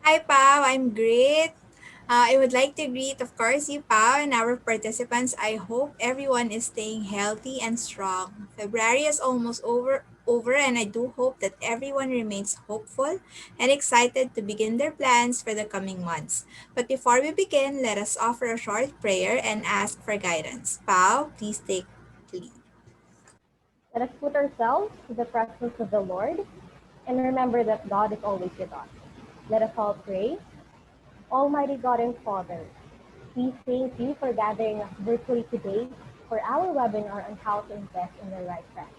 Hi, Pao. I'm great. I would like to greet, of course, you, Pao, and our participants. I hope everyone is staying healthy and strong. February is almost over, and I do hope that everyone remains hopeful and excited to begin their plans for the coming months. But before we begin, let us offer a short prayer and ask for guidance. Pao, please take the lead. Let us put ourselves to the presence of the Lord and remember that God is always with us. Let us all pray. Almighty God and Father, we thank you for gathering us virtually today for our webinar on how to invest in the right franchise.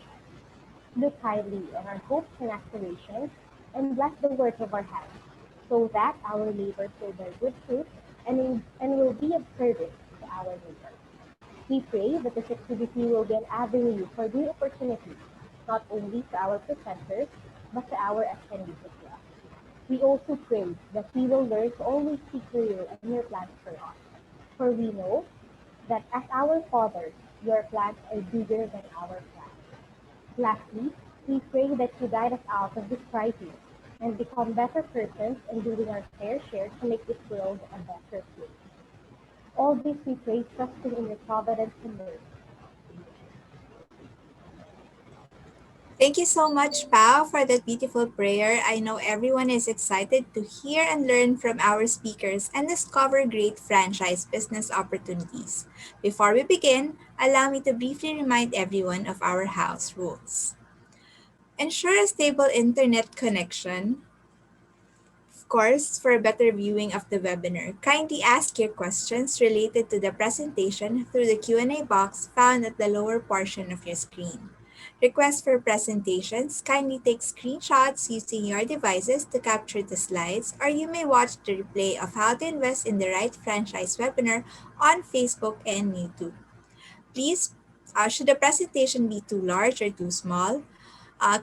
Look kindly on our hopes and aspirations and bless the work of our hands so that our labors will bear good fruit and will be of service to our neighbors. We pray that this activity will be an avenue for new opportunities, not only to our presenters, but to our attendees as well. We also pray that we will learn to always seek you and your plans for us. For we know that as our Father, your plans are bigger than our plans. Lastly, we pray that you guide us out of this crisis and become better persons in doing our fair share to make this world a better place. All this we pray trusting in your providence and mercy. Thank you so much, Pao, for that beautiful prayer. I know everyone is excited to hear and learn from our speakers and discover great franchise business opportunities. Before we begin, allow me to briefly remind everyone of our house rules. Ensure a stable internet connection, of course, for a better viewing of the webinar. Kindly ask your questions related to the presentation through the Q&A box found at the lower portion of your screen. Request for presentations, kindly take screenshots using your devices to capture the slides, or you may watch the replay of How to Invest in the Right Franchise webinar on Facebook and YouTube. Please, should the presentation be too large or too small,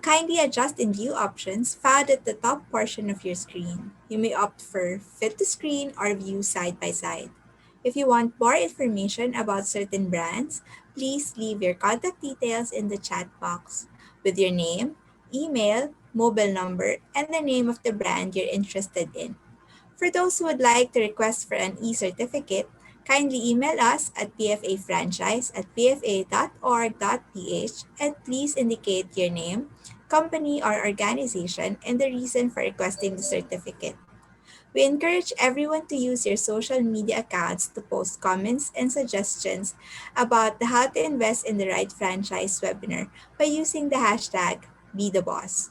kindly adjust in view options found at the top portion of your screen. You may opt for fit to screen or view side by side. If you want more information about certain brands, please leave your contact details in the chat box with your name, email, mobile number, and the name of the brand you're interested in. For those who would like to request for an e-certificate, kindly email us at pfafranchise@pfa.org.ph and please indicate your name, company or organization, and the reason for requesting the certificate. We encourage everyone to use your social media accounts to post comments and suggestions about the How to Invest in the Right Franchise webinar by using the hashtag BeTheBoss.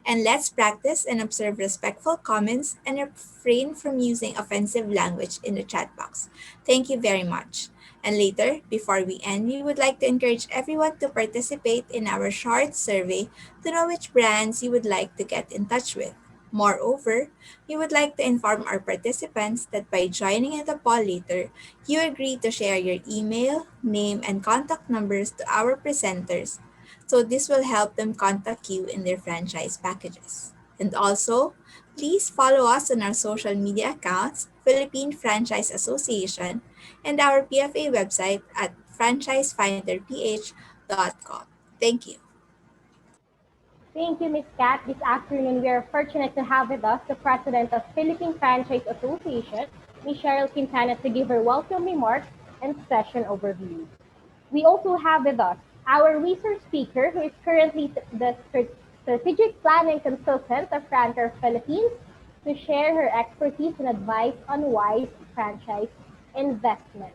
And let's practice and observe respectful comments and refrain from using offensive language in the chat box. Thank you very much. And later, before we end, we would like to encourage everyone to participate in our short survey to know which brands you would like to get in touch with. Moreover, we would like to inform our participants that by joining in the poll later, you agree to share your email, name, and contact numbers to our presenters, so this will help them contact you in their franchise packages. And also, please follow us on our social media accounts, Philippine Franchise Association, and our PFA website at franchisefinderph.com. Thank you. Thank you, Ms. Kat. This afternoon, we are fortunate to have with us the President of Philippine Franchise Association, Ms. Cheryl Quintana, to give her welcome remarks and session overview. We also have with us our research speaker, who is currently the strategic planning consultant of Francorp Philippines, to share her expertise and advice on wise franchise investment.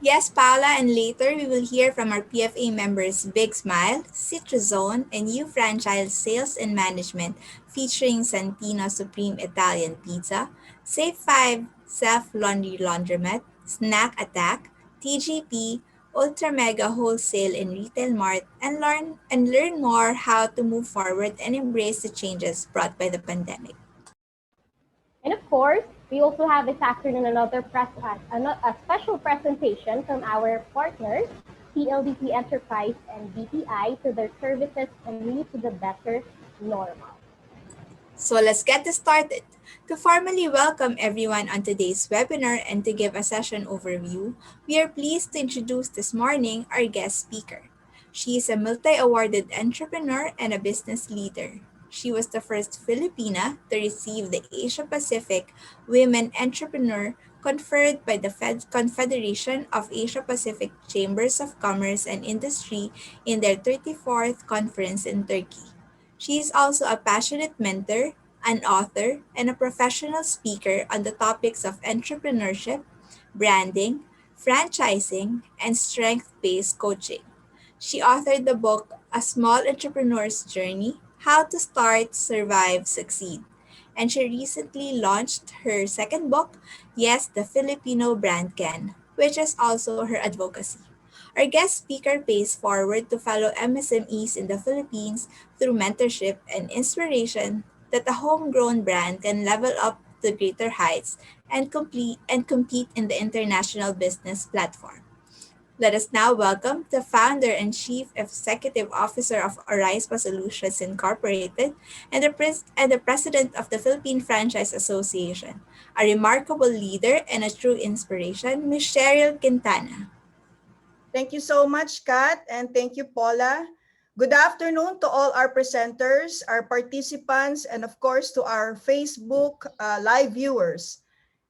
Yes, Paula, and later we will hear from our PFA members Big Smile, Citrozone, and new franchise sales and management featuring Santino Supreme Italian Pizza, Safe 5 Self Laundry Laundromat, Snack Attack, TGP, Ultra Mega Wholesale and Retail Mart, and learn more how to move forward and embrace the changes brought by the pandemic. And of course, we also have this afternoon a special presentation from our partners, PLDT Enterprise and BPI, to their services and new to the better normal. So let's get this started. To formally welcome everyone on today's webinar and to give a session overview, we are pleased to introduce this morning our guest speaker. She is a multi-awarded entrepreneur and a business leader. She was the first Filipina to receive the Asia Pacific Women Entrepreneur conferred by the Confederation of Asia Pacific Chambers of Commerce and Industry in their 34th conference in Turkey. She is also a passionate mentor, an author, and a professional speaker on the topics of entrepreneurship, branding, franchising, and strength based coaching. She authored the book A Small Entrepreneur's Journey: How to Start, Survive, Succeed. And she recently launched her second book, Yes, the Filipino Brand Can, which is also her advocacy. Our guest speaker pays forward to fellow MSMEs in the Philippines through mentorship and inspiration that a homegrown brand can level up to greater heights and compete in the international business platform. Let us now welcome the founder and chief executive officer of Arispa Solutions Incorporated and the president of the Philippine Franchise Association, a remarkable leader and a true inspiration, Ms. Cheryl Quintana. Thank you so much, Kat, and thank you, Paula. Good afternoon to all our presenters, our participants, and of course to our Facebook live viewers.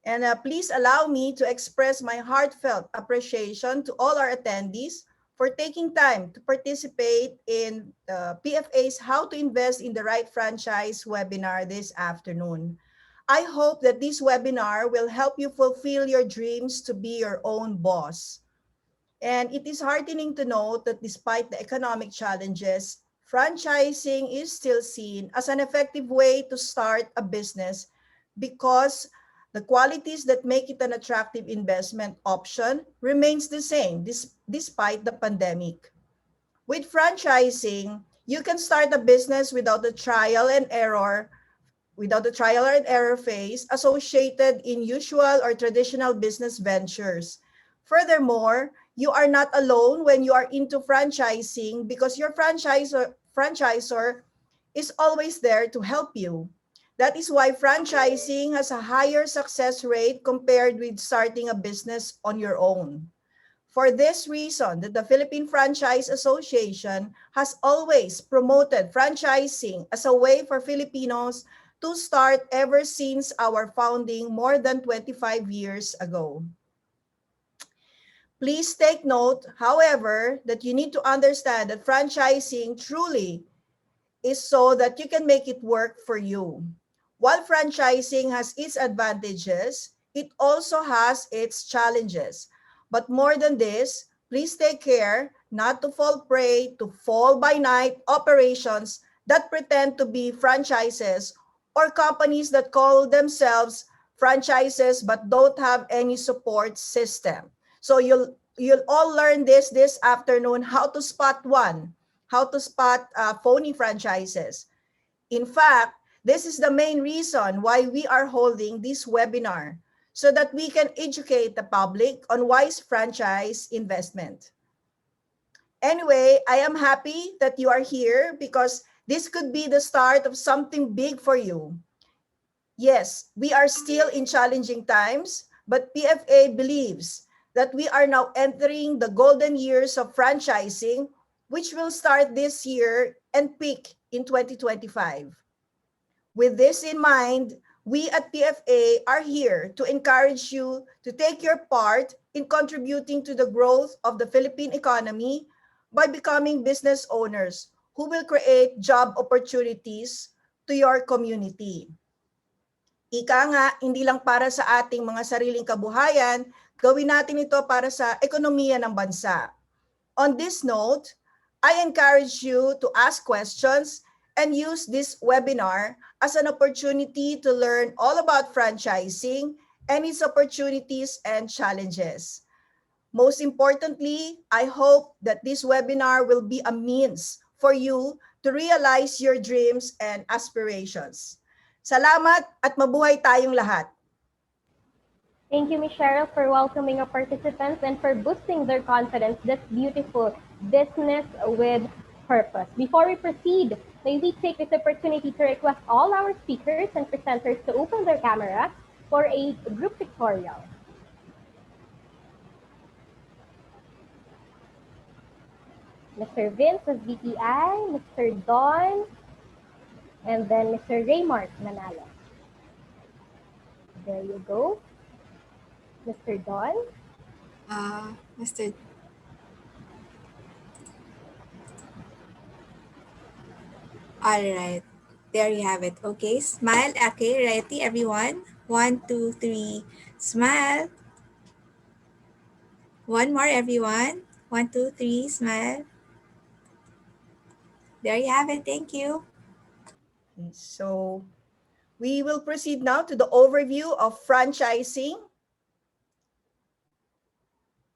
And please allow me to express my heartfelt appreciation to all our attendees for taking time to participate in PFA's How to Invest in the Right Franchise webinar this afternoon. I hope that this webinar will help you fulfill your dreams to be your own boss. And it is heartening to note that despite the economic challenges, franchising is still seen as an effective way to start a business because the qualities that make it an attractive investment option remains the same despite the pandemic. With franchising, you can start a business without the trial and error phase associated in usual or traditional business ventures. Furthermore, you are not alone when you are into franchising because your franchisor is always there to help you. That is why franchising has a higher success rate compared with starting a business on your own. For this reason, that the Philippine Franchise Association has always promoted franchising as a way for Filipinos to start ever since our founding more than 25 years ago. Please take note, however, that you need to understand that franchising truly is so that you can make it work for you. While franchising has its advantages, it also has its challenges. But more than this, please take care not to fall prey to fall by night operations that pretend to be franchises or companies that call themselves franchises but don't have any support system. So you'll all learn this afternoon how to spot one, how to spot phony franchises. In fact, this is the main reason why we are holding this webinar so that we can educate the public on wise franchise investment. Anyway, I am happy that you are here because this could be the start of something big for you. Yes, we are still in challenging times, but PFA believes that we are now entering the golden years of franchising, which will start this year and peak in 2025. With this in mind, we at PFA are here to encourage you to take your part in contributing to the growth of the Philippine economy by becoming business owners who will create job opportunities to your community. Ika nga, hindi lang para sa ating mga sariling kabuhayan, gawin natin ito para sa ekonomiya ng bansa. On this note, I encourage you to ask questions and use this webinar as an opportunity to learn all about franchising and its opportunities and challenges. Most importantly, I hope that this webinar will be a means for you to realize your dreams and aspirations. Salamat at mabuhay tayong lahat. Thank you, Ms. Cheryl, for welcoming our participants and for boosting their confidence. That's beautiful. Business with purpose. Before we proceed, may we take this opportunity to request all our speakers and presenters to open their camera for a group pictorial. Mr. Vince of BPI, Mr. Don, And then Mr. Raymart Manalo. There you go. Mr. Don. Mr. All right. There you have it. Okay, smile. Okay, ready, everyone? One, two, three. Smile. One more, everyone. One, two, three. Smile. There you have it. Thank you. Okay, so we will proceed now to the overview of franchising.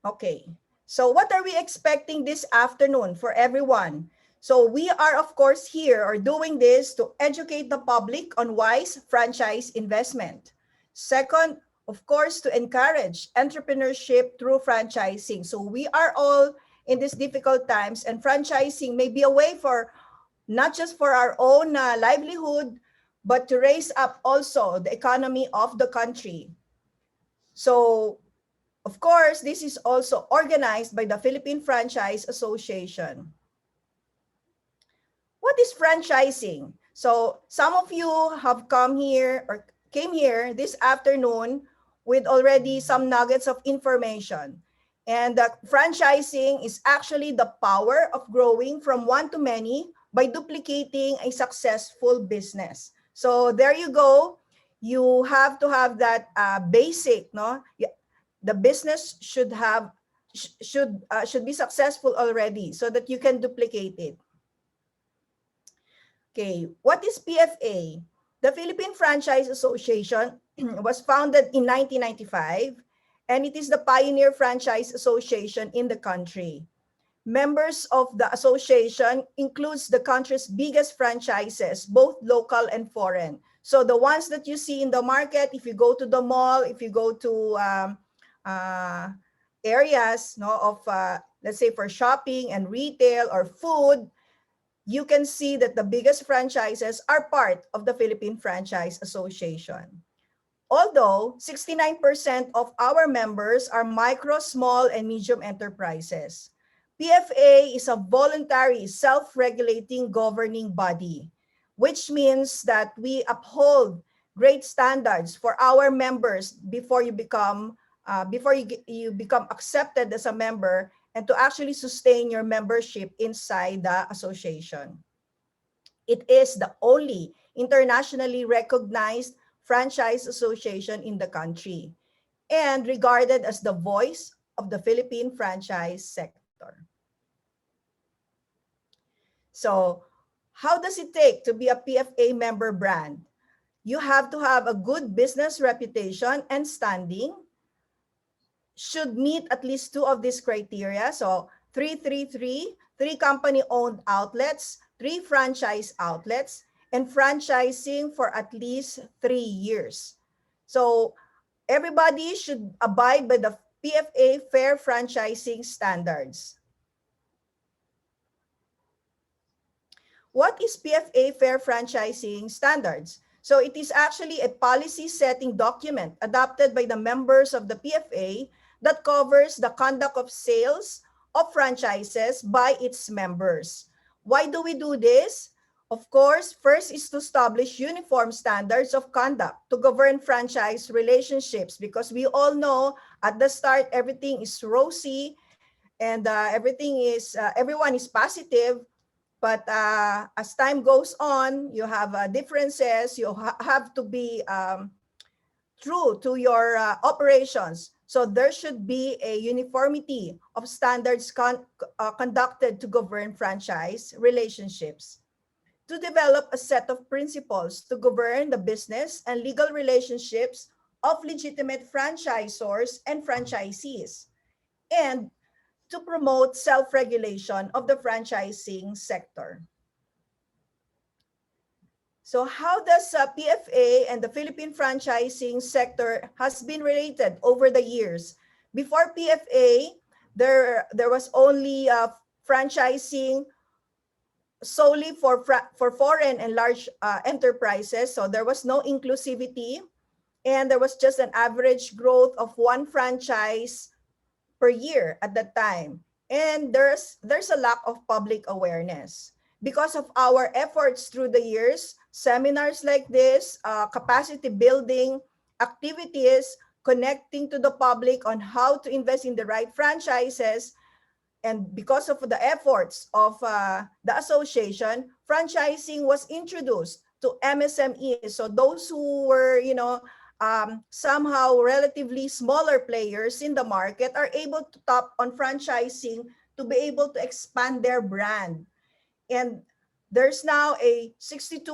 Okay. So what are we expecting this afternoon for everyone? So we are, of course, here or doing this to educate the public on wise franchise investment. Second, of course, to encourage entrepreneurship through franchising. So we are all in these difficult times, and franchising may be a way for not just for our own livelihood, but to raise up also the economy of the country. So of course, this is also organized by the Philippine Franchise Association. What is franchising? So some of you have come here or came here this afternoon with already some nuggets of information. And franchising is actually the power of growing from one to many by duplicating a successful business. So there you go. You have to have that basic, no? The business should be successful already so that you can duplicate it. Okay, what is PFA? The Philippine Franchise Association was founded in 1995, and it is the pioneer franchise association in the country. Members of the association includes the country's biggest franchises, both local and foreign. So the ones that you see in the market, if you go to the mall, if you go to uh, areas, no, of, let's say, for shopping and retail or food, you can see that the biggest franchises are part of the Philippine Franchise Association. Although 69% of our members are micro, small, and medium enterprises, PFA is a voluntary, self-regulating governing body, which means that we uphold great standards for our members before you become you become accepted as a member and to actually sustain your membership inside the association. It is the only internationally recognized franchise association in the country and regarded as the voice of the Philippine franchise sector. So, how does it take to be a PFA member brand? You have to have a good business reputation and standing, should meet at least two of these criteria. So 333, three company-owned outlets, three franchise outlets, and franchising for at least 3 years. So everybody should abide by the PFA fair franchising standards. What is PFA fair franchising standards? So it is actually a policy setting document adopted by the members of the PFA that covers the conduct of sales of franchises by its members. Why do we do this? Of course, first is to establish uniform standards of conduct to govern franchise relationships, because we all know at the start everything is rosy and everyone is positive. But as time goes on, you have differences. You have to be true to your operations. So there should be a uniformity of standards conducted to govern franchise relationships. To develop a set of principles to govern the business and legal relationships of legitimate franchisors and franchisees. And to promote self-regulation of the franchising sector. So how does PFA and the Philippine franchising sector has been related over the years? Before PFA, there was only franchising solely for foreign and large enterprises. So there was no inclusivity, and there was just an average growth of one franchise per year at that time. And there's a lack of public awareness. Because of our efforts through the years, seminars like this, capacity building activities, connecting to the public on how to invest in the right franchises. And because of the efforts of the association, franchising was introduced to MSMEs. So those who were, somehow relatively smaller players in the market are able to tap on franchising to be able to expand their brand. And there's now a 62,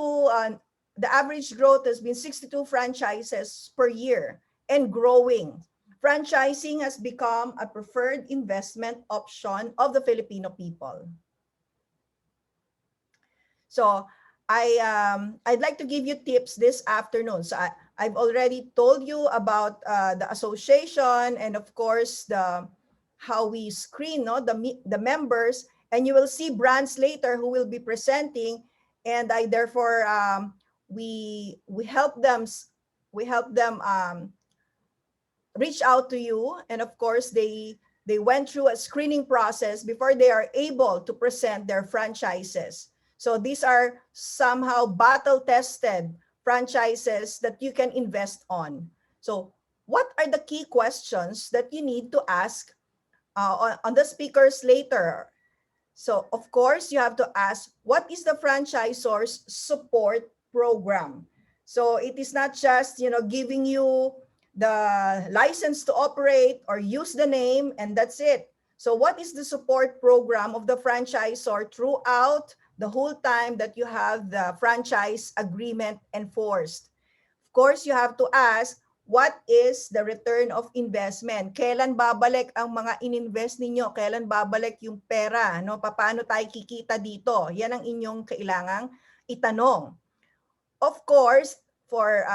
the average growth has been 62 franchises per year and growing. Franchising has become a preferred investment option of the Filipino people. So I'd like to give you tips this afternoon. So I've already told you about the association, and of course the how we screen, no, the members, and you will see brands later who will be presenting, and I therefore we help them reach out to you, and of course they went through a screening process before they are able to present their franchises. So these are somehow battle tested franchises that you can invest on. So what are the key questions that you need to ask on the speakers later? So of course, you have to ask, what is the franchisor's support program? So it is not just, giving you the license to operate or use the name and that's it. So what is the support program of the franchisor throughout the whole time that you have the franchise agreement enforced? Of course, you have to ask, what is the return of investment? Kailan babalik ang mga ininvest ninyo? Kailan babalik yung pera? No? Paano tayo kikita dito? Yan ang inyong kailangang itanong. Of course, for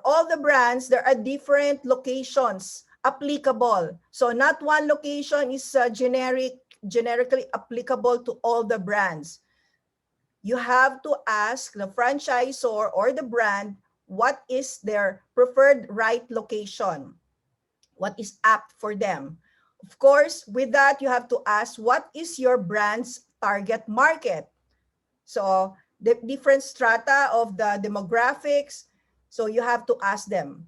all the brands, there are different locations applicable. So not one location is generically applicable to all the brands. You have to ask the franchisor or the brand what is their preferred right location, what is apt for them. Of course, with that, you have to ask what is your brand's target market. So the different strata of the demographics, so you have to ask them.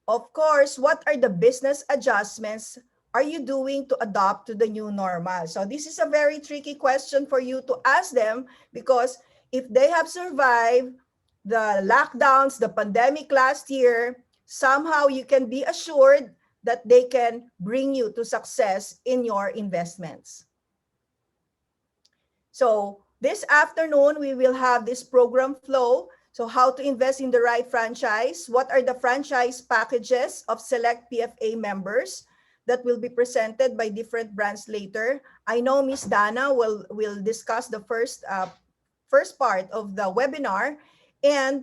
Of course, what are the business adjustments are you doing to adopt to the new normal? So this is a very tricky question for you to ask them, because if they have survived the lockdowns, the pandemic last year, somehow you can be assured that they can bring you to success in your investments. So this afternoon, we will have this program flow. So how to invest in the right franchise, what are the franchise packages of select PFA members that will be presented by different brands later. I know Miss Dana will discuss the first part of the webinar, and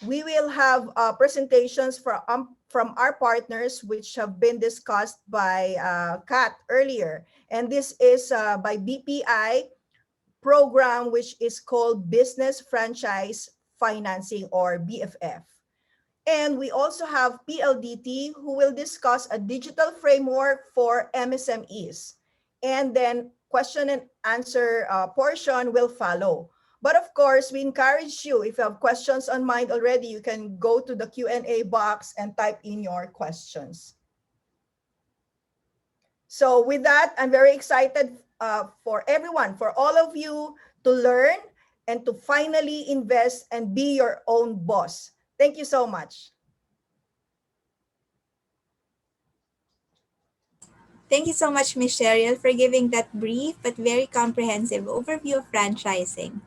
we will have presentations from our partners, which have been discussed by Kat earlier. And this is by BPI program, which is called Business Franchise Financing, or BFF. And we also have PLDT, who will discuss a digital framework for MSMEs. And then question and answer portion will follow. But of course, we encourage you, if you have questions on mind already, you can go to the Q&A box and type in your questions. So with that, I'm very excited for everyone, for all of you to learn and to finally invest and be your own boss. Thank you so much. Thank you so much, Ms. Cheryl, for giving that brief but very comprehensive overview of franchising.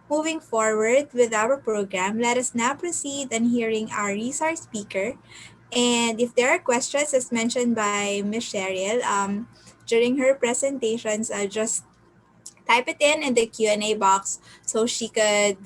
Moving forward with our program, let us now proceed on hearing our resource speaker. And if there are questions, as mentioned by Ms. Cheryl, during her presentations, just type it in the Q&A box so she could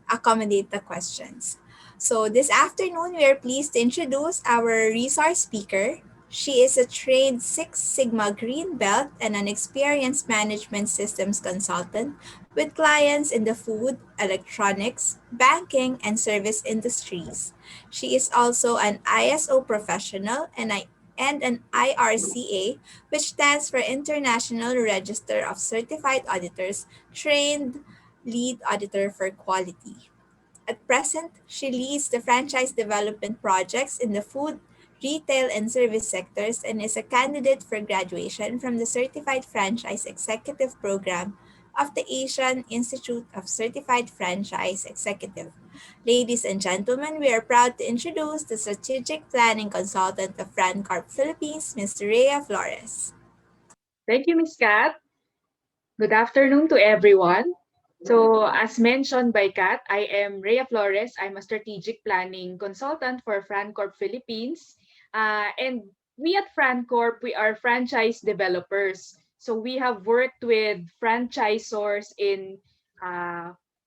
accommodate the questions. So this afternoon, we are pleased to introduce our resource speaker. She is a trained Six Sigma Green Belt and an experienced management systems consultant with clients in the food, electronics, banking, and service industries. She is also an ISO professional and an IRCA, which stands for International Register of Certified Auditors, trained lead auditor for quality. At present, she leads the franchise development projects in the food, retail, and service sectors and is a candidate for graduation from the Certified Franchise Executive Program of the Asian Institute of Certified Franchise Executive. Ladies and gentlemen, we are proud to introduce the strategic planning consultant of Francorp Philippines, Ms. Rhea Flores. Thank you, Ms. Kat. Good afternoon to everyone. So, as mentioned by Kat, I am Rhea Flores. I'm a strategic planning consultant for Francorp Philippines. And we at Francorp, we are franchise developers. So, we have worked with franchisors in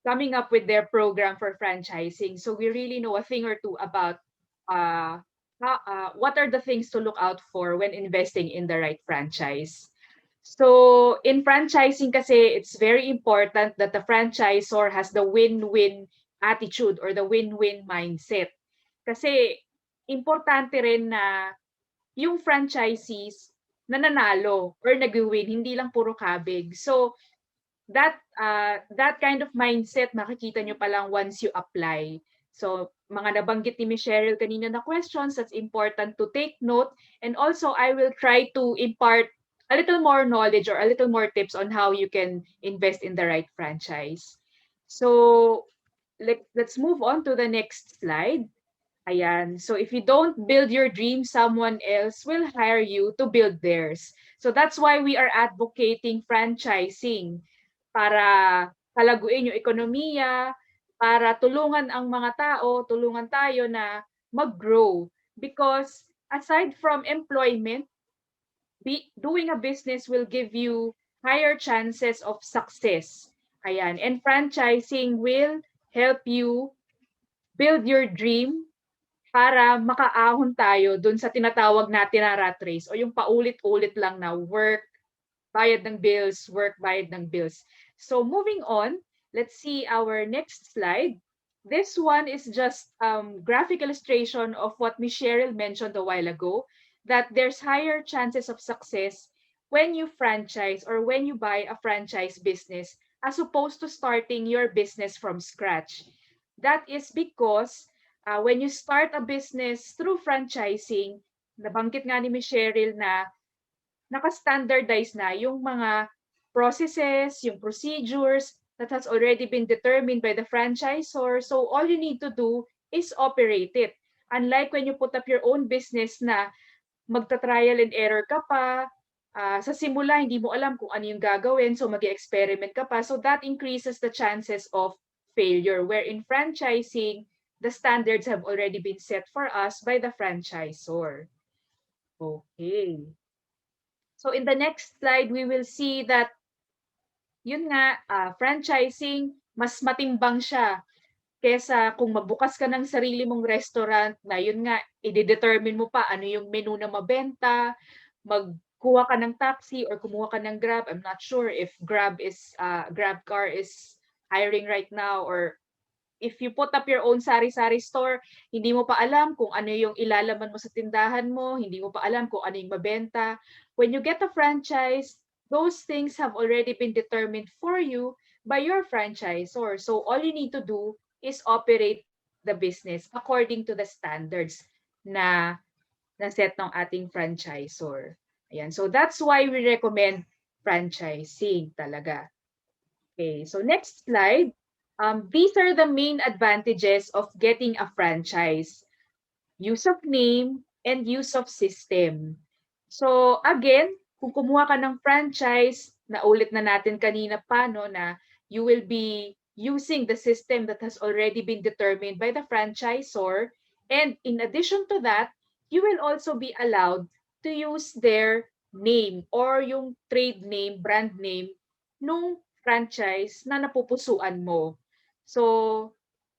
coming up with their program for franchising. So, we really know a thing or two about uh, what are the things to look out for when investing in the right franchise. So in franchising kasi, it's very important that the franchisor has the win-win attitude or the win-win mindset. Kasi importante rin na yung franchisees nananalo or nag-win, hindi lang puro kabig. So that kind of mindset makikita nyo pa lang once you apply. So mga nabanggit ni Miss Cheryl kanina na questions, that's important to take note. And also, I will try to impart a little more knowledge or a little more tips on how you can invest in the right franchise. So let's move on to the next slide. Ayan. So if you don't build your dream, someone else will hire you to build theirs. So that's why we are advocating franchising para palaguin yung ekonomiya, para tulungan ang mga tao, tulungan tayo na mag-grow. Because aside from employment, doing a business will give you higher chances of success. Ayan. And franchising will help you build your dream para makaahon tayo dun sa tinatawag natin na rat race o yung paulit-ulit lang na work, bayad ng bills, work, bayad ng bills. So moving on, let's see our next slide. This one is just graphic illustration of what Ms. Cheryl mentioned a while ago, that there's higher chances of success when you franchise or when you buy a franchise business as opposed to starting your business from scratch. That is because when you start a business through franchising, nabanggit nga ni Ms. Cheryl na naka-standardize na yung mga processes, yung procedures that has already been determined by the franchisor. So all you need to do is operate it. Unlike when you put up your own business na magta-trial and error ka pa, sa simula hindi mo alam kung ano yung gagawin, so mag-experiment ka pa. So that increases the chances of failure. Where in franchising, the standards have already been set for us by the franchisor. Okay. So in the next slide, we will see that yun nga, franchising, mas matimbang siya kesa kung magbukas ka ng sarili mong restaurant na yun nga, i-determine mo pa ano yung menu na mabenta, magkuha ka ng taxi or kumuha ka ng Grab. I'm not sure if Grab car is hiring right now, or if you put up your own sari-sari store, hindi mo pa alam kung ano yung ilalaman mo sa tindahan mo, hindi mo pa alam kung ano yung mabenta. When you get a franchise, those things have already been determined for you by your franchisor. So all you need to do is operate the business according to the standards na set ng ating franchisor. Ayan. So that's why we recommend franchising talaga. Okay, so next slide. These are the main advantages of getting a franchise. Use of name and use of system. So again, kung kumuha ka ng franchise, naulit na natin kanina pa, no, na you will be using the system that has already been determined by the franchisor. And in addition to that, you will also be allowed to use their name or yung trade name, brand name, nung franchise na napupusuan mo. So,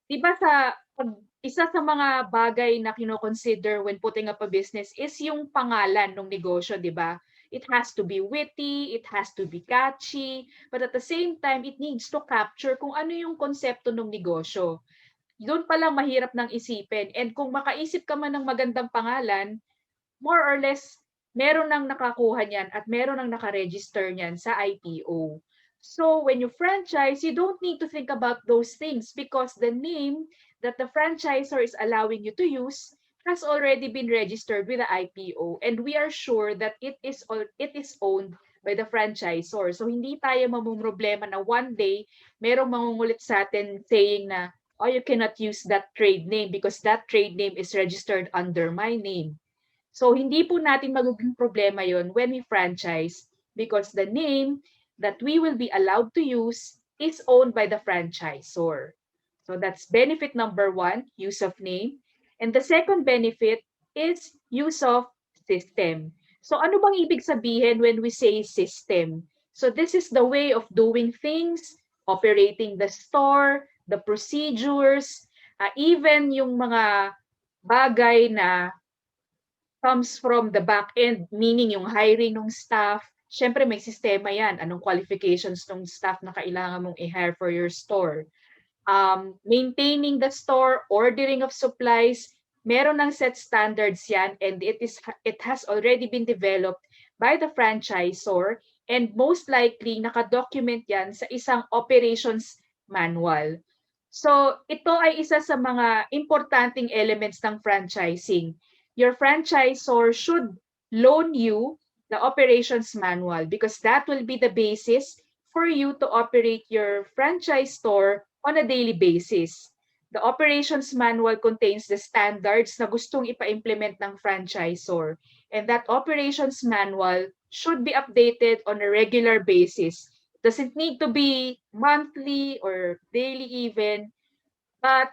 di ba isa sa mga bagay na kino-consider when putting up a business is yung pangalan ng negosyo, di ba? It has to be witty, it has to be catchy, but at the same time, it needs to capture kung ano yung konsepto ng negosyo. Doon pa lang mahirap nang isipin. And kung makaisip ka man ng magandang pangalan, more or less, meron nang nakakuha niyan at meron nang nakaregister niyan sa IPO. So when you franchise, you don't need to think about those things because the name that the franchisor is allowing you to use has already been registered with the IPO, and we are sure that it is owned by the franchisor. So hindi tayo mamumroblema na one day merong mangungulit sa atin saying na, oh, you cannot use that trade name because that trade name is registered under my name. So hindi po natin magiging problema yon when we franchise because the name that we will be allowed to use is owned by the franchisor. So that's benefit number one, use of name. And the second benefit is use of system. So ano bang ibig sabihin when we say system? So this is the way of doing things, operating the store, the procedures, even yung mga bagay na comes from the back end, meaning yung hiring ng staff. Siyempre may sistema yan. Anong qualifications ng staff na kailangan mong i-hire for your store? Maintaining the store, ordering of supplies, meron ng set standards yan and it has already been developed by the franchisor and most likely nakadocument yan sa isang operations manual. So ito ay isa sa mga importanteng elements ng franchising. Your franchisor should loan you the operations manual because that will be the basis for you to operate your franchise store on a daily basis. The operations manual contains the standards na gustong ipa-implement ng franchisor. And that operations manual should be updated on a regular basis. Doesn't need to be monthly or daily even, but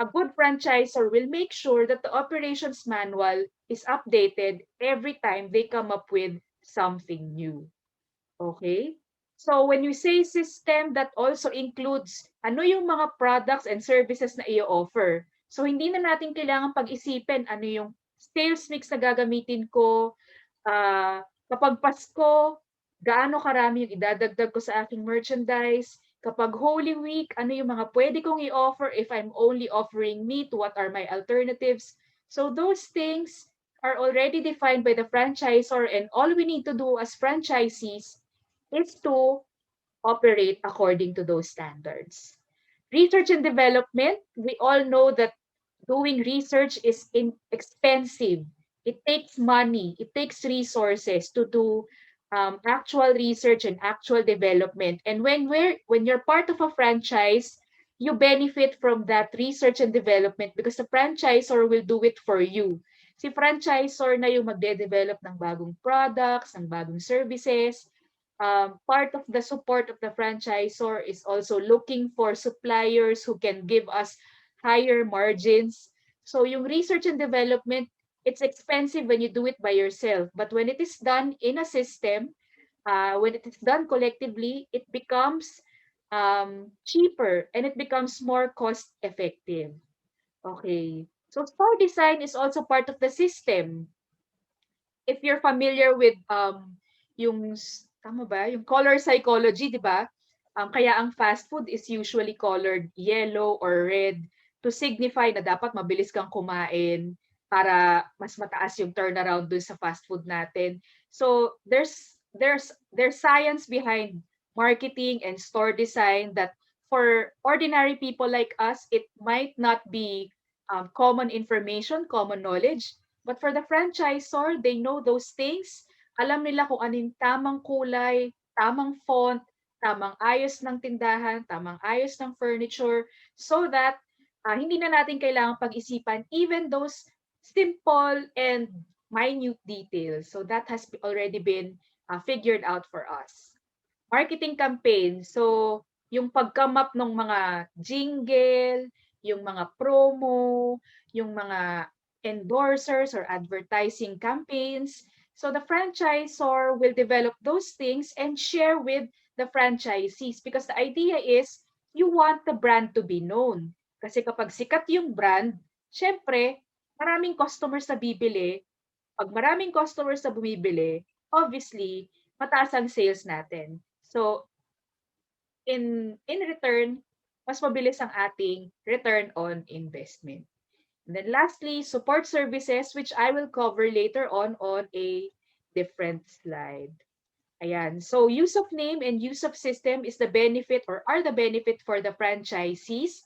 a good franchisor will make sure that the operations manual is updated every time they come up with something new. Okay? So when you say system, that also includes ano yung mga products and services na i-offer. So hindi na natin kailangan pag-isipin ano yung sales mix na gagamitin ko, kapag Pasko, gaano karami yung idadagdag ko sa aking merchandise, kapag Holy Week, ano yung mga pwede kong i-offer if I'm only offering meat, what are my alternatives. So those things are already defined by the franchisor and all we need to do as franchisees is to operate according to those standards. Research and development, we all know that doing research is expensive. It takes money, it takes resources to do actual research and actual development. And when you're part of a franchise, you benefit from that research and development because the franchisor will do it for you. Si franchisor na yung magde-develop ng bagong products, ng bagong services. Part of the support of the franchisor is also looking for suppliers who can give us higher margins. So yung research and development, it's expensive when you do it by yourself. But when it is done in a system, when it is done collectively, it becomes cheaper and it becomes more cost effective. Okay. So store design is also part of the system. If you're familiar with tama ba? Yung color psychology, di ba? Kaya ang fast food is usually colored yellow or red to signify na dapat mabilis kang kumain para mas mataas yung turnaround dun sa fast food natin. So there's science behind marketing and store design that for ordinary people like us, it might not be common information, common knowledge. But for the franchisor, they know those things. Alam nila kung anong tamang kulay, tamang font, tamang ayos ng tindahan, tamang ayos ng furniture, so that hindi na natin kailangan pag-isipan even those simple and minute details. So that has already been figured out for us. Marketing campaign. So yung pag-come up ng mga jingle, yung mga promo, yung mga endorsers or advertising campaigns. So the franchisor will develop those things and share with the franchisees because the idea is you want the brand to be known. Kasi kapag sikat yung brand, syempre, maraming customers na bibili. Pag maraming customers na bumibili, obviously, mataas ang sales natin. So, in return, mas mabilis ang ating return on investment. And then lastly, support services, which I will cover later on a different slide. Ayan. So use of name and use of system is the benefit or are the benefit for the franchisees.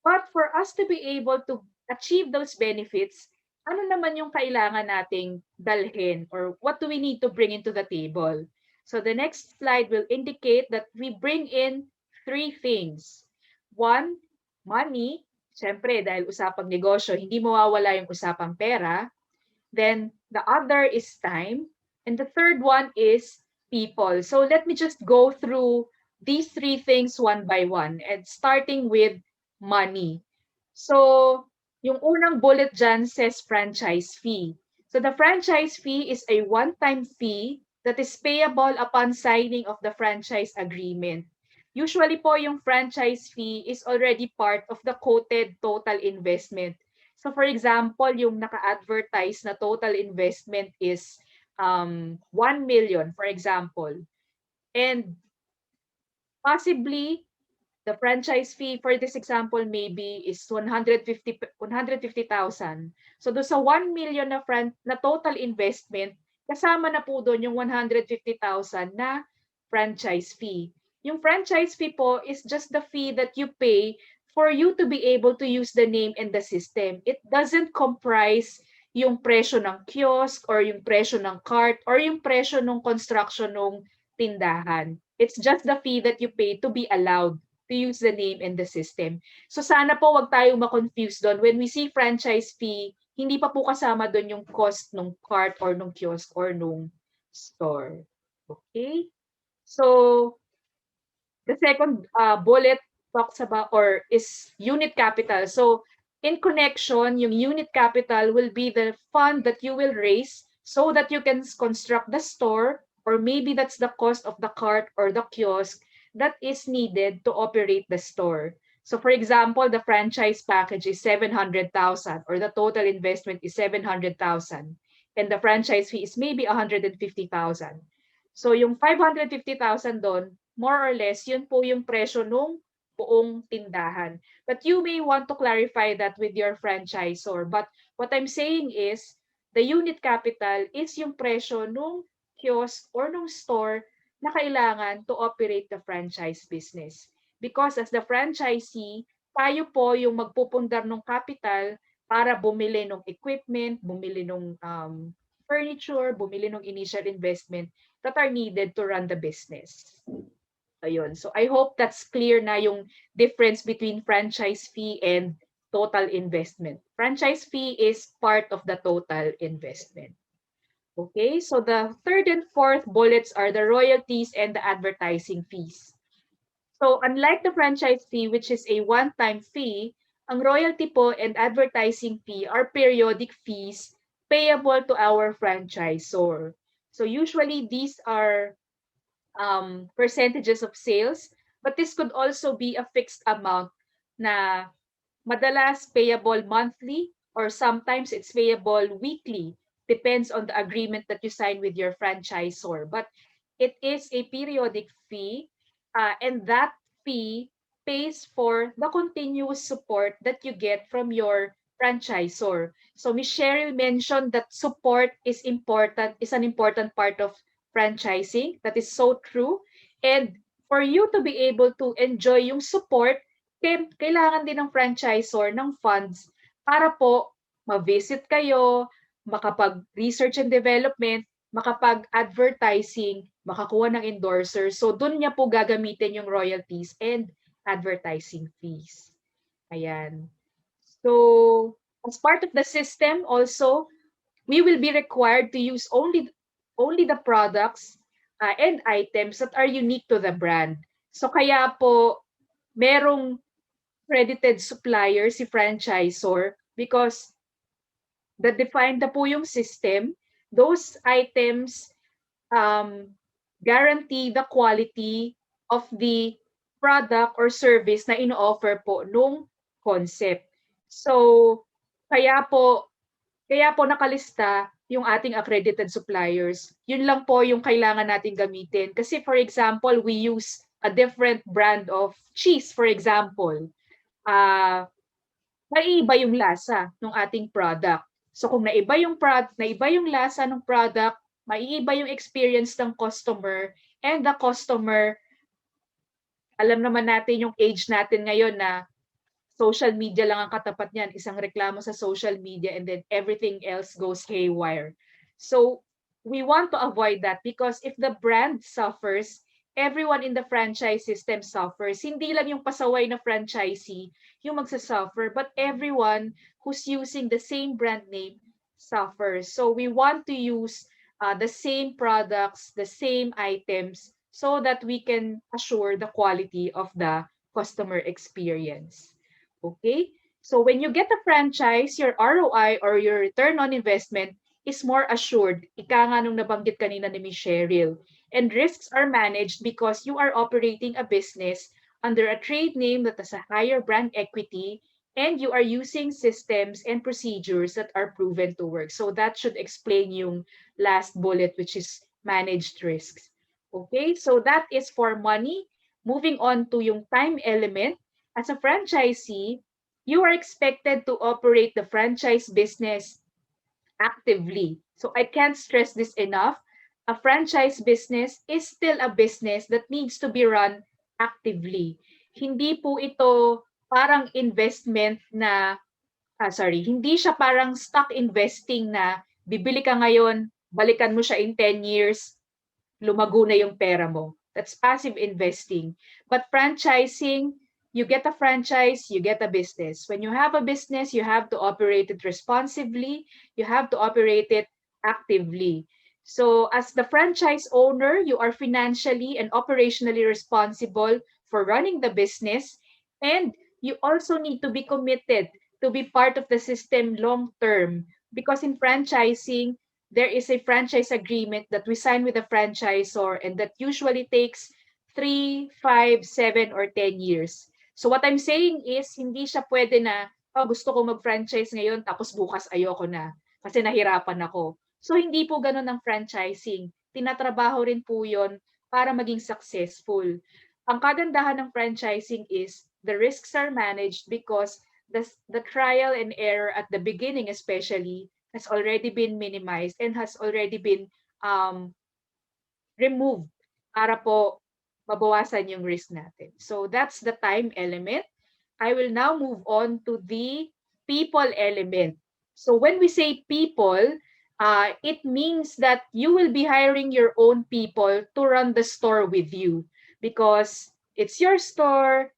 But for us to be able to achieve those benefits, ano naman yung kailangan nating dalhin or what do we need to bring into the table? So the next slide will indicate that we bring in three things. One, money. Siyempre, dahil usapang negosyo, hindi mawawala yung usapang pera. Then the other is time. And the third one is people. So let me just go through these three things one by one and starting with money. So yung unang bullet dyan says franchise fee. So the franchise fee is a one-time fee that is payable upon signing of the franchise agreement. Usually po yung franchise fee is already part of the quoted total investment. So for example, yung naka-advertise na total investment is 1 million, for example. And possibly, the franchise fee for this example maybe is 150,000. So do sa 1 million na total investment, kasama na po doon yung 150,000 na franchise fee. Yung franchise fee po is just the fee that you pay for you to be able to use the name and the system. It doesn't comprise yung presyo ng kiosk or yung presyo ng cart or yung presyo ng construction ng tindahan. It's just the fee that you pay to be allowed to use the name and the system. So sana po wag tayong ma-confuse doon. When we see franchise fee, hindi pa po kasama doon yung cost ng cart or ng kiosk or ng store. Okay? So the second bullet talks about or is unit capital. So in connection, yung unit capital will be the fund that you will raise so that you can construct the store or maybe that's the cost of the cart or the kiosk that is needed to operate the store. So for example, the franchise package is 700,000 or the total investment is 700,000 and the franchise fee is maybe 150,000. So yung 550,000 doon, more or less, yun po yung presyo nung buong tindahan. But you may want to clarify that with your franchisor. But what I'm saying is, the unit capital is yung presyo nung kiosk or nung store na kailangan to operate the franchise business. Because as the franchisee, tayo po yung magpupundar ng capital para bumili ng equipment, bumili ng furniture, bumili ng initial investment that are needed to run the business. Ayun. So I hope that's clear na yung difference between franchise fee and total investment. Franchise fee is part of the total investment. Okay, so the third and fourth bullets are the royalties and the advertising fees. So unlike the franchise fee, which is a one-time fee, ang royalty po and advertising fee are periodic fees payable to our franchisor. So usually these are percentages of sales, but this could also be a fixed amount na madalas payable monthly or sometimes it's payable weekly. Depends on the agreement that you sign with your franchisor. But it is a periodic fee and that fee pays for the continuous support that you get from your franchisor. So Ms. Cheryl mentioned that support is important, is an important part of franchising. That is so true. And for you to be able to enjoy yung support, kailangan din ng franchisor ng funds para po ma-visit kayo, makapag-research and development, makapag-advertising, makakuha ng endorsers. So doon niya po gagamitin yung royalties and advertising fees. Ayan. So as part of the system also, we will be required to use only the products and items that are unique to the brand. So kaya po merong credited supplier si franchisor because defined na po yung system, those items guarantee the quality of the product or service na ino-offer po nung concept. So, kaya po nakalista yung ating accredited suppliers. Yun lang po yung kailangan natin gamitin. Kasi for example, we use a different brand of cheese, for example. Naiiba yung lasa ng ating product. So kung naiba yung lasa ng product, maiiba yung experience ng customer, and the customer, alam naman natin yung age natin ngayon na social media lang ang katapat niyan. Isang reklamo sa social media and then everything else goes haywire. So we want to avoid that because if the brand suffers, everyone in the franchise system suffers. Hindi lang yung pasaway na franchisee yung magsasuffer, but everyone who's using the same brand name suffers. So we want to use the same products, the same items, so that we can assure the quality of the customer experience. Okay? So when you get a franchise, your ROI or your return on investment is more assured. Ika nga nung nabanggit kanina ni Ms. Cheryl. And risks are managed because you are operating a business under a trade name that has a higher brand equity, and you are using systems and procedures that are proven to work. So that should explain yung last bullet, which is managed risks. Okay, so that is for money. Moving on to yung time element. As a franchisee, you are expected to operate the franchise business actively. So I can't stress this enough. A franchise business is still a business that needs to be run actively. Hindi po ito parang investment na, hindi siya parang stock investing na bibili ka ngayon, balikan mo siya in 10 years, lumago na yung pera mo. That's passive investing. But franchising, you get a franchise, you get a business. When you have a business, you have to operate it responsibly, you have to operate it actively. So as the franchise owner, you are financially and operationally responsible for running the business, and you also need to be committed to be part of the system long term, because in franchising, there is a franchise agreement that we sign with the franchisor, and that usually takes 3, 5, 7, or 10 years. So what I'm saying is, hindi siya pwede na, oh, gusto ko mag-franchise ngayon tapos bukas ayoko na kasi nahirapan ako. So hindi po ganun ang franchising. Tinatrabaho rin po yon para maging successful. Ang kagandahan ng franchising is the risks are managed because the trial and error at the beginning especially has already been minimized and has already been removed para po mabawasan yung risk natin. So that's the time element. I will now move on to the people element. So when we say people, it means that you will be hiring your own people to run the store with you, because it's your store,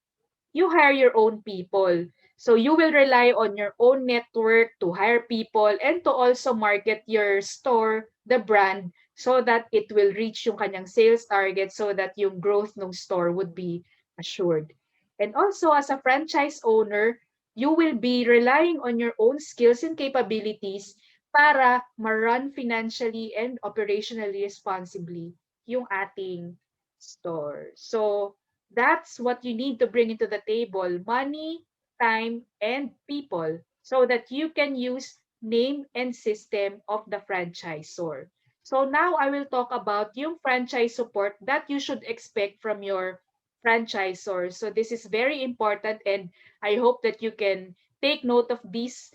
you hire your own people. So you will rely on your own network to hire people and to also market your store, the brand, so that it will reach yung kanyang sales target, so that yung growth ng store would be assured. And also as a franchise owner, you will be relying on your own skills and capabilities para ma-run financially and operationally responsibly yung ating store. So that's what you need to bring into the table: money, time, and people, so that you can use name and system of the franchisor. So now I will talk about yung franchise support that you should expect from your franchisor. So this is very important, and I hope that you can take note of these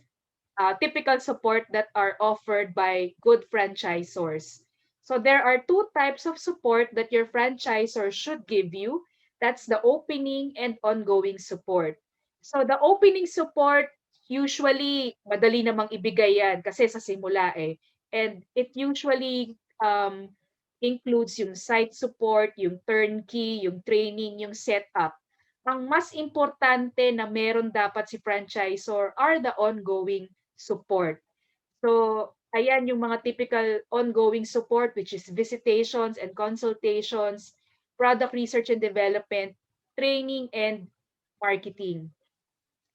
typical support that are offered by good franchisors. So there are two types of support that your franchisor should give you. That's the opening and ongoing support. So the opening support, usually madali namang ibigay yan kasi sa simula eh. And it usually includes yung site support, yung turnkey, yung training, yung setup. Ang mas importante na meron dapat si franchisor are the ongoing support. So, ayan yung mga typical ongoing support, which is visitations and consultations, product research and development, training, and marketing.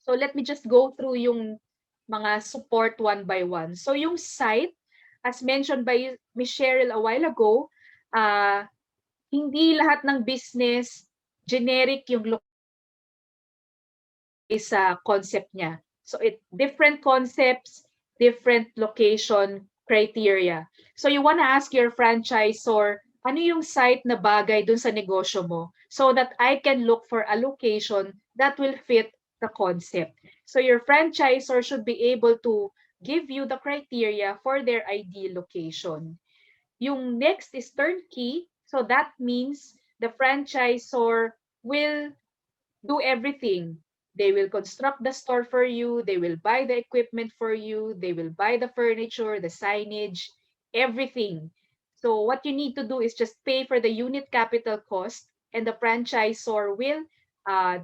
So, let me just go through yung mga support one by one. So, yung site, as mentioned by Ms. Cheryl a while ago, hindi lahat ng business generic yung sa concept niya. So different concepts, different location criteria. So you want to ask your franchisor, ano yung site na bagay dun sa negosyo mo, so that I can look for a location that will fit the concept. So your franchisor should be able to give you the criteria for their ideal location. Yung next is turnkey. So that means the franchisor will do everything. They will construct the store for you, they will buy the equipment for you, they will buy the furniture, the signage, everything. So what you need to do is just pay for the unit capital cost and the franchisor will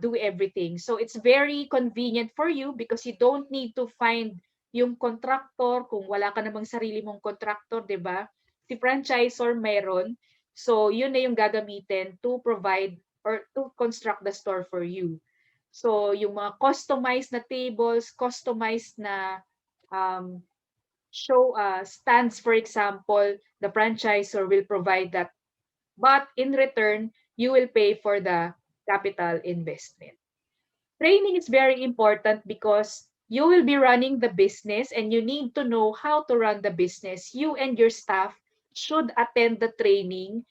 do everything. So it's very convenient for you because you don't need to find yung contractor kung wala ka namang sarili mong contractor, 'di ba? Si franchisor meron. So yun na yung gagamitin to provide or to construct the store for you. So, yung mga customized na tables, customized na um, stands, for example, the franchisor will provide that. But in return, you will pay for the capital investment. Training is very important because you will be running the business and you need to know how to run the business. You and your staff should attend the training.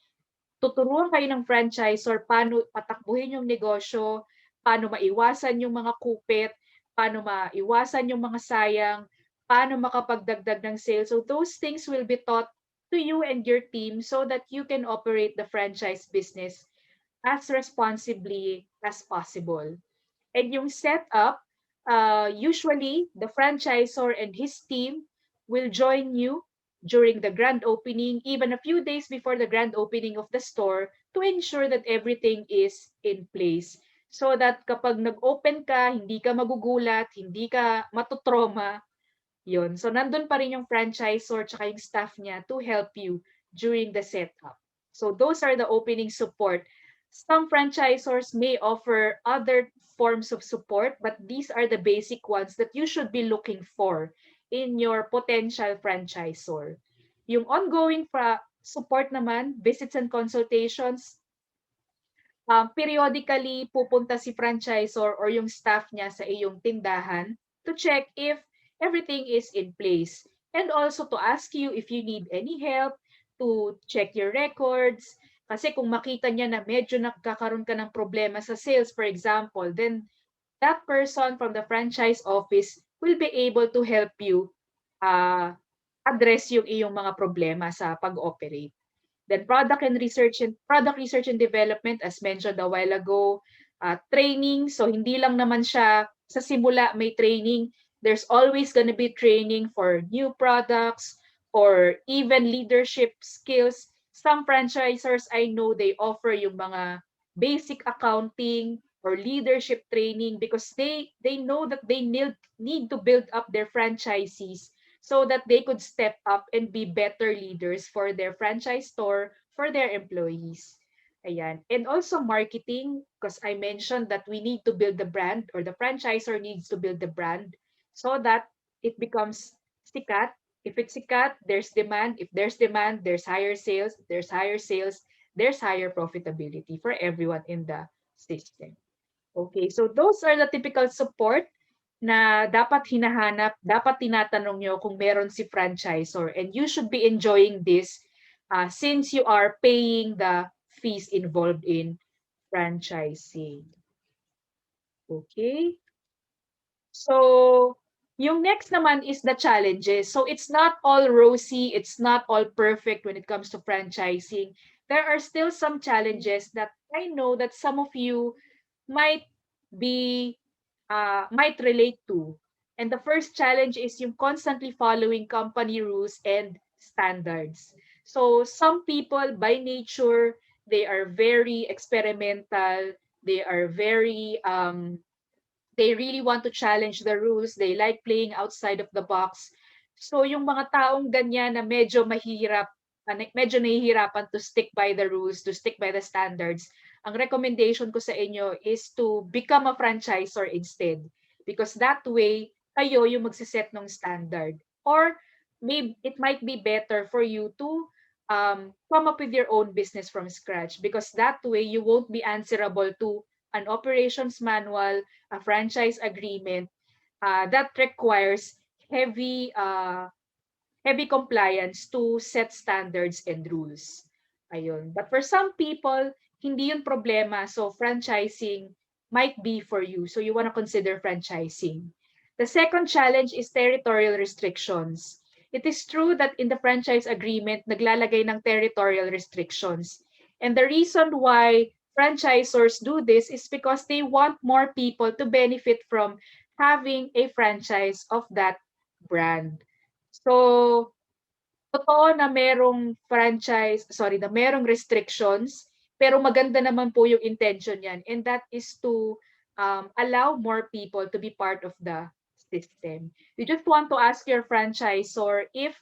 Tuturuan kayo ng franchisor paano patakbuhin yung negosyo, paano maiwasan yung mga kupit, paano maiwasan yung mga sayang, paano makapagdagdag ng sales. So those things will be taught to you and your team so that you can operate the franchise business as responsibly as possible. And yung setup, usually the franchisor and his team will join you during the grand opening, even a few days before the grand opening of the store to ensure that everything is in place. So that kapag nag-open ka, hindi ka magugulat, hindi ka matutroma, yun. So nandun pa rin yung franchisor tsaka yung staff niya to help you during the setup. So those are the opening support. Some franchisors may offer other forms of support, but these are the basic ones that you should be looking for in your potential franchisor. Yung ongoing support naman, visits and consultations, periodically pupunta si franchisor or yung staff niya sa iyong tindahan to check if everything is in place. And also to ask you if you need any help, to check your records. Kasi kung makita niya na medyo nagkakaroon ka ng problema sa sales, for example, then that person from the franchise office will be able to help you address yung iyong mga problema sa pag-operate. Then product research and development, as mentioned a while ago, training. So hindi lang naman siya sa simula may training. There's always going to be training for new products or even leadership skills. Some franchisors I know they offer yung mga basic accounting or leadership training because they know that they need to build up their franchisees so that they could step up and be better leaders for their franchise store, for their employees. Ayan. And also marketing, because I mentioned that we need to build the brand or the franchisor needs to build the brand so that it becomes sikat. If it's sikat, there's demand. If there's demand, there's higher sales. If there's higher sales, there's higher profitability for everyone in the system. Okay, so those are the typical support na dapat hinahanap, dapat tinatanong nyo kung meron si franchisor. And you should be enjoying this since you are paying the fees involved in franchising. Okay? So, yung next naman is the challenges. So, it's not all rosy, it's not all perfect when it comes to franchising. There are still some challenges that I know that some of you might be might relate to. And the first challenge is yung constantly following company rules and standards. So some people by nature, they are very experimental, they are very they really want to challenge the rules, they like playing outside of the box. So yung mga taong ganyan na medyo nahihirapan to stick by the rules, to stick by the standards, ang recommendation ko sa inyo is to become a franchisor instead. Because that way, kayo yung magsiset ng standard. Or maybe it might be better for you to come up with your own business from scratch because that way you won't be answerable to an operations manual, a franchise agreement that requires heavy heavy compliance to set standards and rules. Ayun. But for some people, hindi yun problema. So franchising might be for you. So you want to consider franchising. The second challenge is territorial restrictions. It is true that in the franchise agreement, naglalagay ng territorial restrictions. And the reason why franchisors do this is because they want more people to benefit from having a franchise of that brand. So, totoo na na merong restrictions, pero maganda naman po yung intention yan. And that is to allow more people to be part of the system. You just want to ask your franchisor if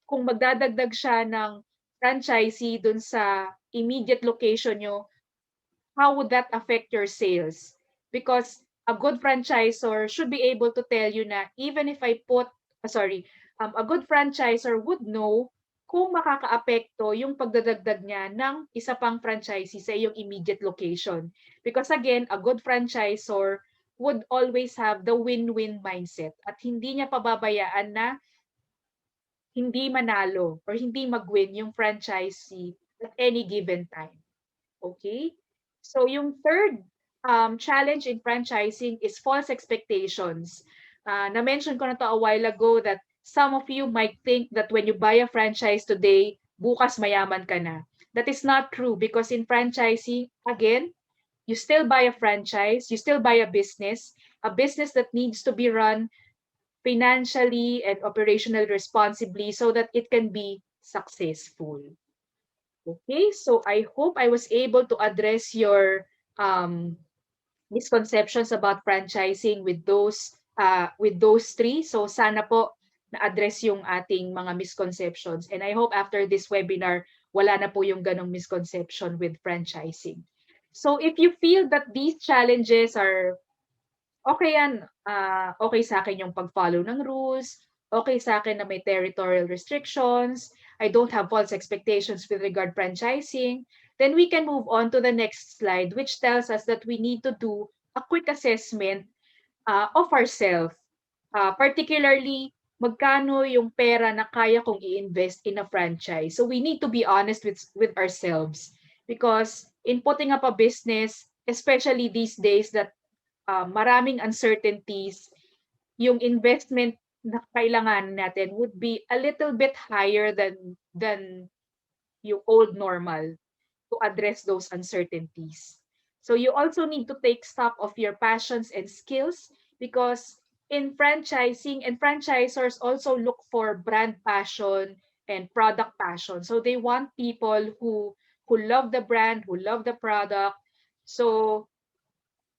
kung magdadagdag siya ng franchisee dun sa immediate location nyo, how would that affect your sales? Because a good franchisor should be able to tell you na even if I put, a good franchisor would know kung makakaapekto yung pagdadagdag niya ng isa pang franchisee sa iyong immediate location. Because again, a good franchisor would always have the win-win mindset at hindi niya pababayaan na hindi manalo or hindi mag-win yung franchisee at any given time. Okay? So yung third challenge in franchising is false expectations. Na-mention ko na to a while ago that some of you might think that when you buy a franchise today, bukas mayaman ka na. That is not true because in franchising, again, you still buy a franchise, you still buy a business that needs to be run financially and operational responsibly so that it can be successful. Okay, so I hope I was able to address your misconceptions about franchising with those three. So sana po na-address yung ating mga misconceptions. And I hope after this webinar, wala na po yung ganong misconception with franchising. So if you feel that these challenges are okay yan, okay sa akin yung pag-follow ng rules, okay sa akin na may territorial restrictions, I don't have false expectations with regard franchising, then we can move on to the next slide, which tells us that we need to do a quick assessment of ourselves. Particularly, magkano yung pera na kaya kong i-invest in a franchise. So we need to be honest with ourselves. Because in putting up a business, especially these days that maraming uncertainties, yung investment na kailangan natin would be a little bit higher than yung old normal to address those uncertainties. So you also need to take stock of your passions and skills because in franchising and franchisors also look for brand passion and product passion. So they want people who love the brand, who love the product. So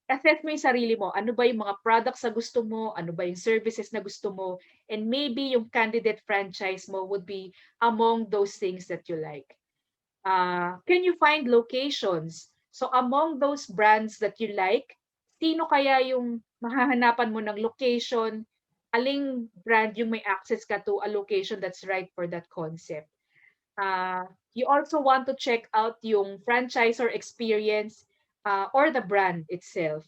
assess mo yung sarili mo. Ano ba yung mga products na gusto mo? Ano ba yung services na gusto mo? And maybe yung candidate franchise mo would be among those things that you like. Can you find locations? So among those brands that you like, sino kaya yung mahahanapan mo ng location? Aling brand yung may access ka to a location that's right for that concept? You also want to check out yung franchisor experience or the brand itself.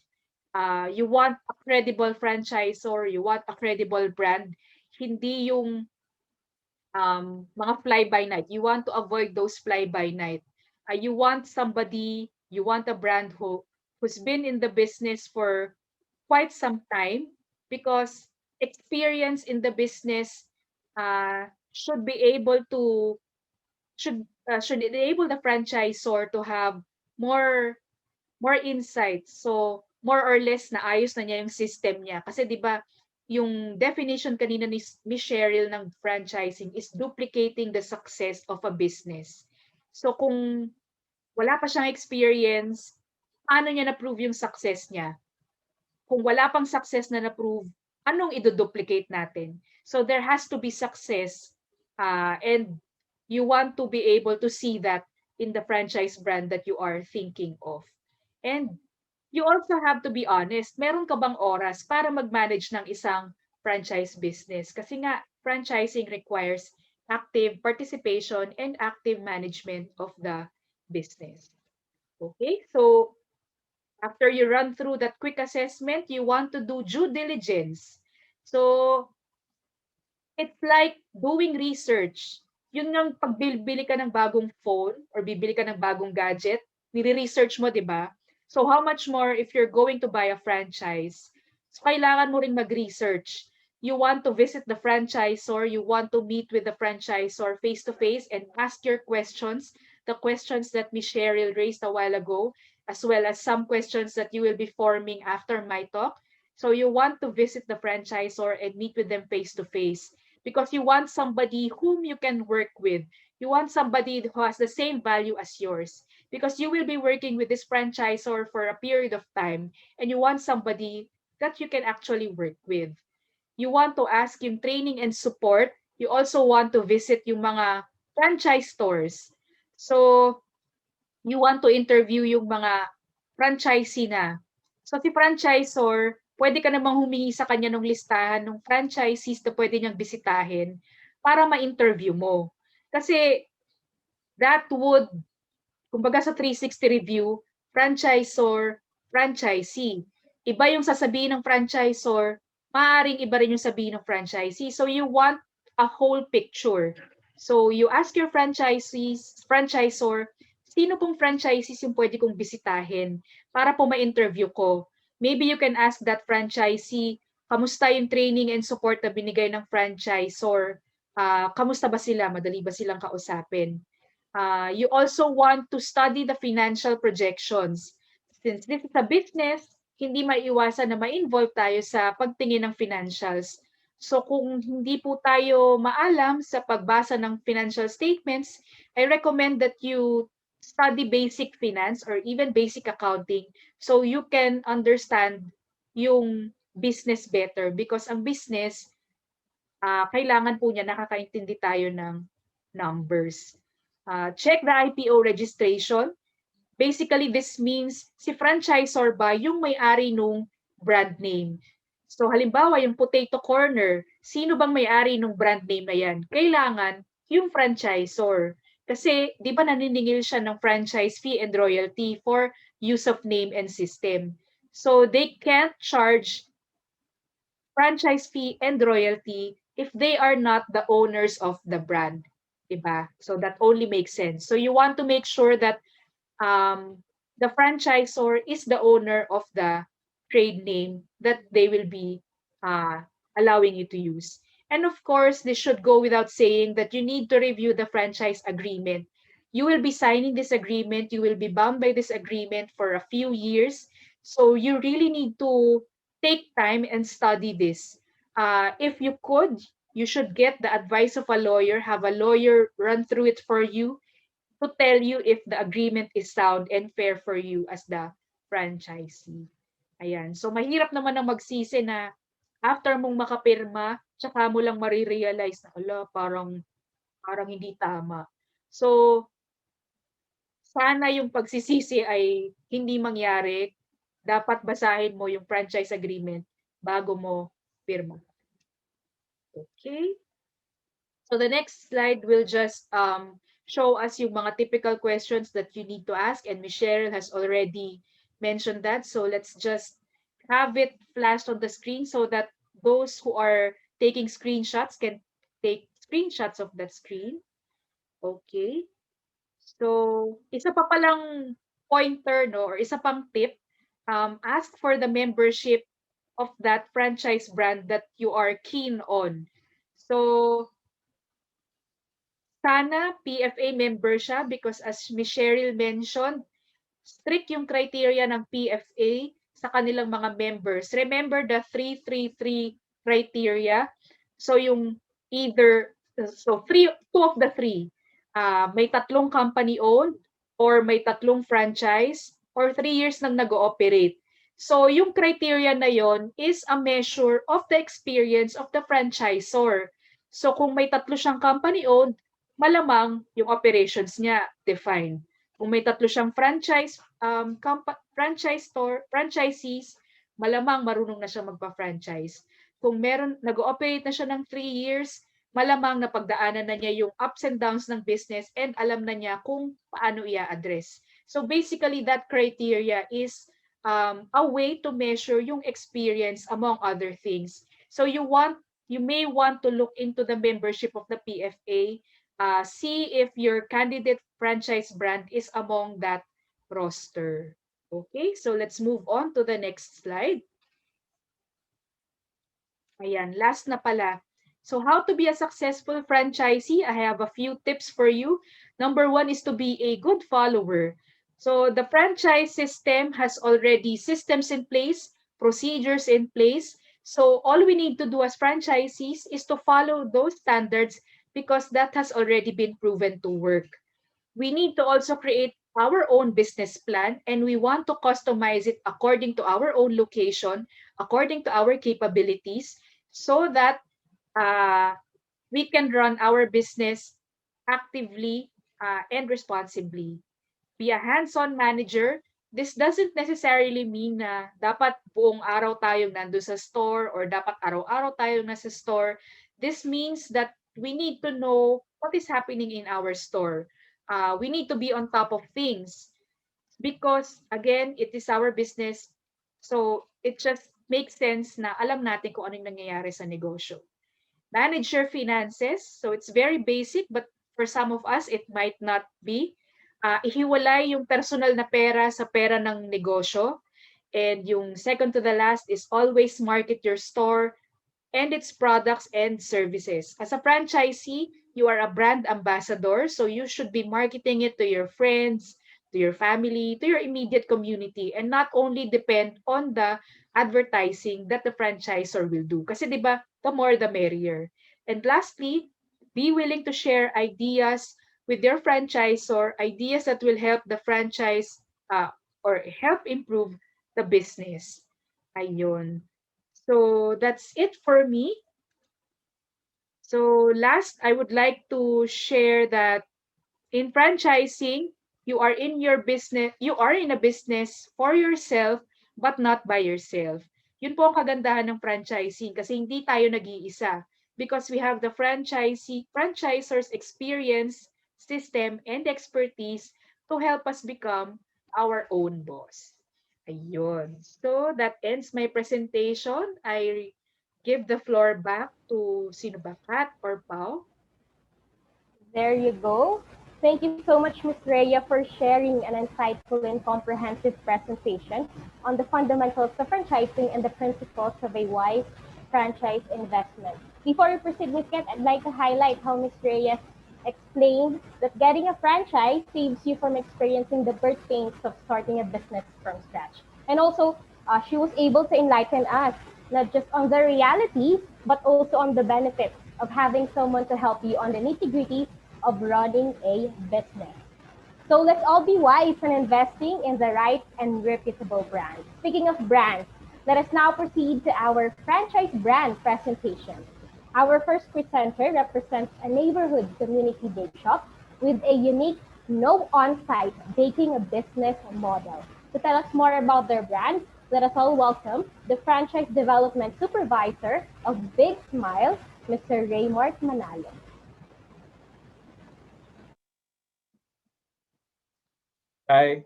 You want a credible franchisor, you want a credible brand, hindi yung mga fly-by-night. You want to avoid those fly-by-night. You want you want a brand who's been in the business for quite some time because experience in the business should be able to should enable the franchisor to have more insights. So, more or less naayos na niya yung system niya. Kasi 'di ba, yung definition kanina ni Miss Cheryl ng franchising is duplicating the success of a business. So, kung wala pa siyang experience, paano niya na-prove yung success niya? Kung wala pang success na na-prove, anong i-duplicate natin? So, there has to be success and you want to be able to see that in the franchise brand that you are thinking of. And you also have to be honest. Meron ka bang oras para mag-manage ng isang franchise business? Kasi nga, franchising requires active participation and active management of the business. Okay, so after you run through that quick assessment, you want to do due diligence. So it's like doing research. Yun yung pag bibili ka ng bagong phone or bibili ka ng bagong gadget, nire-research mo, di ba? So how much more if you're going to buy a franchise? So kailangan mo ring mag-research. you want to visit the franchisor, you want to meet with the franchisor face to face and ask your questions, the questions that Ms. Cheryl raised a while ago, as well as some questions that you will be forming after my talk. So you want to visit the franchisor and meet with them face to face because you want somebody whom you can work with. You want somebody who has the same value as yours because you will be working with this franchisor for a period of time and you want somebody that you can actually work with. You want to ask yung training and support. You also want to visit yung mga franchise stores. So, you want to interview yung mga franchisee na. So, si franchisor, pwede ka namang humingi sa kanya ng listahan ng franchisees na pwede niyang bisitahin para ma-interview mo. Kasi that would, kumbaga sa 360 review, franchisor, franchisee. Iba yung sasabihin ng franchisor, maaaring iba rin yung sabihin ng franchisee. So you want a whole picture. So you ask your franchisor, sino pong franchisees yung pwede kong bisitahin para po ma-interview ko. Maybe you can ask that franchisee, kamusta yung training and support na binigay ng franchisor? Kamusta ba sila? Madali ba silang kausapin? You also want to study the financial projections. Since this is a business, hindi maiiwasan na ma-involve tayo sa pagtingin ng financials. So kung hindi po tayo maalam sa pagbasa ng financial statements, I recommend that you study basic finance or even basic accounting so you can understand yung business better because ang business, kailangan po niya nakakaintindi tayo ng numbers. Check the IPO registration. Basically, this means si franchisor ba yung may-ari nung brand name. So halimbawa, yung Potato Corner, sino bang may-ari nung brand name na yan? Kailangan yung franchisor. Kasi di ba naniningil siya ng franchise fee and royalty for use of name and system. So they can't charge franchise fee and royalty if they are not the owners of the brand. Diba? So that only makes sense. So you want to make sure that the franchisor is the owner of the trade name that they will be allowing you to use. And of course, this should go without saying that you need to review the franchise agreement. You will be signing this agreement. You will be bound by this agreement for a few years. So you really need to take time and study this. If you could, you should get the advice of a lawyer, have a lawyer run through it for you to tell you if the agreement is sound and fair for you as the franchisee. Ayan. So, mahirap naman ang magsisi na after mong makapirma, tsaka mo lang marirealize na, ala, parang hindi tama. So, sana yung pagsisisi ay hindi mangyari. Dapat basahin mo yung franchise agreement bago mo pirma. Okay? So the next slide will just show us yung mga typical questions that you need to ask, and Michelle has already mentioned that. So let's just have it flashed on the screen so that those who are taking screenshots can take screenshots of that screen. Okay. So isa pa palang pointer, no, or isa pang tip, ask for the membership of that franchise brand that you are keen on. So sana PFA member siya because as Ms. Cheryl mentioned, strict yung criteria ng PFA sa kanilang mga members. Remember the 333 criteria? So yung two of the three, may tatlong company owned or may tatlong franchise or 3 years nang nag-ooperate. So yung criteria na yon is a measure of the experience of the franchisor. So kung may tatlo siyang company owned, malamang yung operations niya defined. Kung may tatlo siyang franchisees, malamang marunong na siya magpa-franchise. Kung nag-ooperate na siya ng 3 years, malamang napagdaanan na niya yung ups and downs ng business and alam na niya kung paano i-address. So basically, that criteria is a way to measure yung experience among other things. So you may want to look into the membership of the PFA, see if your candidate franchise brand is among that roster. Okay, so let's move on to the next slide. Ayan, last na pala. So how to be a successful franchisee? I have a few tips for you. Number one is to be a good follower. So the franchise system has already systems in place, procedures in place. So all we need to do as franchisees is to follow those standards because that has already been proven to work. We need to also create our own business plan, and we want to customize it according to our own location, according to our capabilities, so that uh, we can run our business actively and responsibly. Be a hands-on manager. This doesn't necessarily mean na dapat buong araw tayong nandun sa store or dapat araw-araw tayong nasa store. This means that we need to know what is happening in our store. We need to be on top of things because, again, it is our business. So it just makes sense na alam natin kung anong nangyayari sa negosyo. Manage your finances. So it's very basic, but for some of us, it might not be. Ihiwalay yung personal na pera sa pera ng negosyo. And yung second to the last is always market your store and its products and services. As a franchisee, you are a brand ambassador, so you should be marketing it to your friends, to your family, to your immediate community, and not only depend on the advertising that the franchisor will do. Kasi 'di ba, the more the merrier. And lastly, be willing to share ideas with your franchisor, ideas that will help the franchise or help improve the business. Ayun. So that's it for me. So last, I would like to share that in franchising, you are in a business for yourself, but not by yourself. Yun po ang kagandahan ng franchising kasi hindi tayo nag-iisa because we have the franchisor's experience, system, and expertise to help us become our own boss. Ayun. So that ends my presentation. I give the floor back to sino ba, Kat or Pau? There you go. Thank you so much, Ms. Rhea, for sharing an insightful and comprehensive presentation on the fundamentals of franchising and the principles of a wise franchise investment. Before we proceed, Ms. Kat, I'd like to highlight how Ms. Reyes explained that getting a franchise saves you from experiencing the birth pains of starting a business from scratch. And also, she was able to enlighten us not just on the realities, but also on the benefits of having someone to help you on the nitty gritty of running a business. So let's all be wise in investing in the right and reputable brand. Speaking of brands, let us now proceed to our franchise brand presentation. Our first presenter represents a neighborhood community bake shop with a unique no on-site baking a business model. To tell us more about their brand, let us all welcome the Franchise Development Supervisor of Big Smile, Mr. Raymart Manalo. Hi.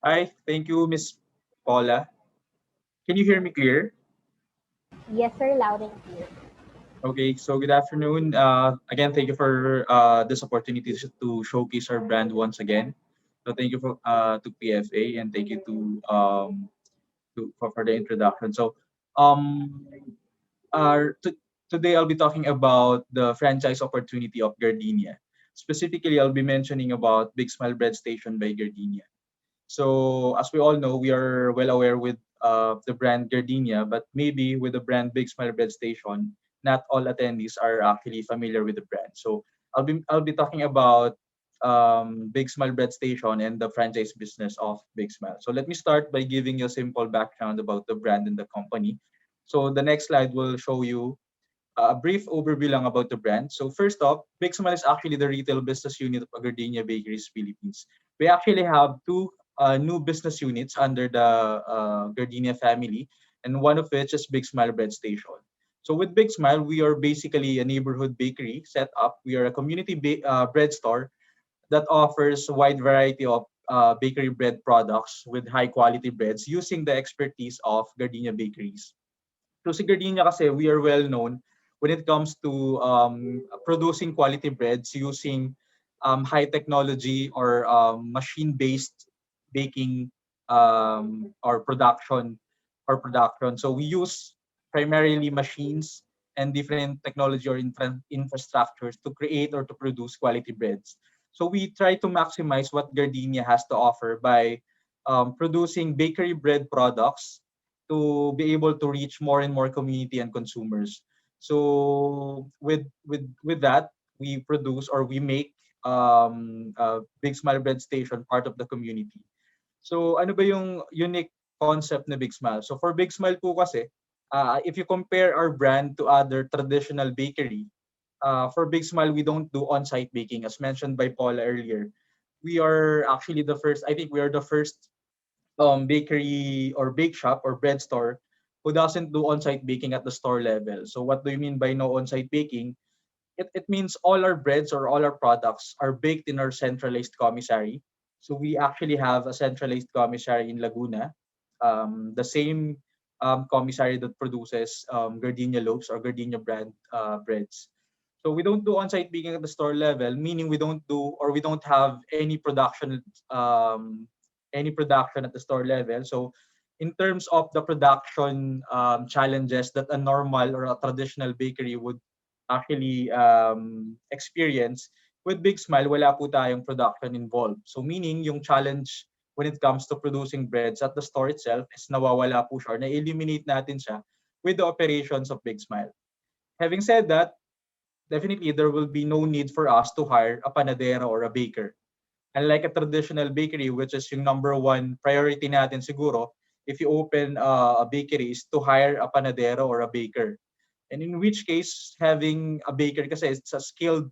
Hi. Thank you, Miss Paula. Can you hear me clear? Yes, sir, loud and clear. Okay. So good afternoon. Again, thank you for this opportunity to showcase our brand once again. So thank you to PFA and thank you for the introduction. So um, today I'll be talking about the franchise opportunity of Gardenia. Specifically, I'll be mentioning about Big Smile Bread Station by Gardenia. So as we all know, we are well aware with the brand Gardenia, but maybe with the brand Big Smile Bread Station, not all attendees are actually familiar with the brand. So I'll be talking about Big Smile Bread Station and the franchise business of Big Smile. So let me start by giving you a simple background about the brand and the company. So the next slide will show you a brief overview lang about the brand. So first off, Big Smile is actually the retail business unit of Gardenia Bakeries Philippines. We actually have two new business units under the Gardenia family, and one of which is Big Smile Bread Station. So with Big Smile, we are basically a neighborhood bakery set up. We are a community bread store that offers a wide variety of bakery bread products with high quality breads using the expertise of Gardenia Bakeries. So si Gardenia kasi, we are well known when it comes to producing quality breads using high technology or machine-based baking or production. So we use primarily machines and different technology or infrastructures to create or to produce quality breads. So we try to maximize what Gardenia has to offer by producing bakery bread products to be able to reach more and more community and consumers. So with that, we produce or we make Big Smile Bread Station part of the community. So ano ba yung unique concept na Big Smile? So for Big Smile po kasi, if you compare our brand to other traditional bakery, for Big Smile, we don't do on-site baking. As mentioned by Paula earlier, we are actually the first, I think we are the first bakery or bake shop or bread store who doesn't do on-site baking at the store level. So what do you mean by no on-site baking? It means all our breads or all our products are baked in our centralized commissary. So we actually have a centralized commissary in Laguna, the same commissary that produces Gardenia loaves or Gardenia brand breads. So we don't do on-site baking at the store level, meaning we don't do or we don't have any production at the store level. So in terms of the production challenges that a normal or a traditional bakery would actually experience, with Big Smile, wala po tayong production involved. So meaning, yung challenge when it comes to producing breads at the store itself is nawawala po siya or na-eliminate natin siya with the operations of Big Smile. Having said that, definitely there will be no need for us to hire a panadero or a baker. Unlike a traditional bakery, which is yung number one priority natin siguro, if you open a bakery is to hire a panadero or a baker. And in which case, having a baker kasi it's a skilled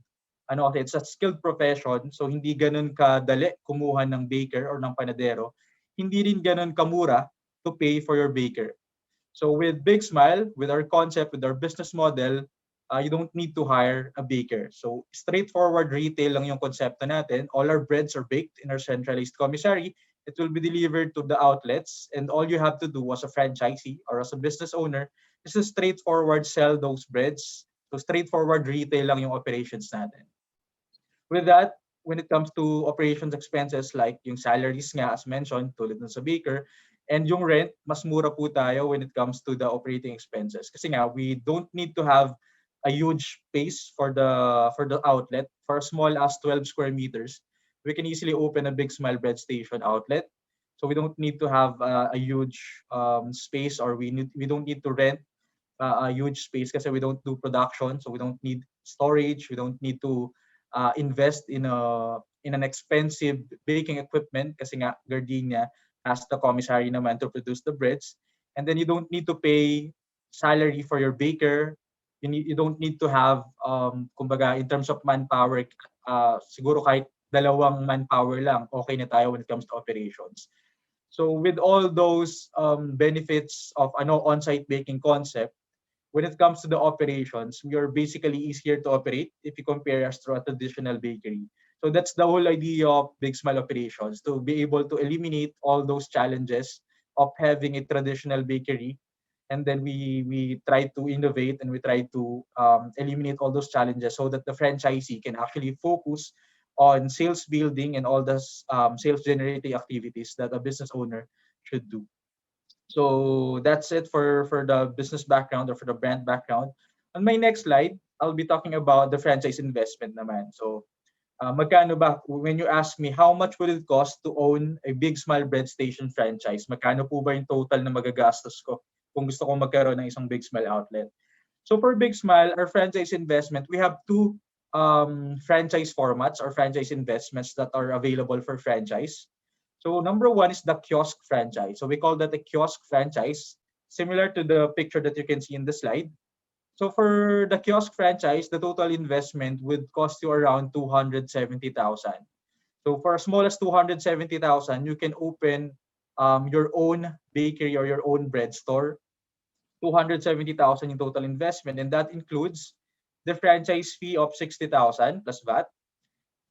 profession, so hindi ganun kadali kumuha ng baker or ng panadero. Hindi rin ganun kamura to pay for your baker. So with Big Smile, with our concept, with our business model, you don't need to hire a baker. So straightforward retail lang yung konsepto natin. All our breads are baked in our centralized commissary. It will be delivered to the outlets, and all you have to do as a franchisee or as a business owner is to straightforward sell those breads. So straightforward retail lang yung operations natin. With that, when it comes to operations expenses like yung salaries nga as mentioned, tulad ng sa baker, and yung rent, mas mura po tayo when it comes to the operating expenses. Kasi nga, we don't need to have a huge space for the outlet. For as small as 12 square meters, we can easily open a Big Smile Bread Station outlet. So we don't need to have a huge space, or we don't need to rent a huge space kasi we don't do production, so we don't need storage, we don't need to invest in an expensive baking equipment kasi nga Gardenia has the commissary naman to produce the breads. And then you don't need to pay salary for your baker. You don't need to have kumbaga in terms of manpower, siguro kahit dalawang manpower lang okay na tayo when it comes to operations. So with all those benefits of on-site baking concept, when it comes to the operations, we are basically easier to operate if you compare us to a traditional bakery. So that's the whole idea of Big Smile operations, to be able to eliminate all those challenges of having a traditional bakery. And then we try to innovate and we try to eliminate all those challenges so that the franchisee can actually focus on sales building and all the sales generating activities that a business owner should do. So that's it for the business background or for the brand background. On my next slide, I'll be talking about the franchise investment naman. So magkano ba, when you ask me how much would it cost to own a Big Smile Bread Station franchise, magkano po ba yung total na magagastos ko kung gusto kong magkaroon ng isang Big Smile outlet? So for Big Smile, our franchise investment, we have two franchise formats or franchise investments that are available for franchise. So number one is the Kiosk Franchise. So we call that a Kiosk Franchise, similar to the picture that you can see in the slide. So for the Kiosk Franchise, the total investment would cost you around 270,000. So for as small as 270,000, you can open your own bakery or your own bread store. 270,000 in total investment, and that includes the franchise fee of 60,000 plus VAT.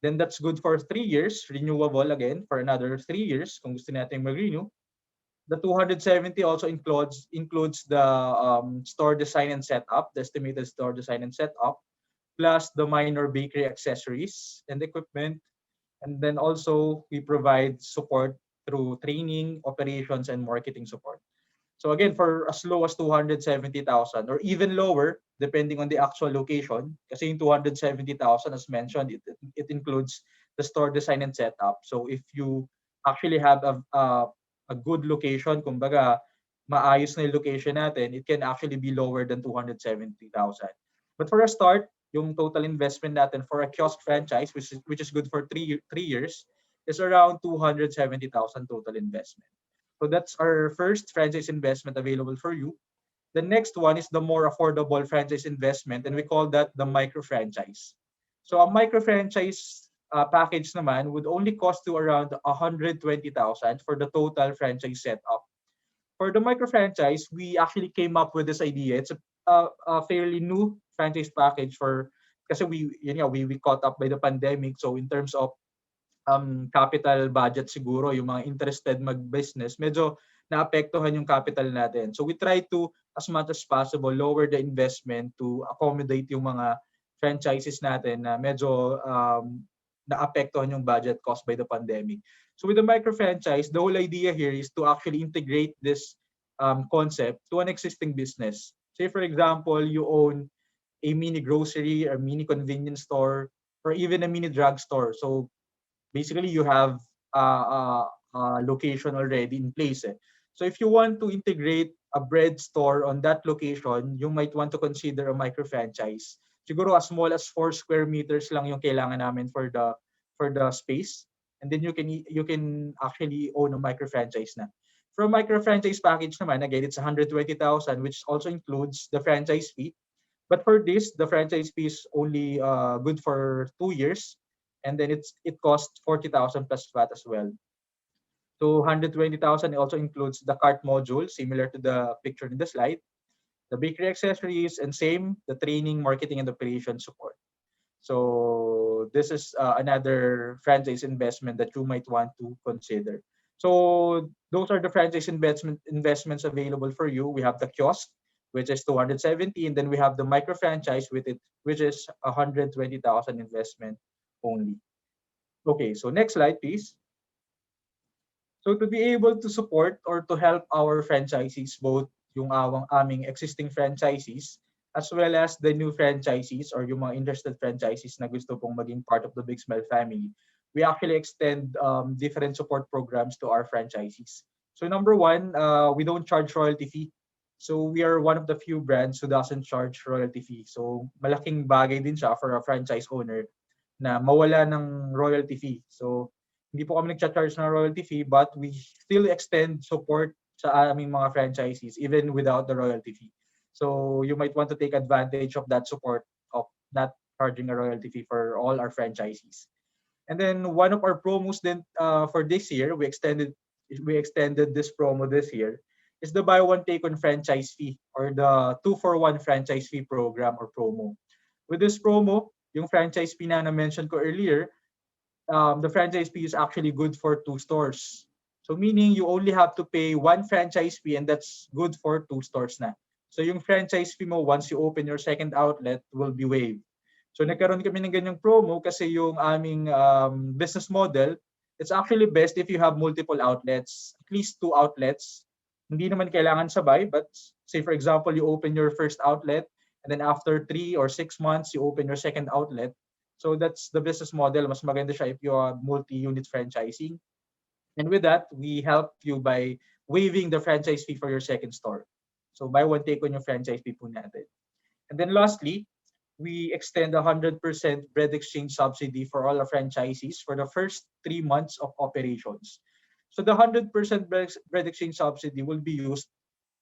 Then that's good for 3 years, renewable again for another 3 years kung gusto natin mag-renew. The 270 also includes the store design and setup, the estimated store design and setup, plus the minor bakery accessories and equipment. And then also we provide support through training, operations, and marketing support. So again, for as low as 270,000 or even lower, depending on the actual location, kasi yung 270,000 as mentioned, it includes the store design and setup. So if you actually have a good location, kumbaga maayos na yung location natin, it can actually be lower than 270,000. But for a start, yung total investment natin for a kiosk franchise, which is good for 3 years, is around 270,000 total investment. So that's our first franchise investment available for you. The next one is the more affordable franchise investment, and we call that the micro franchise. So a micro franchise package naman would only cost you around 120,000 for the total franchise setup. For the micro franchise, we actually came up with this idea. It's a fairly new franchise package for kasi we caught up by the pandemic. So in terms of capital budget siguro, yung mga interested mag-business, medyo naapektuhan yung capital natin. So we try to, as much as possible, lower the investment to accommodate yung mga franchises natin na medyo naapektuhan yung budget caused by the pandemic. So with the micro franchise, the whole idea here is to actually integrate this concept to an existing business. Say for example, you own a mini grocery or mini convenience store or even a mini drugstore. So basically you have a location already in place. Eh. So if you want to integrate a bread store on that location, you might want to consider a micro franchise. Siguro as small as 4 square meters lang yung kailangan namin for the space, and then you can actually own a micro franchise na. For a micro franchise package naman, again, it's 120,000, which also includes the franchise fee. But for this, the franchise fee is only good for 2 years, and then it costs 40,000 plus VAT as well. So 120,000 also includes the cart module, similar to the picture in the slide, the bakery accessories, and same the training, marketing, and operation support. So this is another franchise investment that you might want to consider. So those are the franchise investments available for you. We have the kiosk, which is 270, and then we have the micro franchise with it, which is 120,000 investment only. Okay, so next slide, please. So to be able to support or to help our franchisees, both yung aming existing franchisees as well as the new franchisees or yung mga interested franchisees na gusto pong maging part of the Big Smile family, we actually extend different support programs to our franchisees. So number one, we don't charge royalty fee. So we are one of the few brands who doesn't charge royalty fee. So malaking bagay din siya for a franchise owner na mawala ng royalty fee. So hindi po kami nag-charge ng royalty fee, but we still extend support sa aming mga franchisees even without the royalty fee. So you might want to take advantage of that support of not charging a royalty fee for all our franchisees. And then one of our promos then for this year, we extended this promo this year, is the buy one take on franchise fee or the 2-for-1 franchise fee program or promo. With this promo, yung franchise fee na mention ko earlier, the franchise fee is actually good for 2 stores. So meaning you only have to pay 1 franchise fee and that's good for 2 stores na. So yung franchise fee mo once you open your second outlet will be waived. So nagkaroon kami ng ganyang promo kasi yung aming business model, it's actually best if you have multiple outlets, at least 2 outlets. Hindi naman kailangan sabay, but say for example, you open your first outlet and then after 3 or 6 months, you open your second outlet. So that's the business model. Mas maganda siya if you are multi-unit franchising. And with that, we help you by waiving the franchise fee for your second store. So buy one, take on your franchise fee po natin. And then lastly, we extend 100% bread exchange subsidy for all our franchisees for the first 3 months of operations. So the 100% bread exchange subsidy will be used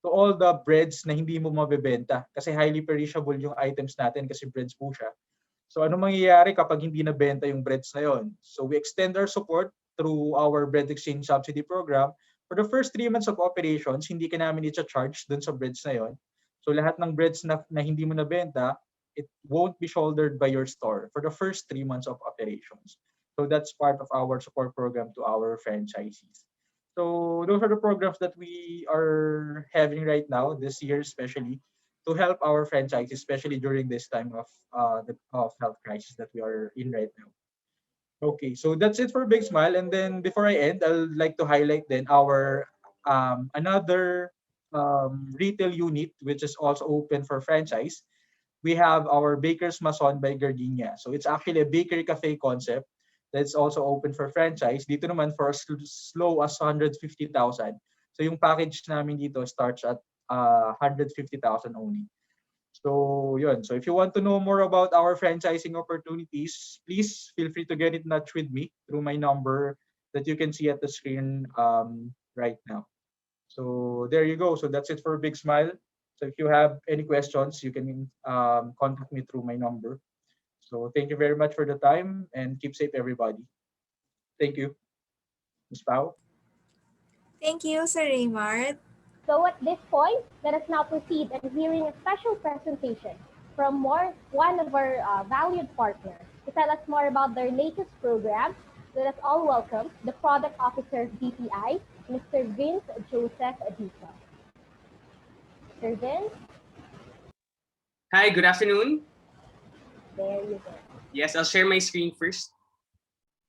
to all the breads na hindi mo mabebenta kasi highly perishable yung items natin kasi breads po siya. So ano mangyayari kapag hindi nabenta yung breads na yon? So we extend our support through our bread exchange subsidy program. For the first 3 months of operations, hindi ka namin i-charge dun sa breads na yon. So lahat ng breads na hindi mo nabenta, it won't be shouldered by your store for the first 3 months of operations. So that's part of our support program to our franchisees. So those are the programs that we are having right now, this year especially, to help our franchises, especially during this time of the health crisis that we are in right now. Okay, so that's it for Big Smile. And then before I end, I'd like to highlight then our another retail unit, which is also open for franchise, we have our Baker's Mason by Gardenia. So it's actually a bakery cafe concept that's also open for franchise. Dito naman for as low as 150,000. So yung package namin dito starts at 150,000 only. So yun. So if you want to know more about our franchising opportunities, please feel free to get in touch with me through my number that you can see at the screen right now. So there you go. So that's it for Big Smile. So if you have any questions, you can contact me through my number. So thank you very much for the time and keep safe, everybody. Thank you. Ms. Pao. Thank you, Sir Raymart. So at this point, let us now proceed in hearing a special presentation from one of our valued partners. To tell us more about their latest program, let us all welcome the Product Officer of BPI, Mr. Vince Joseph Adisa. Mr. Vince? Hi, good afternoon. There you go. Yes, I'll share my screen first.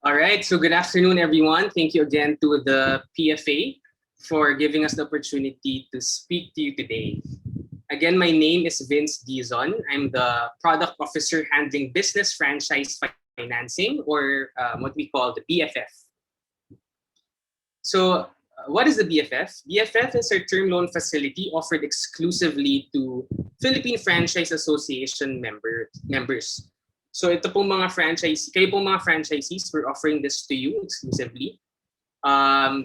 All right, so good afternoon, everyone. Thank you again to the PFA for giving us the opportunity to speak to you today. Again, my name is Vince Dizon. I'm the Product Officer handling Business Franchise Financing, or what we call the BFF. So what is the BFF? BFF is our term loan facility offered exclusively to Philippine Franchise Association members. So ito pong mga kayo pong mga franchisees, we're offering this to you exclusively.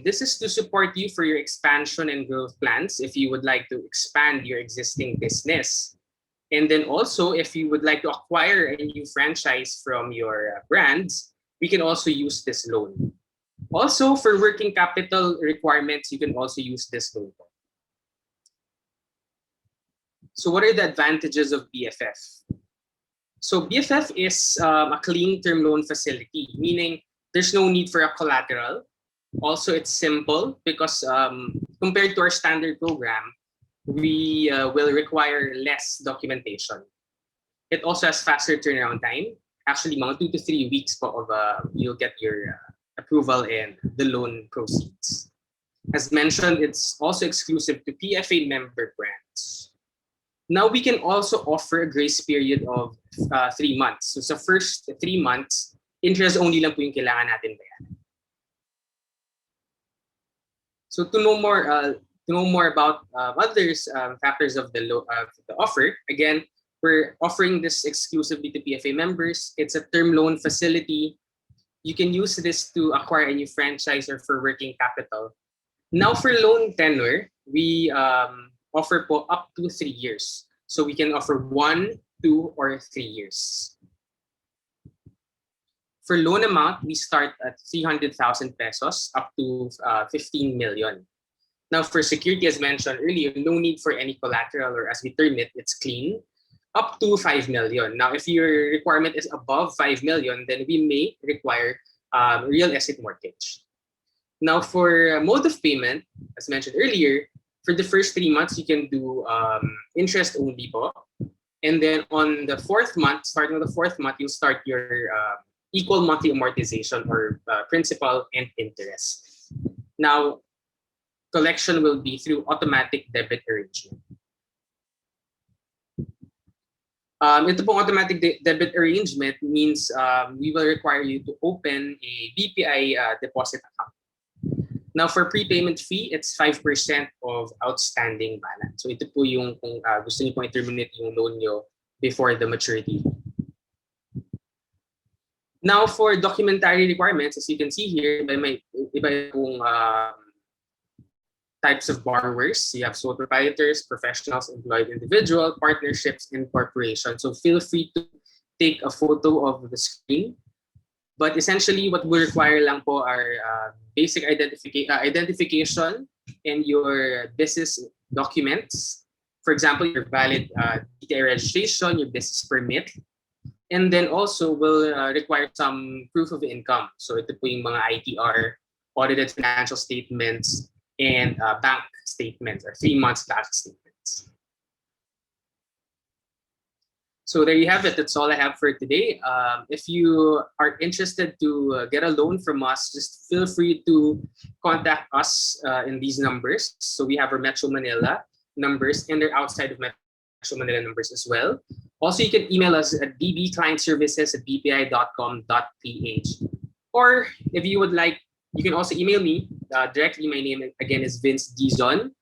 This is to support you for your expansion and growth plans if you would like to expand your existing business. And then also, if you would like to acquire a new franchise from your brands, we can also use this loan. Also, for working capital requirements, you can also use this loan. So what are the advantages of BFF? So BFF is a clean term loan facility, meaning there's no need for a collateral. Also, it's simple because compared to our standard program, we will require less documentation. It also has faster turnaround time. Actually, mga 2 to 3 weeks po of you'll get your approval and the loan proceeds. As mentioned, it's also exclusive to PFA member brands. Now we can also offer a grace period of 3 months. So sa first 3 months, interest only lang po yung kailangan natin bayaran. So to know more about others factors of the offer, again, we're offering this exclusively to PFA members. It's a term loan facility. You can use this to acquire a new franchise or for working capital. Now for loan tenure, we offer po up to 3 years. So we can offer 1, 2, or 3 years. For loan amount, we start at 300,000 pesos up to 15 million. Now for security, as mentioned earlier, no need for any collateral, or as we term it, it's clean, up to 5 million. Now if your requirement is above 5 million, then we may require real estate mortgage. Now for mode of payment, as mentioned earlier, for the first 3 months, you can do interest only po. And then on the 4th month, starting on the 4th month, you'll start your equal monthly amortization or principal and interest. Now, collection will be through automatic debit arrangement. Ito pong automatic debit arrangement means we will require you to open a BPI deposit account. Now, for prepayment fee, it's 5% of outstanding balance. So ito po yung kung gusto niyo pong i-terminate yung loan niyo before the maturity. Now, for documentary requirements, as you can see here, iba pong types of borrowers. You have sole proprietors, professionals, employed individual, partnerships, and corporations. So feel free to take a photo of the screen. But essentially, what we require lang po are basic identification and your business documents. For example, your valid DTI registration, your business permit. And then also will require some proof of income. So ito po yung mga ITR, audited financial statements, and bank statements or 3 months bank statements. So there you have it. That's all I have for today. If you are interested to get a loan from us, just feel free to contact us in these numbers. So we have our Metro Manila numbers, and they're outside of Metro Manila numbers as well. Also, you can email us at dbclientservices@bpi.com.ph. Or if you would like, you can also email me directly. My name again is Vince Dizon.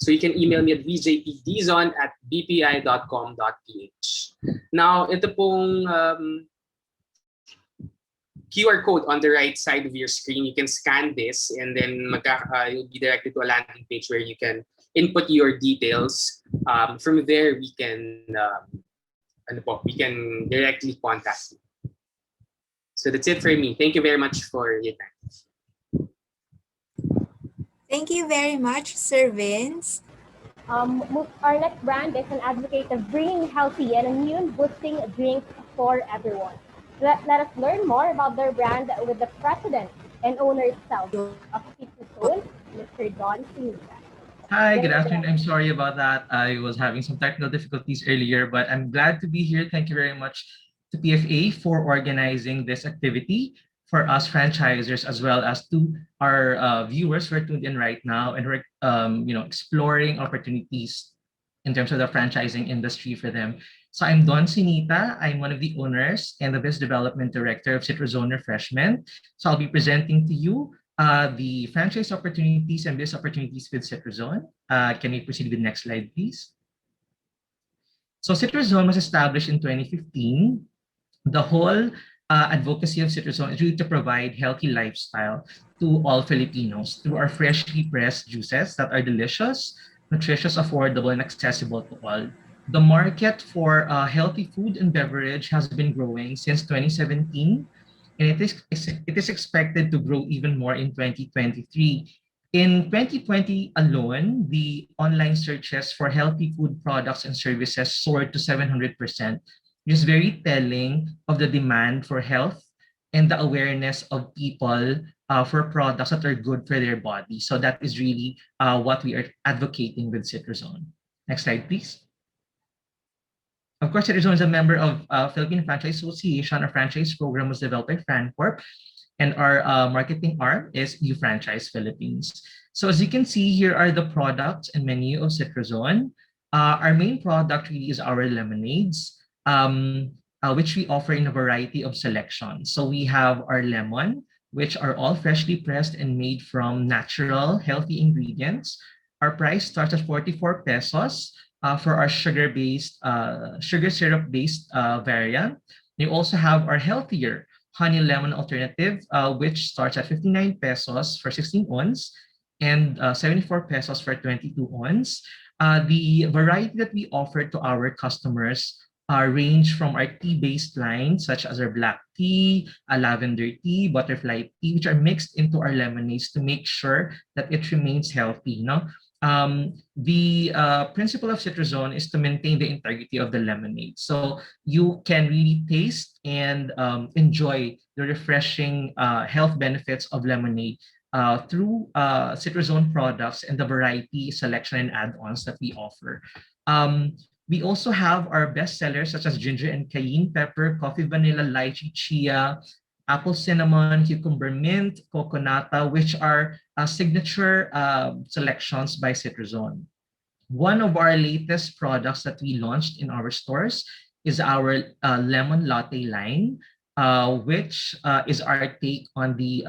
So you can email me at vjpdizon@bpi.com.ph. Now, ito pong QR code on the right side of your screen. You can scan this, and then you'll be directed to a landing page where you can input your details. From there, we can directly contact you. So that's it for me. Thank you very much for your time. Thank you very much, Sir Vince. Our next brand is an advocate of bringing healthy and immune-boosting drinks for everyone. Let us learn more about their brand with the president and owner itself of Zone, Mr. Don Sinita. Hi, good afternoon. I'm sorry about that. I was having some technical difficulties earlier, but I'm glad to be here. Thank you very much to PFA for organizing this activity for us franchisers, as well as to our viewers who are tuned in right now and who are exploring opportunities in terms of the franchising industry for them. So I'm Don Sinita. I'm one of the owners and the business development director of Citrozone Refreshment. So I'll be presenting to you the franchise opportunities and business opportunities with Citrozone. Can we proceed with the next slide, please? So Citrozone was established in 2015. The whole advocacy of Citrozone is really to provide healthy lifestyle to all Filipinos through our freshly pressed juices that are delicious, nutritious, affordable, and accessible to all. The market for healthy food and beverage has been growing since 2017, and it is expected to grow even more in 2023. In 2020 alone, the online searches for healthy food products and services soared to 700%, which is very telling of the demand for health and the awareness of people for products that are good for their body. So that is really what we are advocating with Citrozone. Next slide, please. Of course, Citrozone is a member of Philippine Franchise Association. Our franchise program was developed by Francorp, and our marketing arm is Franchise Philippines. So as you can see, here are the products and menu of Citrozone. Our main product really is our lemonades, which we offer in a variety of selections. So we have our lemon, which are all freshly pressed and made from natural, healthy ingredients. Our price starts at 44 pesos. For our sugar syrup-based variant. We also have our healthier honey lemon alternative, which starts at 59 pesos for 16 ounce and 74 pesos for 22 ounce. The variety that we offer to our customers range from our tea-based lines, such as our black tea, lavender tea, butterfly tea, which are mixed into our lemonades to make sure that it remains healthy. The principle of Citrozone is to maintain the integrity of the lemonade. So you can really taste and enjoy the refreshing health benefits of lemonade through Citrozone products and the variety, selection, and add-ons that we offer. We also have our best sellers such as ginger and cayenne pepper, coffee vanilla, lychee, chia, apple cinnamon, cucumber mint, coconata, which are signature selections by Citrozone. One of our latest products that we launched in our stores is our lemon latte line, which is our take on the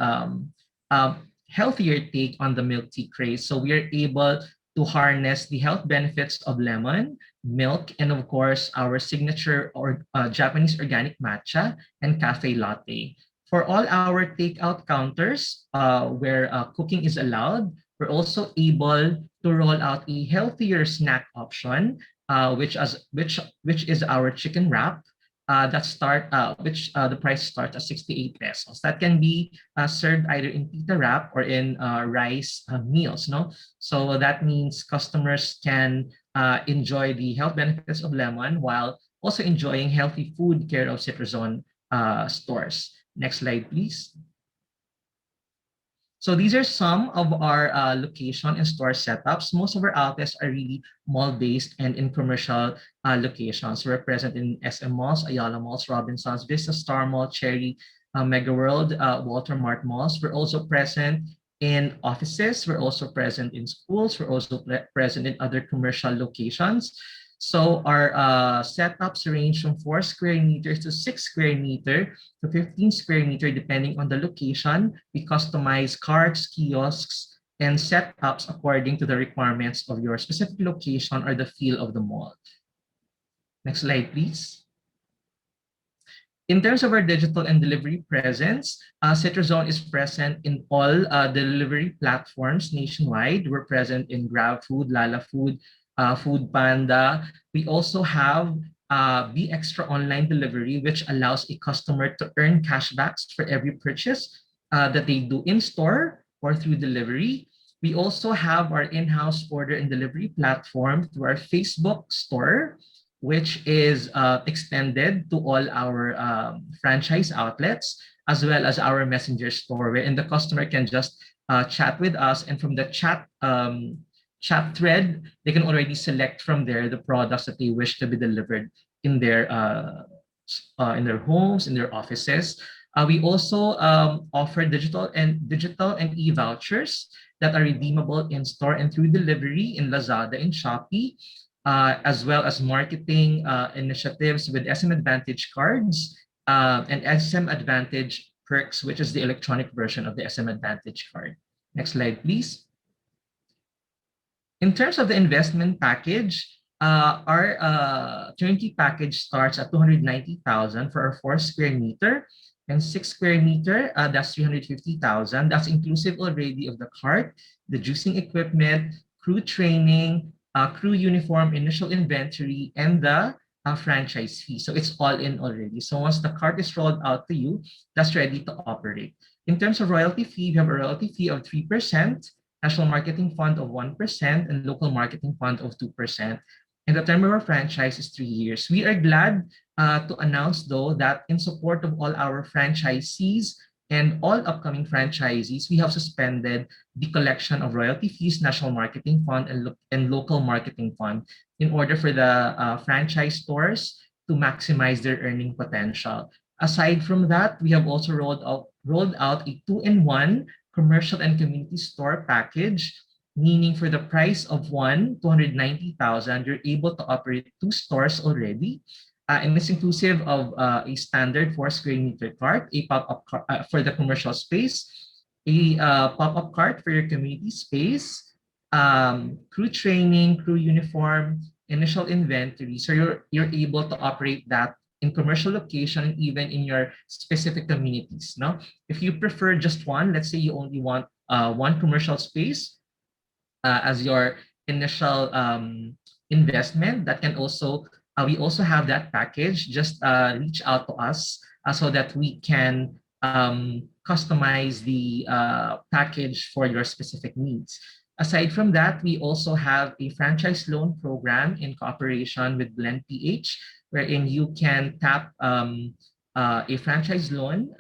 healthier take on the milk tea craze. So we are able to harness the health benefits of lemon, milk, and of course, our signature or Japanese organic matcha and cafe latte. For all our takeout counters where cooking is allowed, we're also able to roll out a healthier snack option, which is our chicken wrap. The price starts at 68 pesos. That can be served either in pita wrap or in rice meals. No, so that means customers can enjoy the health benefits of lemon while also enjoying healthy food care of Citrozone stores. Next slide, please. So these are some of our location and store setups. Most of our outlets are really mall-based and in commercial locations. We're present in SM Malls, Ayala Malls, Robinsons, Vista Star Mall, Cherry, Mega World, Walter Mart Malls. We're also present in offices. We're also present in schools. We're also present in other commercial locations. So our setups range from 4 square meters to 6 square meter to 15 square meter depending on the location. We customize carts, kiosks, and setups according to the requirements of your specific location or the feel of the mall. Next slide, please. In terms of our digital and delivery presence, CitraZone is present in all delivery platforms nationwide. We're present in GrabFood, Lala Food, Food Panda. We also have Be Extra online delivery, which allows a customer to earn cashbacks for every purchase that they do in store or through delivery. We also have our in-house order and delivery platform through our Facebook store, which is extended to all our franchise outlets, as well as our messenger store, wherein the customer can just chat with us, and from the chat thread, they can already select from there the products that they wish to be delivered in their homes, in their offices. We also offer digital and e-vouchers that are redeemable in store and through delivery in Lazada and Shopee, as well as marketing initiatives with SM Advantage cards and SM Advantage Perks, which is the electronic version of the SM Advantage card. Next slide, please. In terms of the investment package, our turnkey package starts at 290,000 for our 4 square meter, and 6 square meter, that's 350,000. That's inclusive already of the cart, the juicing equipment, crew training, crew uniform, initial inventory, and the franchise fee. So it's all in already. So once the cart is rolled out to you, that's ready to operate. In terms of royalty fee, we have a royalty fee of 3%, national marketing fund of 1%, and local marketing fund of 2%. And the term of our franchise is 3 years. We are glad to announce, though, that in support of all our franchisees and all upcoming franchisees, we have suspended the collection of royalty fees, national marketing fund, and local marketing fund in order for the franchise stores to maximize their earning potential. Aside from that, we have also rolled out a 2-in-1 commercial and community store package, meaning for the price of 290,000, you're able to operate 2 stores already. And it's inclusive of a standard 4 square meter cart, a pop-up cart for the commercial space, a pop-up cart for your community space, crew training, crew uniform, initial inventory. So you're able to operate that in commercial location, even in your specific communities. No, if you prefer just one, let's say you only want one commercial space as your initial investment, that can also we also have that package. Just reach out to us so that we can customize the package for your specific needs. Aside from that, we also have a franchise loan program in cooperation with Blend PH, wherein you can tap a franchise loan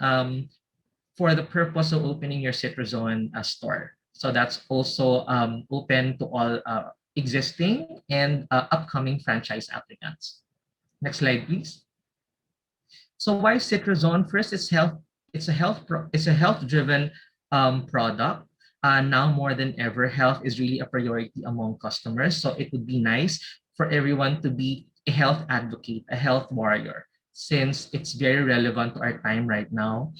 for the purpose of opening your CitraZone store. So that's also open to all existing and upcoming franchise applicants. Next slide, please. So why CitraZone? First, it's health. It's a health-driven product. Now more than ever, health is really a priority among customers. So it would be nice for everyone to be a health advocate, a health warrior, since it's very relevant to our time right now.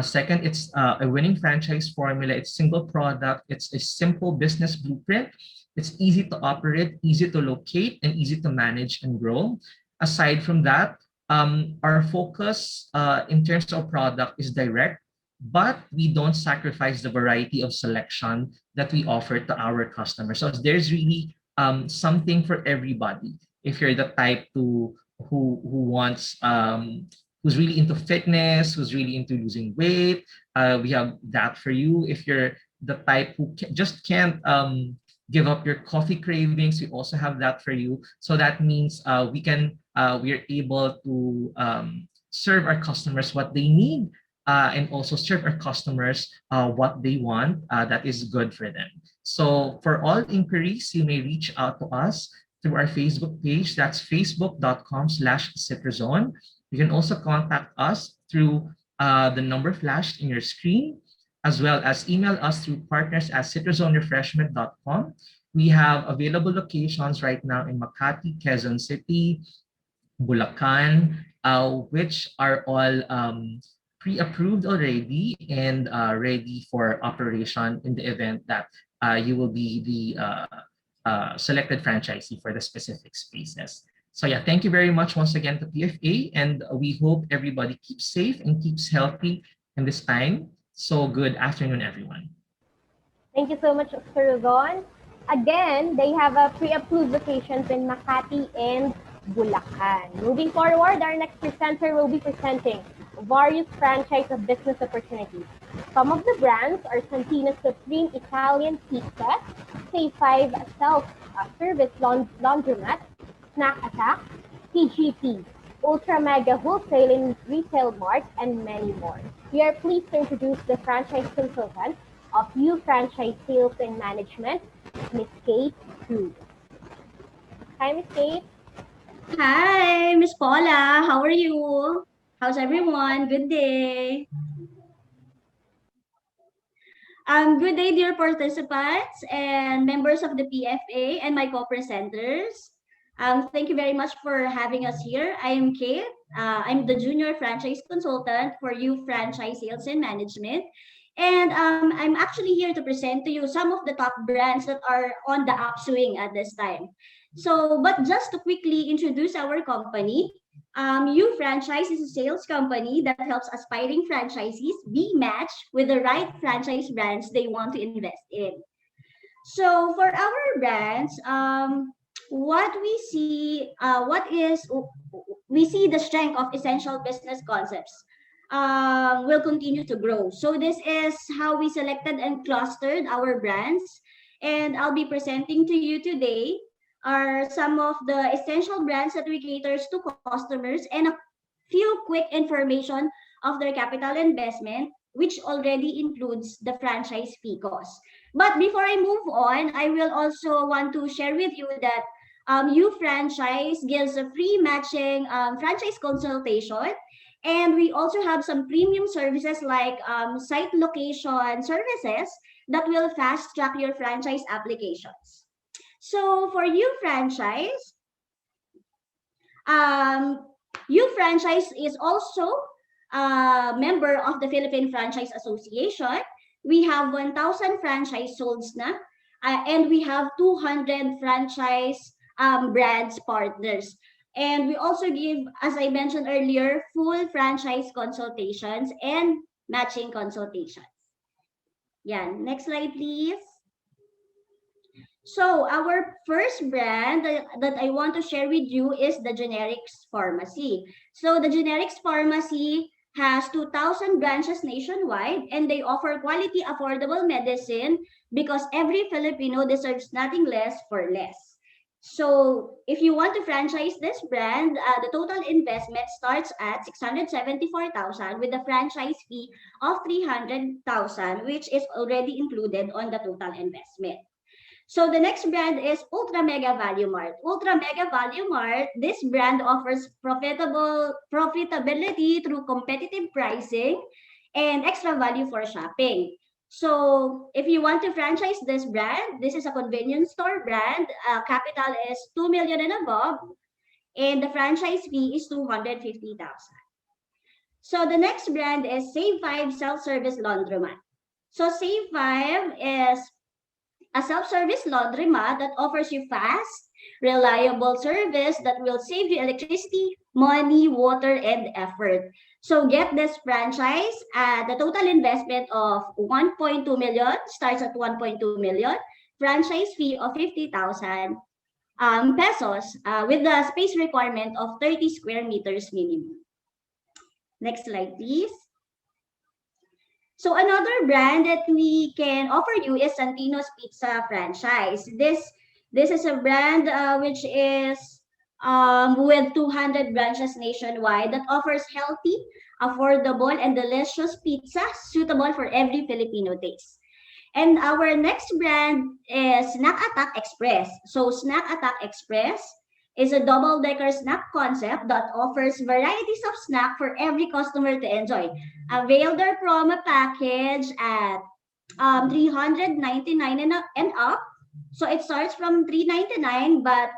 Second, it's a winning franchise formula. It's single product. It's a simple business blueprint. It's easy to operate, easy to locate, and easy to manage and grow. Aside from that, our focus in terms of product is direct, but we don't sacrifice the variety of selection that we offer to our customers. So there's really something for everybody. If you're the type who wants who's really into fitness, who's really into losing weight, we have that for you. If you're the type who just can't give up your coffee cravings, we also have that for you. So that means we are able to serve our customers what they need and also serve our customers what they want that is good for them. So for all inquiries, you may reach out to us through our Facebook page. That's facebook.com/Citrazone. You can also contact us through the number flashed in your screen, as well as email us through partners@citrazonerefreshment.com. We have available locations right now in Makati, Quezon City, Bulacan, which are all pre-approved already and ready for operation in the event that you will be the selected franchisee for the specific spaces. So yeah, thank you very much once again to PFA, and we hope everybody keeps safe and keeps healthy in this time. So good afternoon, everyone. Thank you so much, Sir Ron. Again, they have a pre-approved locations in Makati and Bulacan. Moving forward, our next presenter will be presenting various franchise of business opportunities. Some of the brands are Santino Supreme Italian Pizza, K5 Self-Service Laundromat, Snack Attack, TGP, Ultra Mega Wholesale and Retail Mart, and many more. We are pleased to introduce the franchise consultant of U Franchise Sales and Management, Miss Kate Cruz. Hi, Miss Kate. Hi, Miss Paula. How are you? How's everyone? Good day. Good day, dear participants and members of the PFA and my co-presenters. Thank you very much for having us here. I am Kate. I'm the junior franchise consultant for U Franchise Sales and Management. And I'm actually here to present to you some of the top brands that are on the upswing at this time. So, but just to quickly introduce our company, U Franchise is a sales company that helps aspiring franchisees be matched with the right franchise brands they want to invest in. So for our brands, what we see, we see the strength of essential business concepts will continue to grow. So this is how we selected and clustered our brands, and I'll be presenting to you today are some of the essential brands that we caters to customers and a few quick information of their capital investment, which already includes the franchise fee cost. But before I move on, I will also want to share with you that U Franchise gives a free matching franchise consultation. And we also have some premium services like site location services that will fast track your franchise applications. So for U Franchise, U Franchise is also a member of the Philippine Franchise Association. We have 1,000 franchise sold na, and we have 200 franchise brands partners. And we also give, as I mentioned earlier, full franchise consultations and matching consultations. Yeah, next slide, please. So our first brand that I want to share with you is the Generics Pharmacy. So the Generics Pharmacy has 2,000 branches nationwide, and they offer quality, affordable medicine because every Filipino deserves nothing less for less. So if you want to franchise this brand, the total investment starts at 674,000 with a franchise fee of 300,000, which is already included on the total investment. So the next brand is Ultra Mega Value Mart. Ultra Mega Value Mart, this brand offers profitability through competitive pricing and extra value for shopping. So if you want to franchise this brand, this is a convenience store brand. Capital is 2 million and above, and the franchise fee is 250,000. So the next brand is Save 5 Self-Service Laundromat. So Save 5 is a self-service laundromat that offers you fast, reliable service that will save you electricity, money, water, and effort. So get this franchise. The total investment of 1.2 million starts at 1.2 million. Franchise fee of 50,000 pesos with the space requirement of 30 square meters minimum. Next slide, please. So another brand that we can offer you is Santino's Pizza Franchise. This is a brand which is with 200 branches nationwide that offers healthy, affordable, and delicious pizza suitable for every Filipino taste. And our next brand is Snack Attack Express. So Snack Attack Express is a double-decker snack concept that offers varieties of snack for every customer to enjoy. Avail their promo package at 399 and up. So it starts from 399, but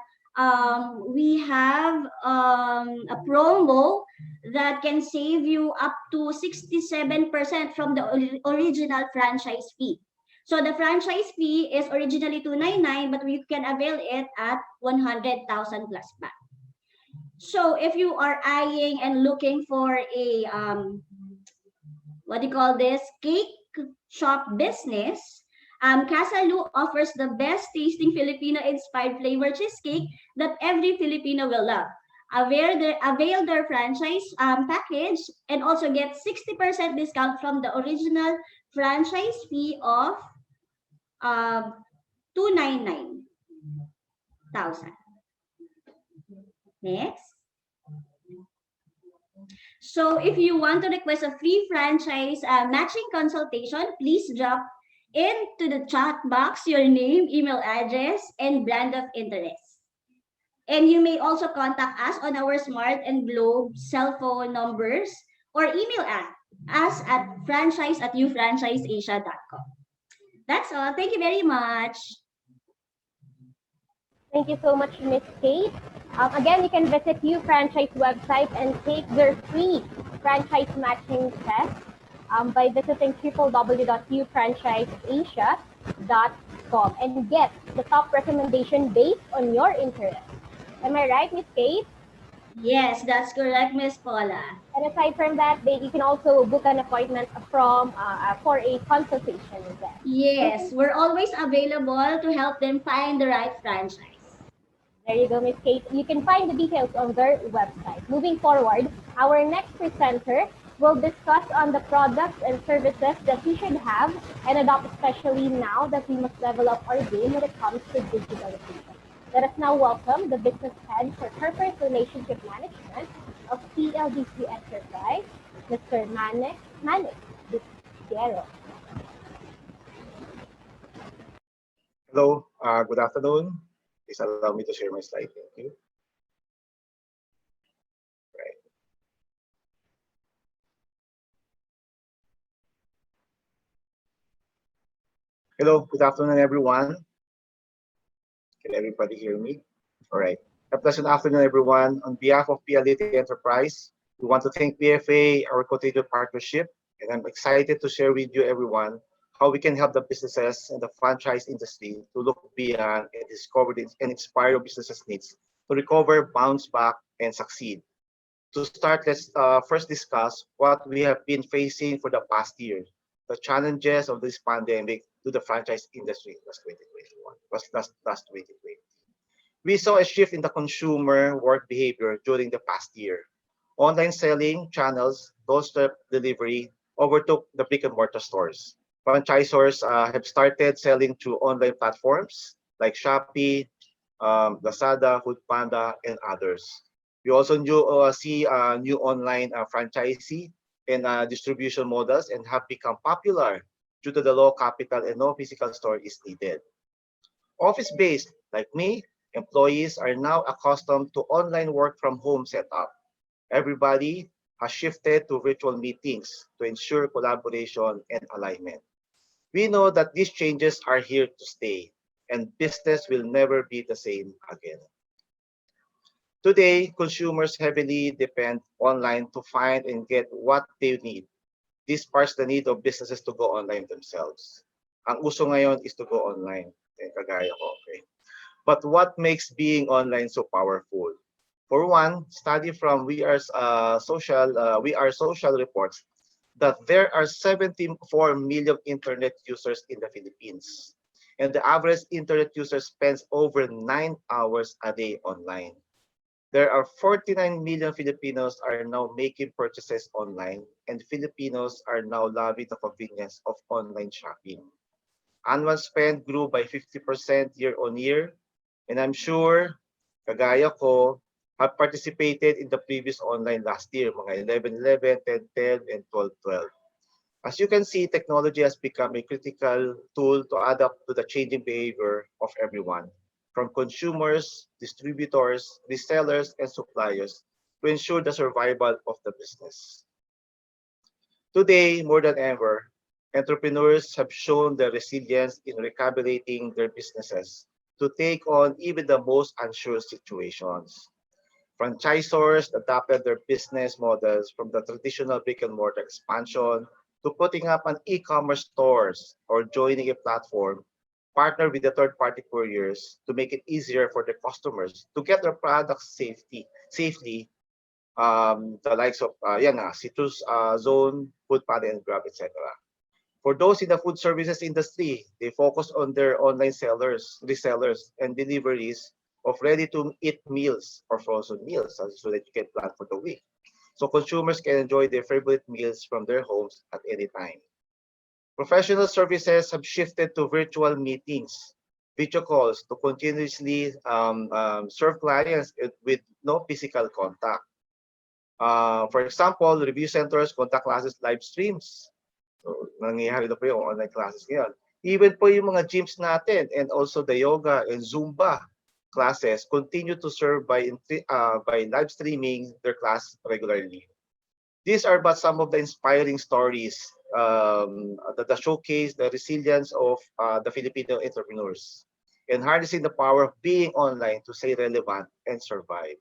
we have a promo that can save you up to 67% from the original franchise fee. So the franchise fee is originally 299, but you can avail it at 100,000 plus back. So if you are eyeing and looking for a what do you call this, cake shop business, Casalu offers the best tasting Filipino-inspired flavor cheesecake that every Filipino will love. Avail their franchise package and also get 60% discount from the original franchise fee of 299,000. Next. So if you want to request a free franchise matching consultation, please drop into the chat box your name, email address, and brand of interest. And you may also contact us on our Smart and Globe cell phone numbers or email us at franchise@ufranchiseasia.com. That's all. Thank you very much. Thank you so much, Miss Kate. Again, you can visit Franchise website and take their free franchise matching test by visiting www.ufranchiseasia.com and get the top recommendation based on your interest. Am I right, Miss Kate? Yes, that's correct, Miss Paula. And aside from that, you can also book an appointment for a consultation with them. Yes, we're always available to help them find the right franchise. There you go, Miss Kate. You can find the details on their website. Moving forward, our next presenter will discuss on the products and services that we should have and adopt, especially now that we must level up our game when it comes to digitalization. Let us now welcome the business head for corporate relationship management of PLDT Enterprise, Mr. Manek Gutierrez. Hello, good afternoon. Please allow me to share my slide. Thank you. Right. Hello, good afternoon, everyone. Can everybody hear me? All right. A pleasant afternoon, everyone. On behalf of PLDT Enterprise, we want to thank PFA, our continued partnership, and I'm excited to share with you, everyone, how we can help the businesses and the franchise industry to look beyond and discover and inspire businesses' needs to recover, bounce back, and succeed. To start, let's first discuss what we have been facing for the past year, the challenges of this pandemic to the franchise industry last 2021, last 2020. We saw a shift in the consumer work behavior during the past year. Online selling channels, doorstep delivery, overtook the brick and mortar stores. Franchisors have started selling through online platforms like Shopee, Lazada, Foodpanda, and others. We also see new online franchisee and distribution models and have become popular due to the low capital and no physical store is needed. Office-based, like me, employees are now accustomed to online work from home setup. Everybody has shifted to virtual meetings to ensure collaboration and alignment. We know that these changes are here to stay, and business will never be the same again. Today, consumers heavily depend online to find and get what they need. This sparks the need of businesses to go online themselves. Ang uso ngayon is to go online. Kagaya ko, okay? But what makes being online so powerful? For one, study from We Are Social reports that there are 74 million internet users in the Philippines. And the average internet user spends over 9 hours a day online. There are 49 million Filipinos are now making purchases online, and Filipinos are now loving the convenience of online shopping. Annual spend grew by 50% year on year, and I'm sure, kagaya ko, have participated in the previous online last year, mga 11-11, 10-10, and 12-12. As you can see, technology has become a critical tool to adapt to the changing behavior of everyone, from consumers, distributors, resellers, and suppliers, to ensure the survival of the business. Today, more than ever, entrepreneurs have shown their resilience in recalibrating their businesses to take on even the most unsure situations. Franchisors adapted their business models from the traditional brick and mortar expansion to putting up an e-commerce stores or joining a platform, partner with the third-party couriers to make it easier for their customers to get their products safely, the likes of Citrus Zone, Food Panda, and Grab, etc. For those in the food services industry, they focus on their online sellers, resellers, and deliveries of ready-to-eat meals or frozen meals so that you can plan for the week. So consumers can enjoy their favorite meals from their homes at any time. Professional services have shifted to virtual meetings, video calls to continuously serve clients with no physical contact. For example, review centers, contact classes, live streams. So, nangyayari na po yung online classes ngayon. Even po yung mga gyms natin and also the yoga and Zumba classes continue to serve by live streaming their class regularly. These are but some of the inspiring stories that showcase the resilience of the Filipino entrepreneurs and harnessing the power of being online to stay relevant and survive.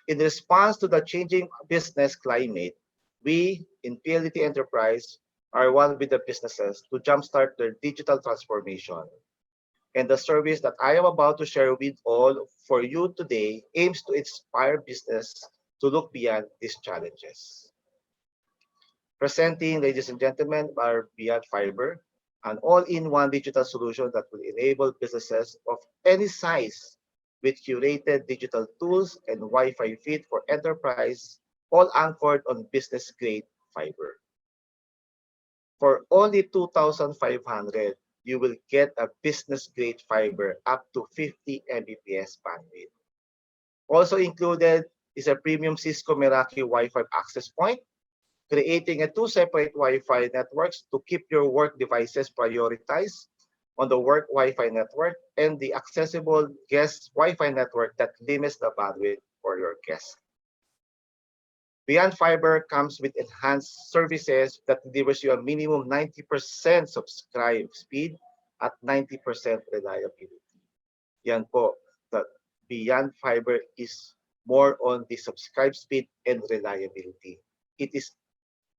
In response to the changing business climate, we in PLDT Enterprise are one with the businesses to jumpstart their digital transformation. And the service that I am about to share with all for you today aims to inspire business to look beyond these challenges. Presenting, ladies and gentlemen, our Beyond Fiber, an all-in-one digital solution that will enable businesses of any size with curated digital tools and Wi-Fi fit for enterprise, all anchored on business-grade fiber. For only 2,500, you will get a business-grade fiber up to 50 Mbps bandwidth. Also included is a premium Cisco Meraki Wi-Fi access point, creating a two separate Wi-Fi networks to keep your work devices prioritized on the work Wi-Fi network and the accessible guest Wi-Fi network that limits the bandwidth for your guests. Beyond Fiber comes with enhanced services that delivers you a minimum 90% subscribe speed at 90% reliability. Yan po, that Beyond Fiber is more on the subscribe speed and reliability. It is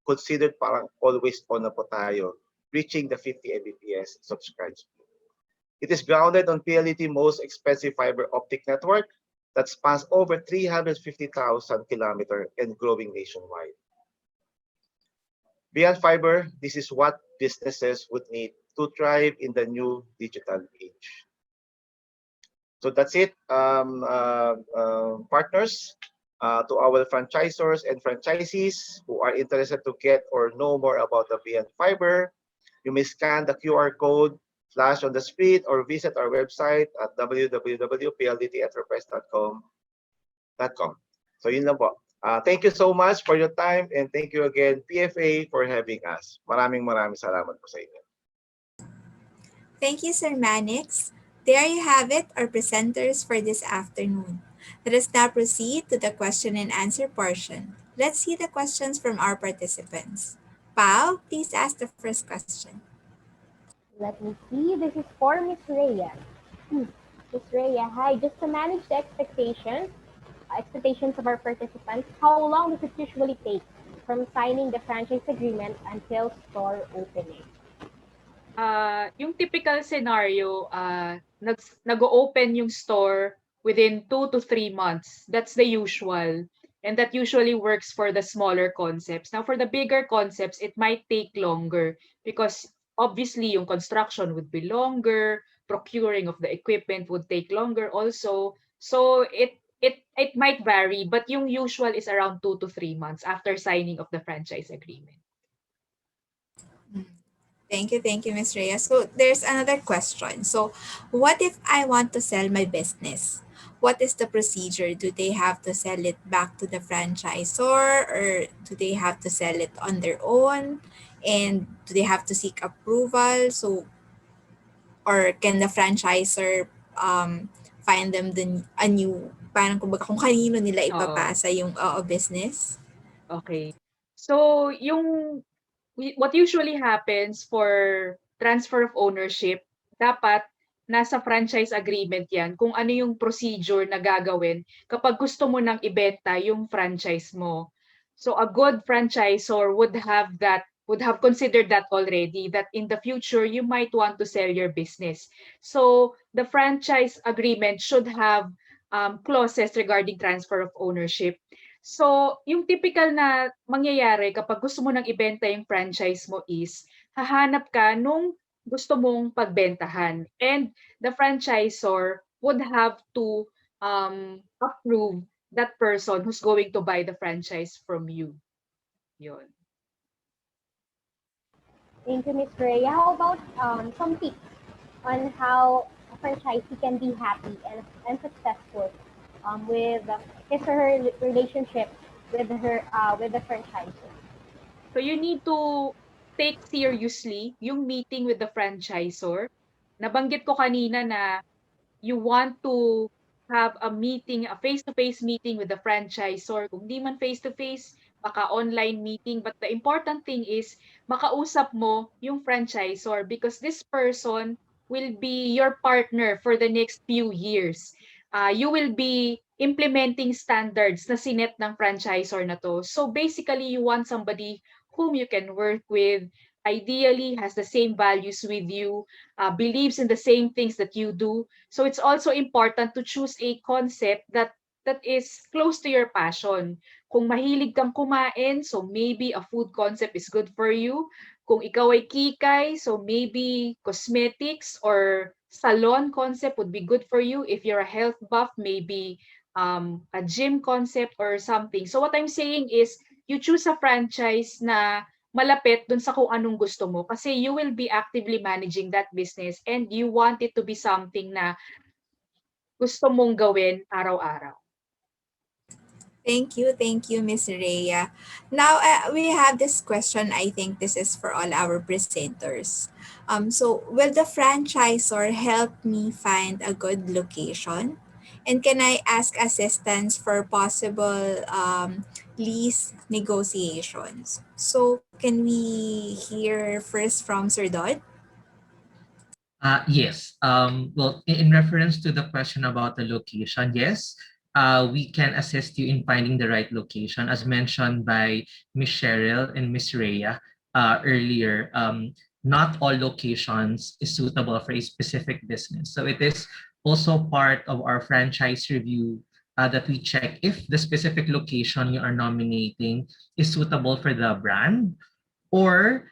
considered parang always on na po tayo, reaching the 50 Mbps subscribe speed. It is grounded on PLDT most expensive fiber optic network that spans over 350,000 kilometers and growing nationwide. Beyond fiber, this is what businesses would need to thrive in the new digital age. So that's it, partners. To our franchisors and franchisees who are interested to get or know more about the Beyond Fiber, you may scan the QR code flash on the screen or visit our website at www.pldtenterprise.com. So yun lang po. Thank you so much for your time and thank you again PFA for having us. Maraming salamat po sa inyo. Thank you, Sir Manix. There you have it, our presenters for this afternoon. Let us now proceed to the question and answer portion. Let's see the questions from our participants. Pao, please ask the first question. Let me see. This is for Miss Rhea. Miss Rhea, hi. Just to manage the expectations of our participants, how long does it usually take from signing the franchise agreement until store opening? Yung typical scenario, nag-open yung store within 2 to 3 months. That's the usual. And that usually works for the smaller concepts. Now, for the bigger concepts, it might take longer because obviously yung construction would be longer, procuring of the equipment would take longer also. So it might vary, but yung usual is around 2 to 3 months after signing of the franchise agreement. Thank you, Miss Rhea. So there's another question. So, what if I want to sell my business? What is the procedure? Do they have to sell it back to the franchisor, or do they have to sell it on their own? And do they have to seek approval? So, or can the franchisor find them a new, parang kumbaga kung kanino nila Oo, ipapasa yung business? okay. So, what usually happens for transfer of ownership, dapat nasa franchise agreement yan kung ano yung procedure na gagawin kapag gusto mo nang ibenta yung franchise mo. So a good franchisor would have considered that already, that in the future you might want to sell your business. So the franchise agreement should have clauses regarding transfer of ownership. So, yung typical na mangyayari kapag gusto mo nang ibenta yung franchise mo is, hahanap ka nung gusto mong pagbentahan. And the franchisor would have to approve that person who's going to buy the franchise from you. Yun. Thank you, Miss Rhea. How about some tips on how a franchisee can be happy and successful with his or her relationship with the franchisor? So you need to take seriously yung meeting with the franchisor. Nabanggit ko kanina na you want to have a meeting, a face-to-face meeting with the franchisor. Kung di man face-to-face, baka online meeting. But the important thing is, makausap mo yung franchisor because this person will be your partner for the next few years. You will be implementing standards na sinet ng franchisor na to. So basically, you want somebody whom you can work with, ideally has the same values with you, believes in the same things that you do. So it's also important to choose a concept that is close to your passion. Kung mahilig kang kumain, so maybe a food concept is good for you. Kung ikaw ay kikay, so maybe cosmetics or salon concept would be good for you. If you're a health buff, maybe a gym concept or something. So what I'm saying is, you choose a franchise na malapit dun sa kung anong gusto mo kasi you will be actively managing that business and you want it to be something na gusto mong gawin araw-araw. Thank you, Miss Rhea. Now, we have this question. I think this is for all our presenters. So, will the franchisor help me find a good location? And can I ask assistance for possible lease negotiations? So, can we hear first from Sir Dodd? Yes. Well, in reference to the question about the location, yes, we can assist you in finding the right location. As mentioned by Ms. Cheryl and Ms. Rhea earlier, not all locations is suitable for a specific business. So it is also part of our franchise review that we check if the specific location you are nominating is suitable for the brand, or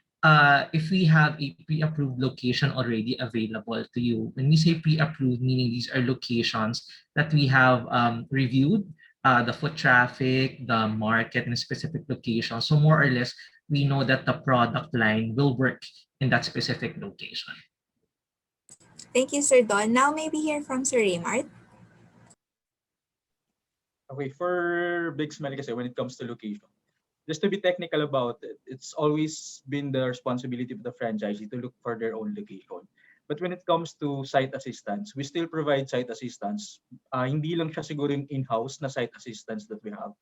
if we have a pre-approved location already available to you. When we say pre-approved, meaning these are locations that we have reviewed, the foot traffic, the market in a specific location. So more or less, we know that the product line will work in that specific location. Thank you, Sir Don. Now, maybe hear from Sir Raymart. Okay, for Big Smile kasi when it comes to location, just to be technical about it, it's always been the responsibility of the franchisee to look for their own location. But when it comes to site assistance, we still provide site assistance. Hindi lang siya siguro yung in-house na site assistance that we have,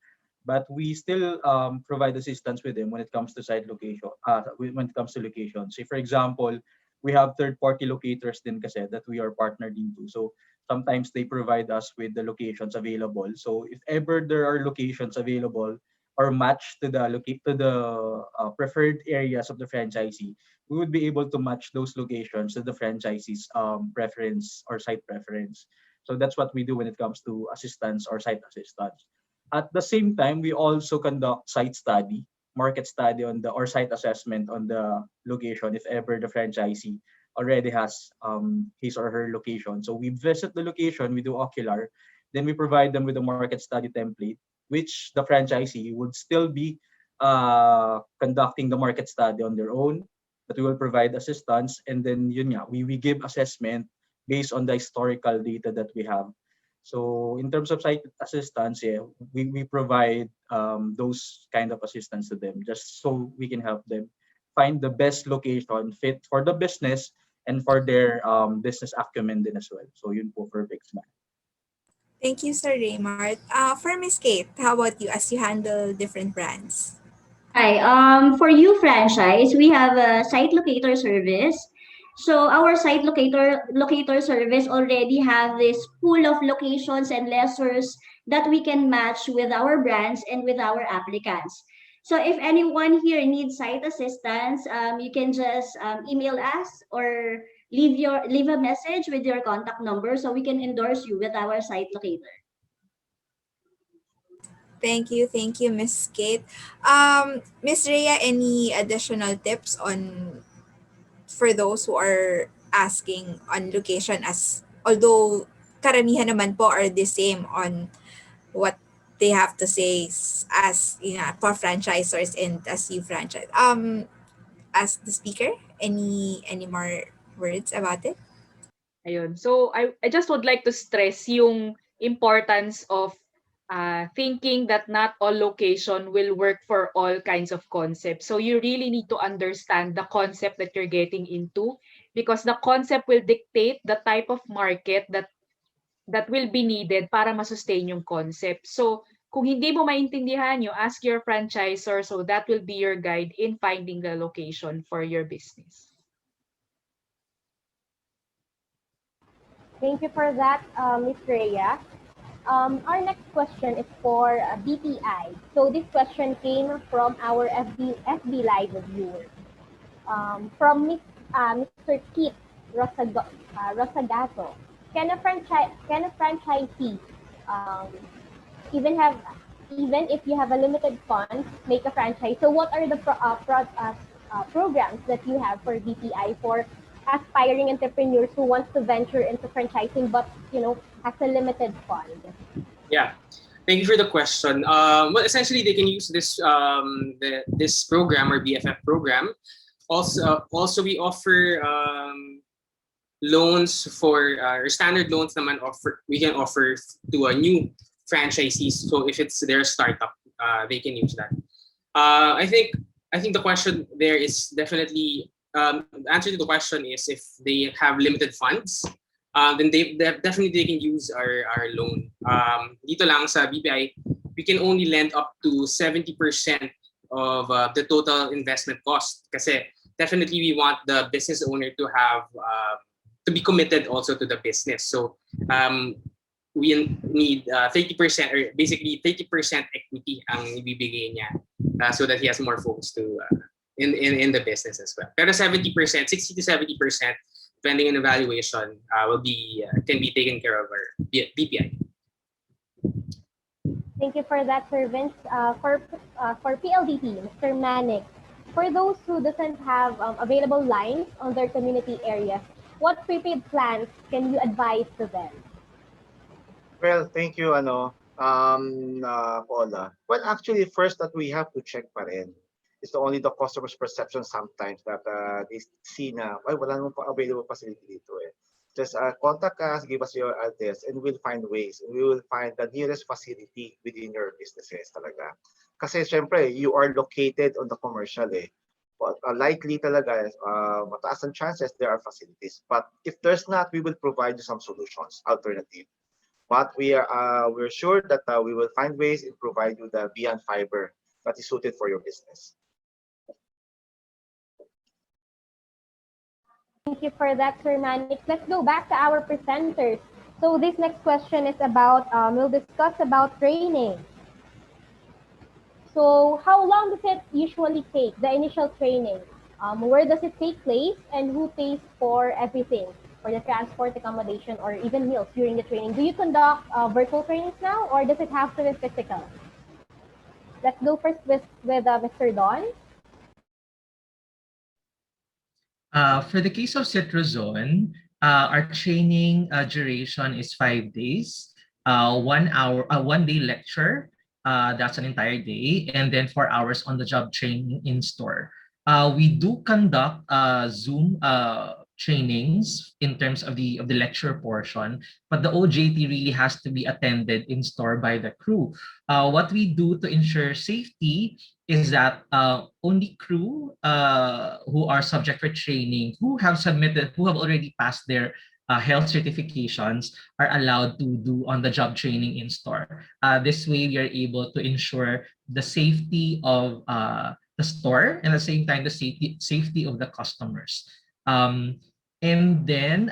but we still provide assistance with them when it comes to site location. When it comes to location, say for example, we have third-party locators din kasi that we are partnered into. So sometimes they provide us with the locations available. So if ever there are locations available or match to the preferred areas of the franchisee, we would be able to match those locations to the franchisee's preference or site preference. So that's what we do when it comes to assistance or site assistance. At the same time, we also conduct site study, market study on the or site assessment on the location if ever the franchisee already has his or her location. So we visit the location, we do ocular, then we provide them with a market study template, which the franchisee would still be conducting the market study on their own. that we will provide assistance, and then yun nga, we give assessment based on the historical data that we have. So in terms of site assistance, yeah, we provide those kind of assistance to them just so we can help them find the best location fit for the business and for their business acumen din as well. So yun po for Bixman. Thank you, Sir Raymart. For Miss Kate, how about you as you handle different brands? Hi. For you franchise, we have a site locator service. So our site locator service already have this pool of locations and lessors that we can match with our brands and with our applicants. So if anyone here needs site assistance, you can just email us or leave a message with your contact number so we can endorse you with our site locator. Thank you, Miss Kate. Miss Rhea, any additional tips on for those who are asking on location, as although karamihan naman po are the same on what they have to say as you know for franchisors and as you franchise. As the speaker, any more words about it? Ayun. So I just would like to stress yung importance of thinking that not all location will work for all kinds of concepts. So you really need to understand the concept that you're getting into, because the concept will dictate the type of market that will be needed para ma-sustain yung concept. So kung hindi mo maintindihan, you ask your franchisor, so that will be your guide in finding the location for your business. Thank you for that, Ms. Rhea. Our next question is for BPI. So this question came from our FB Live viewers. From Mr. Keith Rosagato. Can a franchisee even if you have a limited funds make a franchise? So what are the programs that you have for BPI for aspiring entrepreneurs who wants to venture into franchising but has a limited fund? Yeah, thank you for the question. Well, essentially, they can use this this program or BFF program. Also we offer loans for or standard loans naman we can offer to a new franchisees. So if it's their startup, they can use that. I think the question there is definitely the answer to the question is if they have limited funds, then they definitely they can use our loan. Dito lang sa BPI, we can only lend up to 70% of the total investment cost. Kasi definitely we want the business owner to have to be committed also to the business. So we need 30% or basically 30% equity ang ibibigay niya so that he has more focus to in the business as well. Pero 70%, 60 to 70%, depending on evaluation, can be taken care of our BPI. Thank you for that, Sir Vince. For PLDT, Mr. Manic, for those who doesn't have available lines on their community areas, what prepaid plans can you advise to them? Well, thank you, Paula. Well, actually, first that we have to check pa rin is only the customer's perception sometimes that they see na, ay, wala naman pa available facility dito eh. Just contact us, give us your address, and we'll find ways. We will find the nearest facility within your businesses talaga. Kasi syempre, you are located on the commercial eh. But likely talaga, mataas ang chances there are facilities. But if there's not, we will provide you some solutions, alternative. But we're sure that we will find ways and provide you the beyond fiber that is suited for your business. Thank you for that, Sir Manik. Let's go back to our presenters. So this next question is about, we'll discuss about training. So how long does it usually take, the initial training? Where does it take place and who pays for everything? For the transport, accommodation, or even meals during the training? Do you conduct virtual trainings now or does it have to be physical? Let's go first with Mr. Don. For the case of Citrozone, our training duration is 5 days, 1 day lecture, that's an entire day, and then 4 hours on the job training in store. We do conduct Zoom trainings in terms of the lecture portion, but the OJT really has to be attended in store by the crew. What we do to ensure safety is that only crew who are subject for training, who have already passed their health certifications, are allowed to do on-the-job training in store. This way, we are able to ensure the safety of the store and at the same time the safety of the customers. And then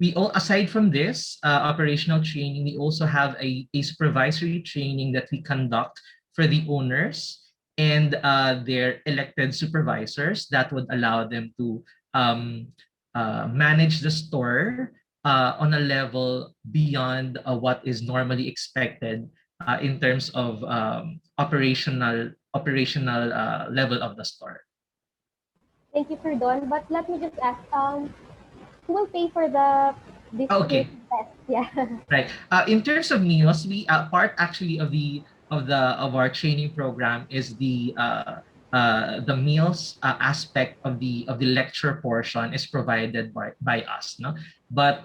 we all aside from this operational training, we also have a supervisory training that we conduct for the owners and their elected supervisors that would allow them to manage the store on a level beyond what is normally expected in terms of operational level of the store. Thank you, Sir Don. But let me just ask, who will pay for the this Okay, test? Yeah. right. In terms of meals, we part actually of our training program is the meals aspect of the lecture portion is provided by us, no. But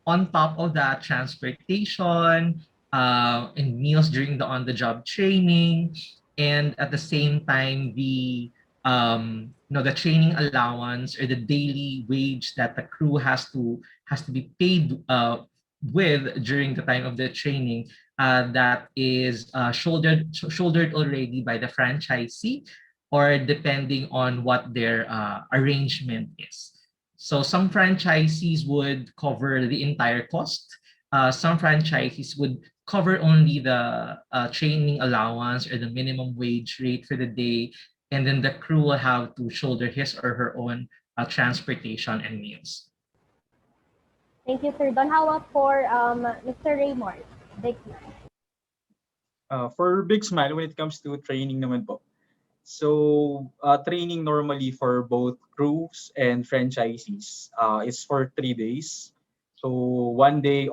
on top of that, transportation, and meals during the on-the-job training, and at the same time the training allowance or the daily wage that the crew has to be paid with during the time of the training, that is shouldered already by the franchisee, or depending on what their arrangement is. So some franchisees would cover the entire cost. Some franchisees would cover only the training allowance or the minimum wage rate for the day, and then the crew will have to shoulder his or her own transportation and meals. Thank you, Sir Don. How about for Mr. Raymond? Big man. For Big Smile, when it comes to training naman po, so training normally for both crews and franchisees is for 3 days. So 1 day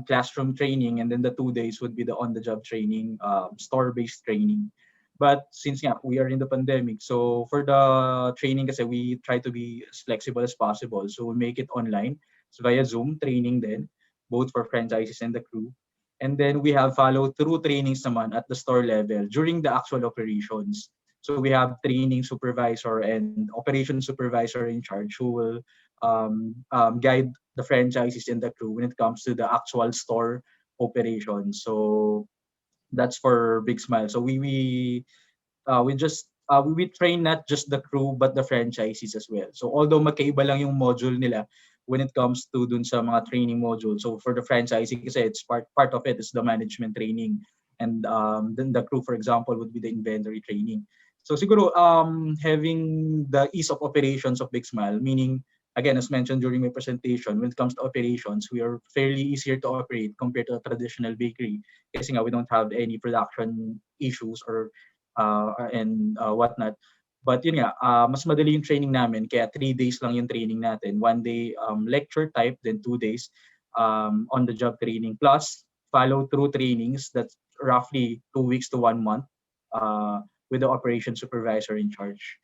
classroom training, and then the 2 days would be the on-the-job training, store-based training. But since we are in the pandemic, so for the training kasi we try to be as flexible as possible. So we make it online, so via Zoom training then, both for franchises and the crew. And then we have follow-through trainings naman at the store level during the actual operations. So we have training supervisor and operation supervisor in charge who will guide the franchises and the crew when it comes to the actual store operation. So that's for Big Smile. So we train not just the crew but the franchisees as well. So although magkaiba lang yung module nila when it comes to dun sa mga training module. So for the franchising kasi it's part of it is the management training, and then the crew, for example, would be the inventory training. So siguro having the ease of operations of Big Smile, meaning again as mentioned during my presentation, when it comes to operations, we are fairly easier to operate compared to a traditional bakery kasi nga we don't have any production issues or and whatnot. But yun nga, mas madali yung training namin, kaya 3 days lang yung training natin. 1 day lecture type, then 2 days on-the-job training, plus follow-through trainings that's roughly 2 weeks to 1 month with the operation supervisor in charge.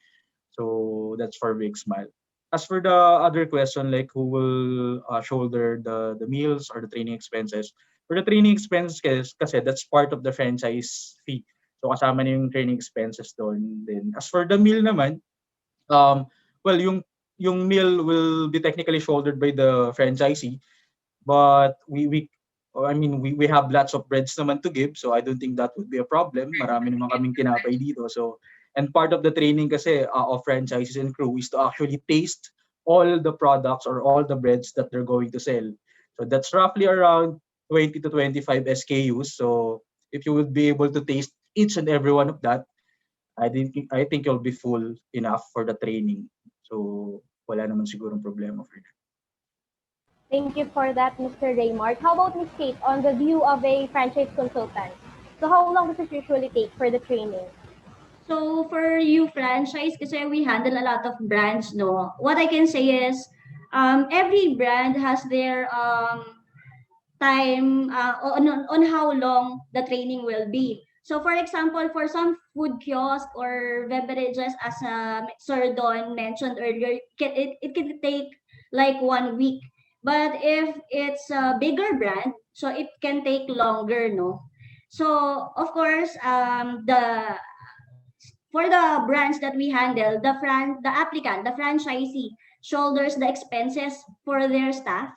So that's for Big Smile. As for the other question, like who will shoulder the meals or the training expenses, for the training expenses kasi that's part of the franchise fee. So kasama na yung training expenses doon. Then as for the meal naman, well yung meal will be technically shouldered by the franchisee, but we have lots of breads naman to give, so I don't think that would be a problem. Marami naman kaming tinapay dito. So, and part of the training kasi of franchises and crew is to actually taste all the products or all the breads that they're going to sell. So that's roughly around 20 to 25 SKUs. So if you would be able to taste each and every one of that, I think you'll be full enough for the training. So wala naman sigurong problema for that. Thank you for that, Mr. Raymond. How about Ms. Kate, on the view of a franchise consultant? So how long does it usually take for the training? So for you franchise, kasi we handle a lot of brands, no? What I can say is, every brand has their time on how long the training will be. So for example, for some food kiosk or beverages, as Sir Don mentioned earlier, it can take like 1 week. But if it's a bigger brand, so it can take longer, no? So of course, the for the brands that we handle, the applicant, the franchisee shoulders the expenses for their staff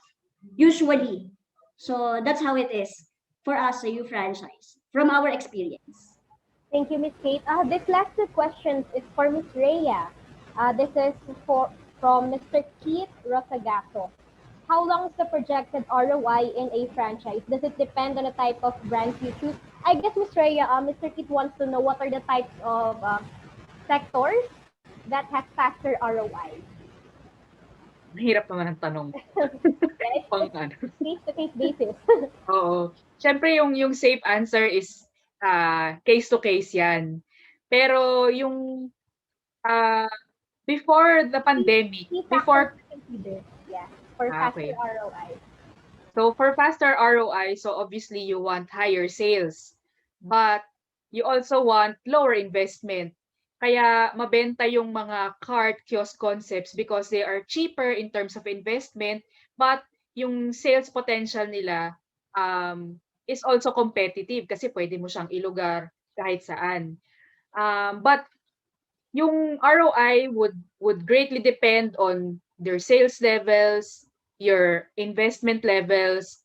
usually. So that's how it is for us, a you franchise, from our experience. Thank you, Miss Kate. This last two questions is for Miss Rhea. This is from Mr. Keith Rosagato. How long is the projected ROI in a franchise? Does it depend on the type of brands you choose? I guess, Miss Rhea, Mr. Keith wants to know what are the types of sectors that have faster ROI. Mahirap naman ang tanong. Right? Pang ano. Case-to-case basis. Oo. Siyempre yung safe answer is case to case 'yan. Pero yung before the pandemic, Key before factors to consider. Yeah, for faster okay. ROI. So for faster ROI, so obviously you want higher sales. But you also want lower investment. Kaya mabenta yung mga cart kiosk concepts because they are cheaper in terms of investment, but yung sales potential nila is also competitive kasi pwede mo siyang ilugar kahit saan. But yung ROI would greatly depend on their sales levels, your investment levels,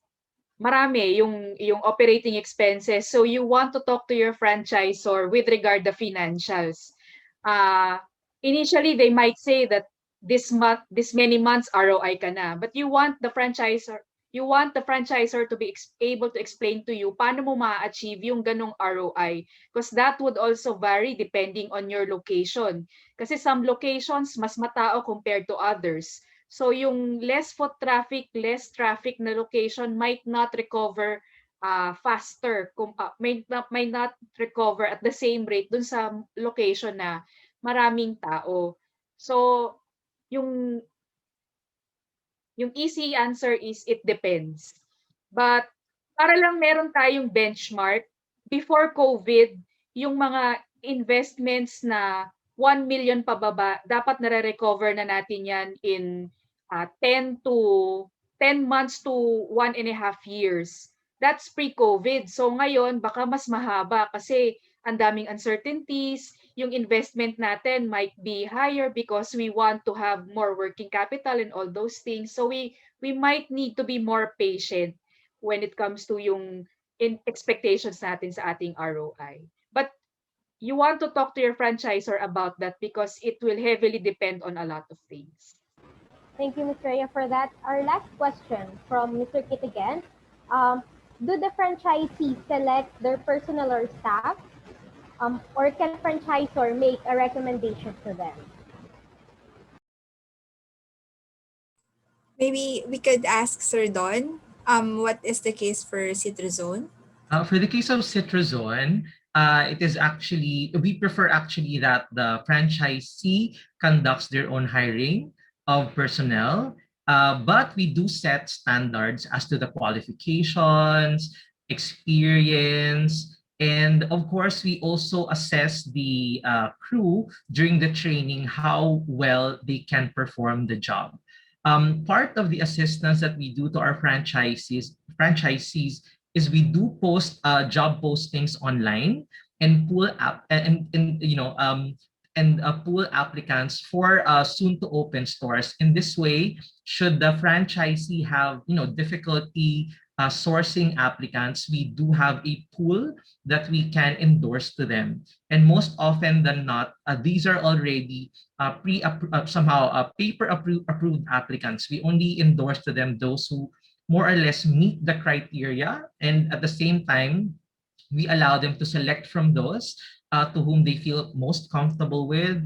marami yung operating expenses. So you want to talk to your franchisor with regard the financials. Initially they might say that this month, this many months ROI ka na, but you want the franchisor to be able to explain to you paano mo ma-achieve yung ganong ROI, because that would also vary depending on your location. Kasi some locations mas matao compared to others. So yung less foot traffic, less traffic na location might not recover faster, might not recover at the same rate dun sa location na maraming tao. So yung easy answer is it depends. But para lang meron tayong benchmark, before COVID, yung mga investments na 1 million pababa, dapat nare-recover na natin yan in 10 months to 1.5 years. That's pre-COVID. So ngayon, baka mas mahaba kasi ang daming uncertainties, yung investment natin might be higher because we want to have more working capital and all those things. So we might need to be more patient when it comes to yung expectations natin sa ating ROI. But you want to talk to your franchisor about that because it will heavily depend on a lot of things. Thank you, Ms. Rhea, for that. Our last question from Mr. Kit again. Do the franchisees select their personnel or staff? Or can franchisor make a recommendation to them? Maybe we could ask Sir Don, what is the case for Citrozone? For the case of Citrozone, it is actually, we prefer actually that the franchisee conducts their own hiring of personnel, but we do set standards as to the qualifications, experience, and of course, we also assess the crew during the training, how well they can perform the job. Part of the assistance that we do to our franchisees is we do post job postings online and pull up and pull applicants for soon to open stores. In this way, should the franchisee have difficulty sourcing applicants, we do have a pool that we can endorse to them. And most often than not, these are already paper approved applicants. We only endorse to them those who more or less meet the criteria, and at the same time, we allow them to select from those to whom they feel most comfortable with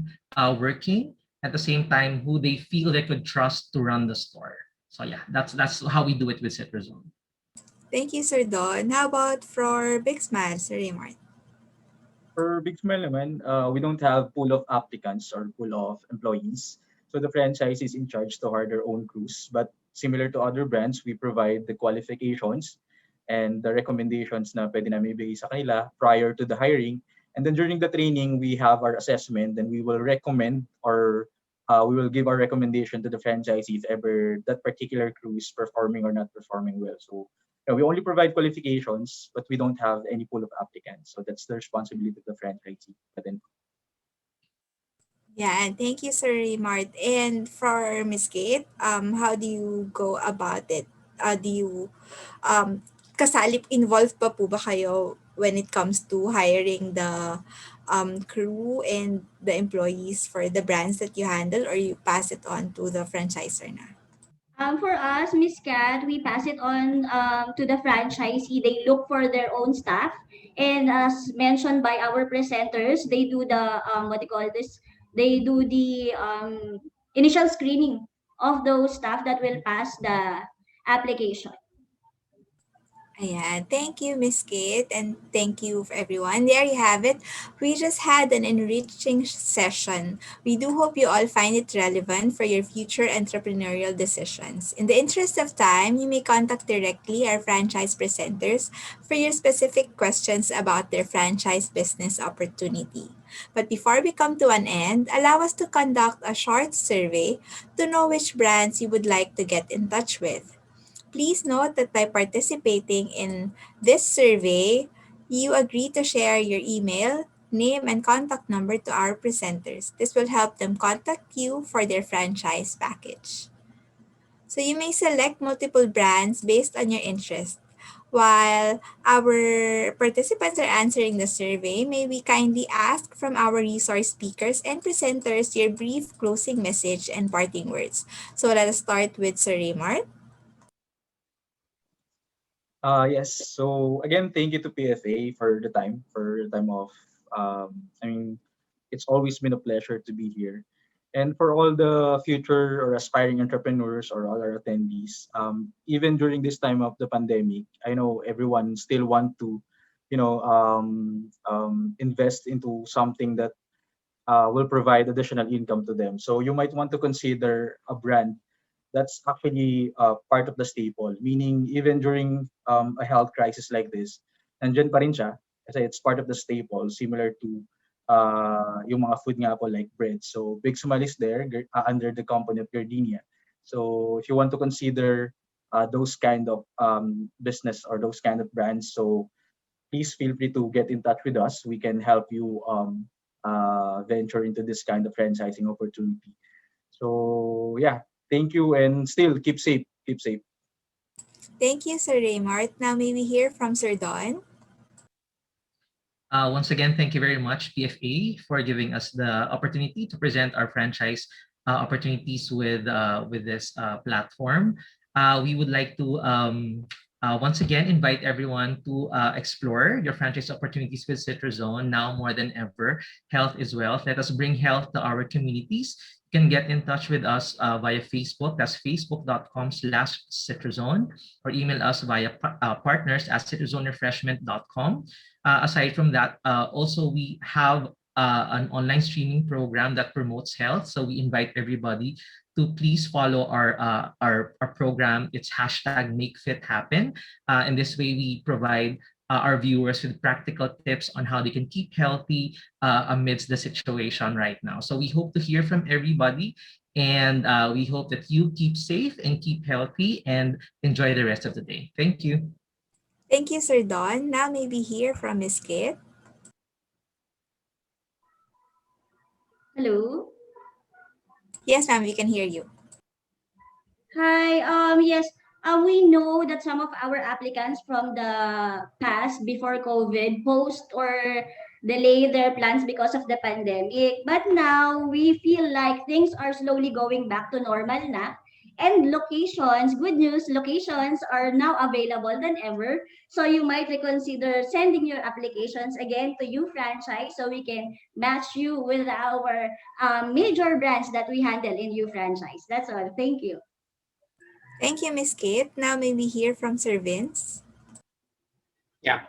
working, at the same time who they feel they could trust to run the store. So yeah, that's how we do it with Citrozone. Thank you, Sir Don. How about for Big Smile, Sir Raymart? For Big Smile naman, we don't have pool of applicants or pool of employees. So the franchise is in charge to hire their own crews. But similar to other brands, we provide the qualifications, and the recommendations na pwede namin ibigay sa kanila prior to the hiring. And then during the training, we have our assessment, and we will recommend, or we will give our recommendation to the franchisee if ever that particular crew is performing or not performing well. So we only provide qualifications, but we don't have any pool of applicants. So that's the responsibility of the franchisee. But then, Yeah, and thank you, Sir Mart. And for Miss Kate, how do you go about it? Do you kasali involved pa po ba kayo when it comes to hiring the crew and the employees for the brands that you handle, or you pass it on to the franchisor na? For us, Miss Cat, we pass it on to the franchisee. They look for their own staff, and as mentioned by our presenters, they do the what do you call this? They do the initial screening of those staff that will pass the application. Ayan. Thank you, Miss Kate, and thank you for everyone. There you have it. We just had an enriching session. We do hope you all find it relevant for your future entrepreneurial decisions. In the interest of time, you may contact directly our franchise presenters for your specific questions about their franchise business opportunity. But before we come to an end, allow us to conduct a short survey to know which brands you would like to get in touch with. Please note that by participating in this survey, you agree to share your email, name, and contact number to our presenters. This will help them contact you for their franchise package. So you may select multiple brands based on your interest. While our participants are answering the survey, may we kindly ask from our resource speakers and presenters your brief closing message and parting words. So let us start with Sir Raymart. yes. So again, thank you to PFA for the time of. I mean, it's always been a pleasure to be here. And for all the future or aspiring entrepreneurs or all our attendees, even during this time of the pandemic, I know everyone still want to, invest into something that will provide additional income to them. So you might want to consider a brand that's actually part of the staple, meaning even during a health crisis like this, nandiyan pa rin siya kasi it's part of the staple, similar to yung mga food nga po like bread. So Big Smile is there under the company of Gardenia. So if you want to consider those kind of business or those kind of brands, so please feel free to get in touch with us. We can help you venture into this kind of franchising opportunity. So yeah, thank you, and still keep safe. Keep safe. Thank you, Sir Raymart. Now may we hear from Sir Don? Once again, thank you very much, PFA, for giving us the opportunity to present our franchise opportunities with this platform. We would like to once again invite everyone to explore your franchise opportunities with Citrozone. Now more than ever, health is wealth. Let us bring health to our communities. You can get in touch with us via Facebook. That's facebook.com/Citrozone, or email us via partners@citrozonerefreshment.com. Aside from that, also we have an online streaming program that promotes health. So we invite everybody to please follow our program. It's hashtag Make Fit Happen. In this way, we provide our viewers with practical tips on how they can keep healthy amidst the situation right now. So we hope to hear from everybody, and we hope that you keep safe and keep healthy and enjoy the rest of the day. Thank you. Thank you, Sir Don. Now may we hear from Miss Kate? Hello. Yes, ma'am, we can hear you. Hi. Yes. We know that some of our applicants from the past before COVID post or delay their plans because of the pandemic. But now we feel like things are slowly going back to normal na. And locations, good news, locations are now available than ever. So you might reconsider sending your applications again to you franchise so we can match you with our major brands that we handle in you franchise. That's all. Thank you. Thank you, Miss Kate. Now may we hear from Sir Vince? Yeah.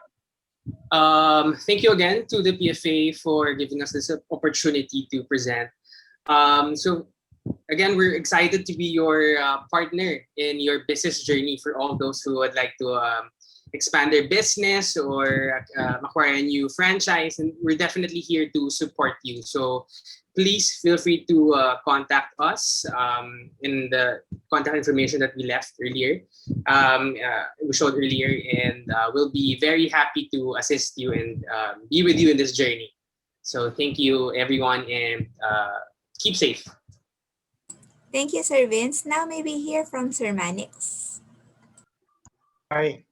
Thank you again to the PFA for giving us this opportunity to present. So again, we're excited to be your partner in your business journey for all those who would like to expand their business or acquire a new franchise, and we're definitely here to support you. So please feel free to contact us in the contact information that we left earlier, we showed earlier, and we'll be very happy to assist you and be with you in this journey. So thank you, everyone, and keep safe. Thank you, Sir Vince. Now may we hear from Sir Manix. Hi,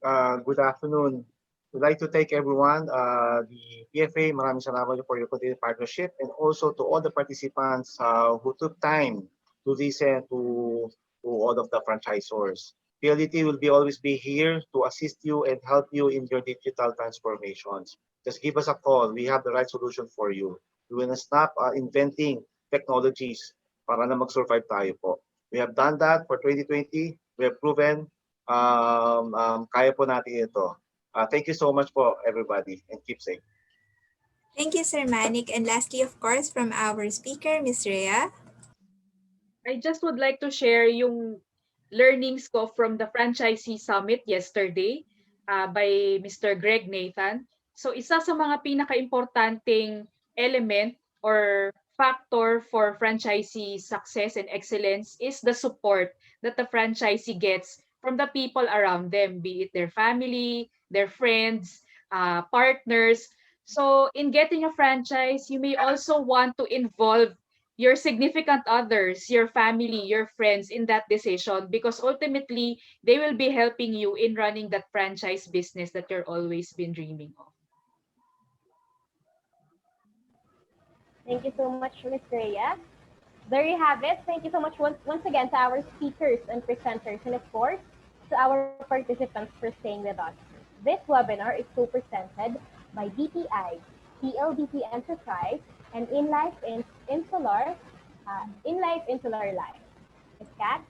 good afternoon. We'd like to thank everyone, the PFA, maraming salamat for your continued partnership, and also to all the participants who took time to listen to all of the franchisors. PLDT will always be here to assist you and help you in your digital transformations. Just give us a call. We have the right solution for you. We will stop inventing technologies para na mag-survive tayo po. We have done that for 2020. We have proven kaya po natin ito. Thank you so much po, everybody, and keep safe. Thank you, Sir Manik. And lastly, of course, from our speaker, Ms. Rhea. I just would like to share yung learnings ko from the Franchisee Summit yesterday by Mr. Greg Nathan. So isa sa mga pinaka-importanting element or factor for franchisee success and excellence is the support that the franchisee gets from the people around them, be it their family, their friends, partners. So in getting a franchise, you may also want to involve your significant others, your family, your friends in that decision, because ultimately they will be helping you in running that franchise business that you're always been dreaming of. Thank you so much, Ms. Rhea. There you have it. Thank you so much once again to our speakers and presenters, and of course, to our participants for staying with us. This webinar is co-presented by DTI, PLDT Enterprise, and Insular Life. Ms. Kat?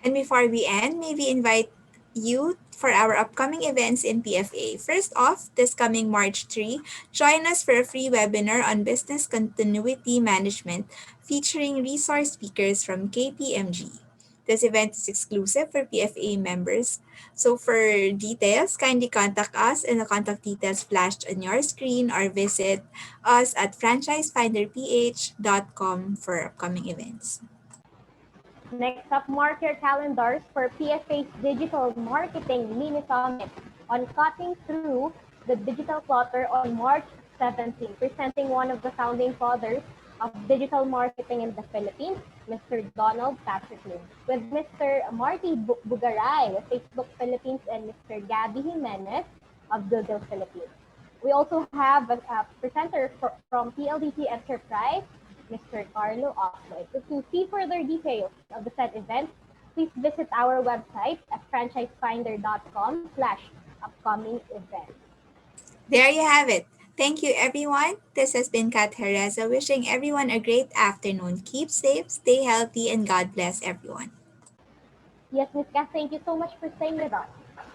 And before we end, may we invite you for our upcoming events in PFA. First off, this coming March 3, join us for a free webinar on business continuity management featuring resource speakers from KPMG. This event is exclusive for PFA members. So for details, kindly contact us in the contact details flashed on your screen or visit us at franchisefinderph.com for upcoming events. Next up, mark your calendars for PFA's Digital Marketing Mini Summit on cutting through the digital clutter on March 17, presenting one of the founding fathers of digital marketing in the Philippines, Mr. Donald Patrick Lim, with Mr. Marty Bugaray of Facebook Philippines and Mr. Gabby Jimenez of Google Philippines. We also have a presenter from PLDT Enterprise, Mr. Carlo Oxley. To see further details of the said event, please visit our website at franchisefinder.com/upcoming events. There you have it. Thank you, everyone. This has been Kat Herreza wishing everyone a great afternoon. Keep safe, stay healthy, and God bless everyone. Yes, Ms. Kat, thank you so much for staying with us.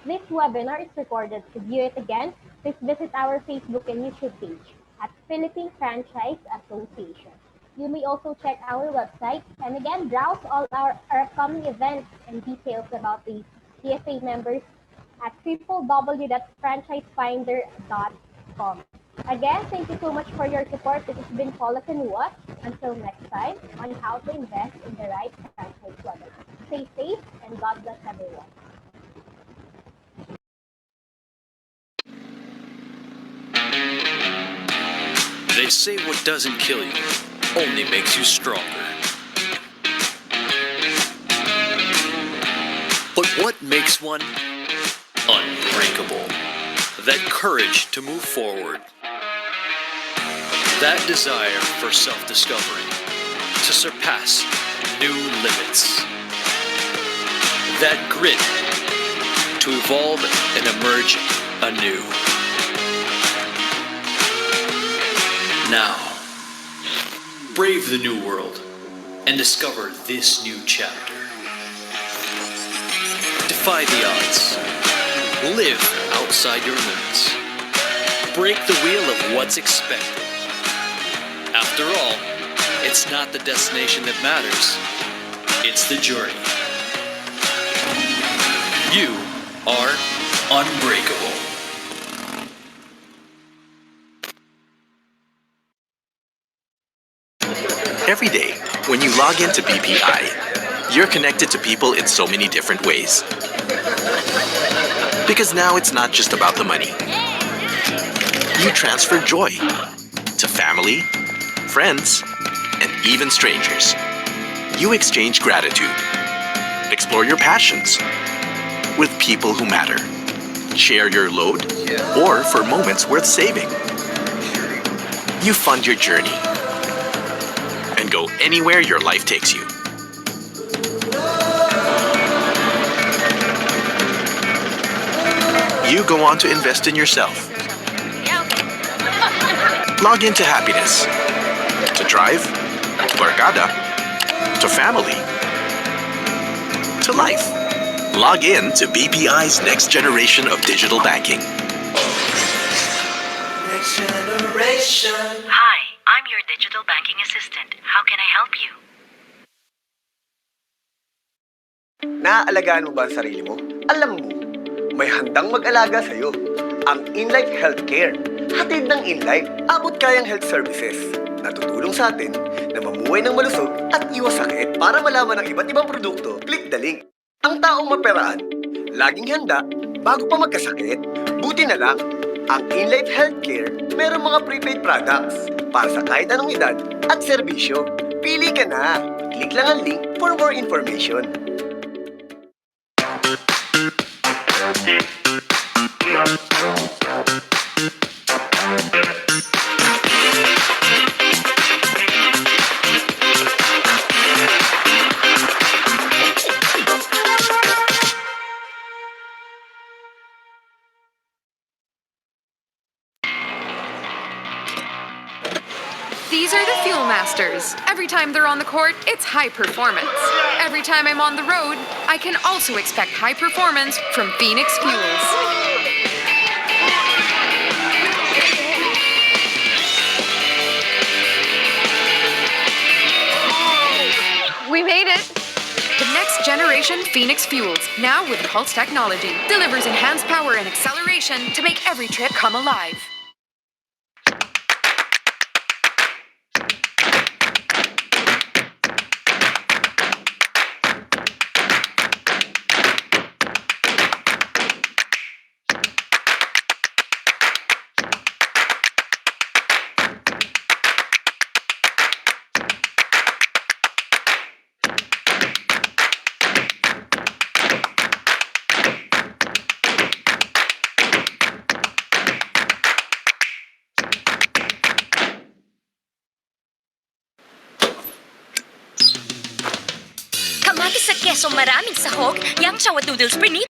This webinar is recorded. To view it again, please visit our Facebook and YouTube page at Philippine Franchise Association. You may also check our website and again browse all our upcoming events and details about the PFA members at www.franchisefinder.com. Again, thank you so much for your support. This has been Paula Canua. Until next time on how to invest in the right franchise level. Stay safe and God bless everyone. They say what doesn't kill you only makes you stronger. But what makes one unbreakable? That courage to move forward. That desire for self-discovery, to surpass new limits. That grit to evolve and emerge anew. Now, brave the new world and discover this new chapter. Defy the odds. Live outside your limits. Break the wheel of what's expected. After all, it's not the destination that matters, it's the journey. You are unbreakable. Every day, when you log into BPI, you're connected to people in so many different ways. Because now it's not just about the money. You transfer joy to family, friends, and even strangers. You exchange gratitude, explore your passions with people who matter, share your load, or for moments worth saving. You fund your journey and go anywhere your life takes you. You go on to invest in yourself. Log into happiness, to drive, to barkada, to family, to life. Log in to BPI's next generation of digital banking. Next generation. Hi, I'm your digital banking assistant. How can I help you? Naaalagaan mo ba ang sarili mo? Alam mo, may handang mag-alaga sa'yo. Ang InLife Healthcare. Hatid ng InLife, abot kayang health services. Natutulong sa atin na mamuhay ng malusog at iwas sakit. Para malaman ang iba't ibang produkto, click the link. Ang taong maperaan, laging handa bago pa magkasakit. Buti na lang, ang InLife Healthcare mayroong mga prepaid products para sa kahit anong edad at serbisyo. Pili ka na. Click lang ang link for more information. These are the Fuel Masters. Every time they're on the court, it's high performance. Every time I'm on the road, I can also expect high performance from Phoenix Fuels. We made it! The next generation Phoenix Fuels, now with Pulse technology, delivers enhanced power and acceleration to make every trip come alive. Kamatis sa keso maraming sahog, yang chawa noodles prinit.